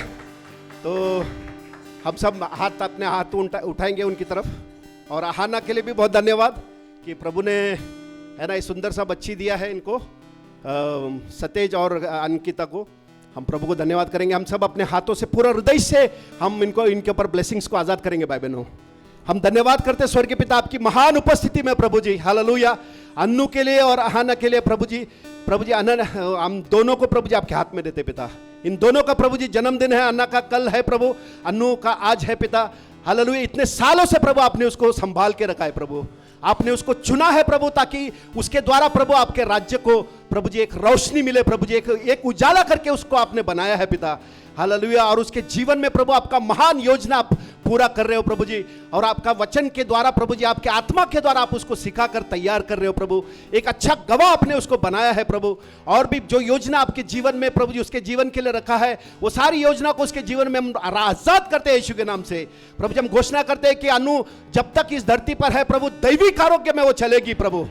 तो हम सब अपने हाथ उठाएंगे उनकी तरफ। और आहाना के लिए भी बहुत धन्यवाद कि प्रभु ने है ना ये सुंदर सा बच्ची दिया है इनको, सतेज और अंकिता को। हम प्रभु को धन्यवाद करेंगे। हम सब अपने हाथों से पूरा हृदय से हम इनके ऊपर ब्लेसिंग्स को आजाद करेंगे। भाई बहनों, हम धन्यवाद करते हैं स्वर्गीय पिता आपकी महान उपस्थिति में प्रभु जी। हालेलुया! अन्नू के लिए और आहाना के लिए प्रभु जी हम दोनों को प्रभु जी आपके हाथ में देते पिता। इन दोनों का प्रभु जी जन्मदिन है। अन्ना का कल है प्रभु, अन्नू का आज है पिता। हालेलुया! इतने सालों से प्रभु आपने उसको संभाल के रखा है प्रभु, आपने उसको चुना है प्रभु, ताकि उसके द्वारा प्रभु आपके राज्य को प्रभु जी एक रोशनी मिले प्रभु जी, एक उजाला करके उसको आपने बनाया है पिता। हालेलुया! और उसके जीवन में प्रभु आपका महान योजना आप पूरा कर रहे हो प्रभु जी। और आपका वचन के द्वारा प्रभु जी, आपके आत्मा के द्वारा आप उसको सिखाकर तैयार कर रहे हो प्रभु। एक अच्छा गवाह आपने उसको बनाया है प्रभु। और भी जो योजना आपके जीवन में प्रभु जी उसके जीवन के लिए रखा है, वो सारी योजना को उसके जीवन में हम आजाद करते हैं यीशु के नाम से। प्रभु जी हम घोषणा करते हैं कि अनु जब तक इस धरती पर है प्रभु, दैविक आरोग्य में वो चलेगी प्रभु।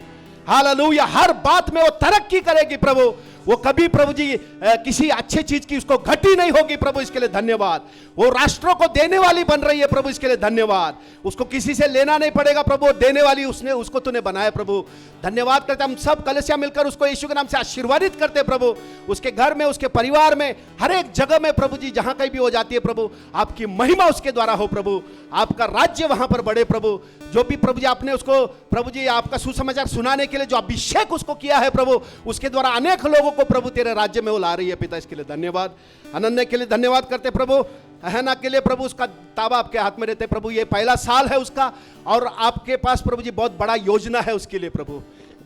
हालेलुया! हर बात में वो तरक्की करेगी प्रभु। वो कभी प्रभु जी किसी अच्छी चीज की उसको घटी नहीं होगी प्रभु, इसके लिए धन्यवाद। वो राष्ट्रों को देने वाली बन रही है प्रभु, इसके लिए धन्यवाद। उसको किसी से लेना नहीं पड़ेगा प्रभु, देने वाली उसको तूने बनाया प्रभु। धन्यवाद करते हम सब कलीसिया मिलकर उसको यीशु के नाम से आशीर्वादित करते प्रभु। उसके घर में, उसके परिवार में, हर एक जगह में प्रभु जी जहां कहीं भी वो जाती है प्रभु, आपकी महिमा उसके द्वारा हो प्रभु, आपका राज्य वहां पर बढ़े प्रभु। जो भी प्रभु जी आपने उसको प्रभु जी आपका सुसमाचार सुनाने के लिए जो अभिषेक उसको किया है प्रभु, उसके द्वारा अनेक लोगों को प्रभु तेरे राज्य में वो ला रही है पिता, इसके लिए धन्यवाद। अनन्या के लिए धन्यवाद करते प्रभु। अहना के लिए प्रभु उसका ताबा आपके हाथ में रहते प्रभु। ये पहला साल है उसका और आपके पास प्रभु जी बहुत बड़ा योजना है उसके लिए प्रभु।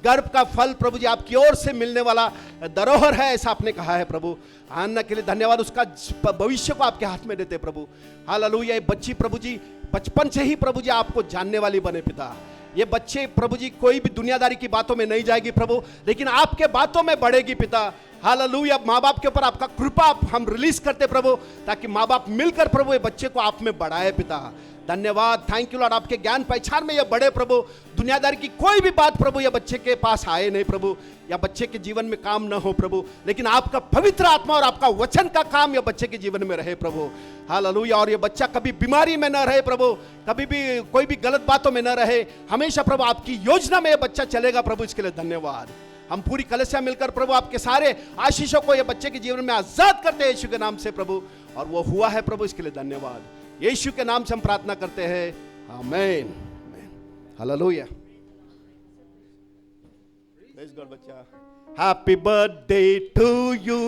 गर्भ का फल प्रभु जी आपकी ओर से मिलने वाला धरोहर है, ऐसा आपने कहा है प्रभु। अन्ना के लिए धन्यवाद, उसका भविष्य को आपके हाथ में देते प्रभु। हालेलुया। ये बच्ची प्रभु जी बचपन से ही प्रभु जी आपको जानने वाली बने पिता। ये बच्चे प्रभु जी कोई भी दुनियादारी की बातों में नहीं जाएगी प्रभु, लेकिन आपके बातों में बढ़ेगी पिता। हालेलुया। माँ बाप के ऊपर आपका कृपा हम रिलीज करते प्रभु, ताकि माँ बाप मिलकर प्रभु ये बच्चे को आप में बढ़ाए पिता। धन्यवाद, थैंक यू लॉर्ड। आपके ज्ञान पहचान में ये बड़े प्रभु, दुनियादारी की कोई भी बात प्रभु या बच्चे के पास आए नहीं प्रभु, या बच्चे के जीवन में काम न हो प्रभु, लेकिन आपका पवित्र आत्मा और आपका वचन का काम या बच्चे के जीवन में रहे प्रभु। हालेलुया। और ये बच्चा कभी बीमारी में न रहे प्रभु, कभी भी कोई भी गलत बातों में न रहे, हमेशा प्रभु आपकी योजना में ये बच्चा चलेगा प्रभु। इसके लिए धन्यवाद। हम पूरी कलीसिया मिलकर प्रभु आपके सारे आशीषों को ये बच्चे के जीवन में आजाद करते हैं यीशु के नाम से प्रभु, और वो हुआ है प्रभु। इसके लिए धन्यवाद, यीशु के नाम से हम प्रार्थना करते हैं, आमीन। हालेलुया। प्रेज़ गॉड बच्चा। Happy birthday to you,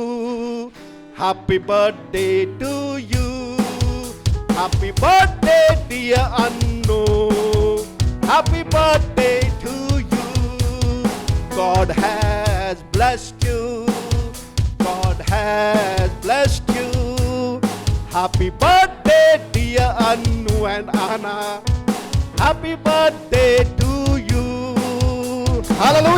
happy birthday to you, happy birthday dear Annu, happy birthday to you. God has blessed you, God has blessed you. Happy birthday dear Anu and Anna, happy birthday to you. Hallelujah.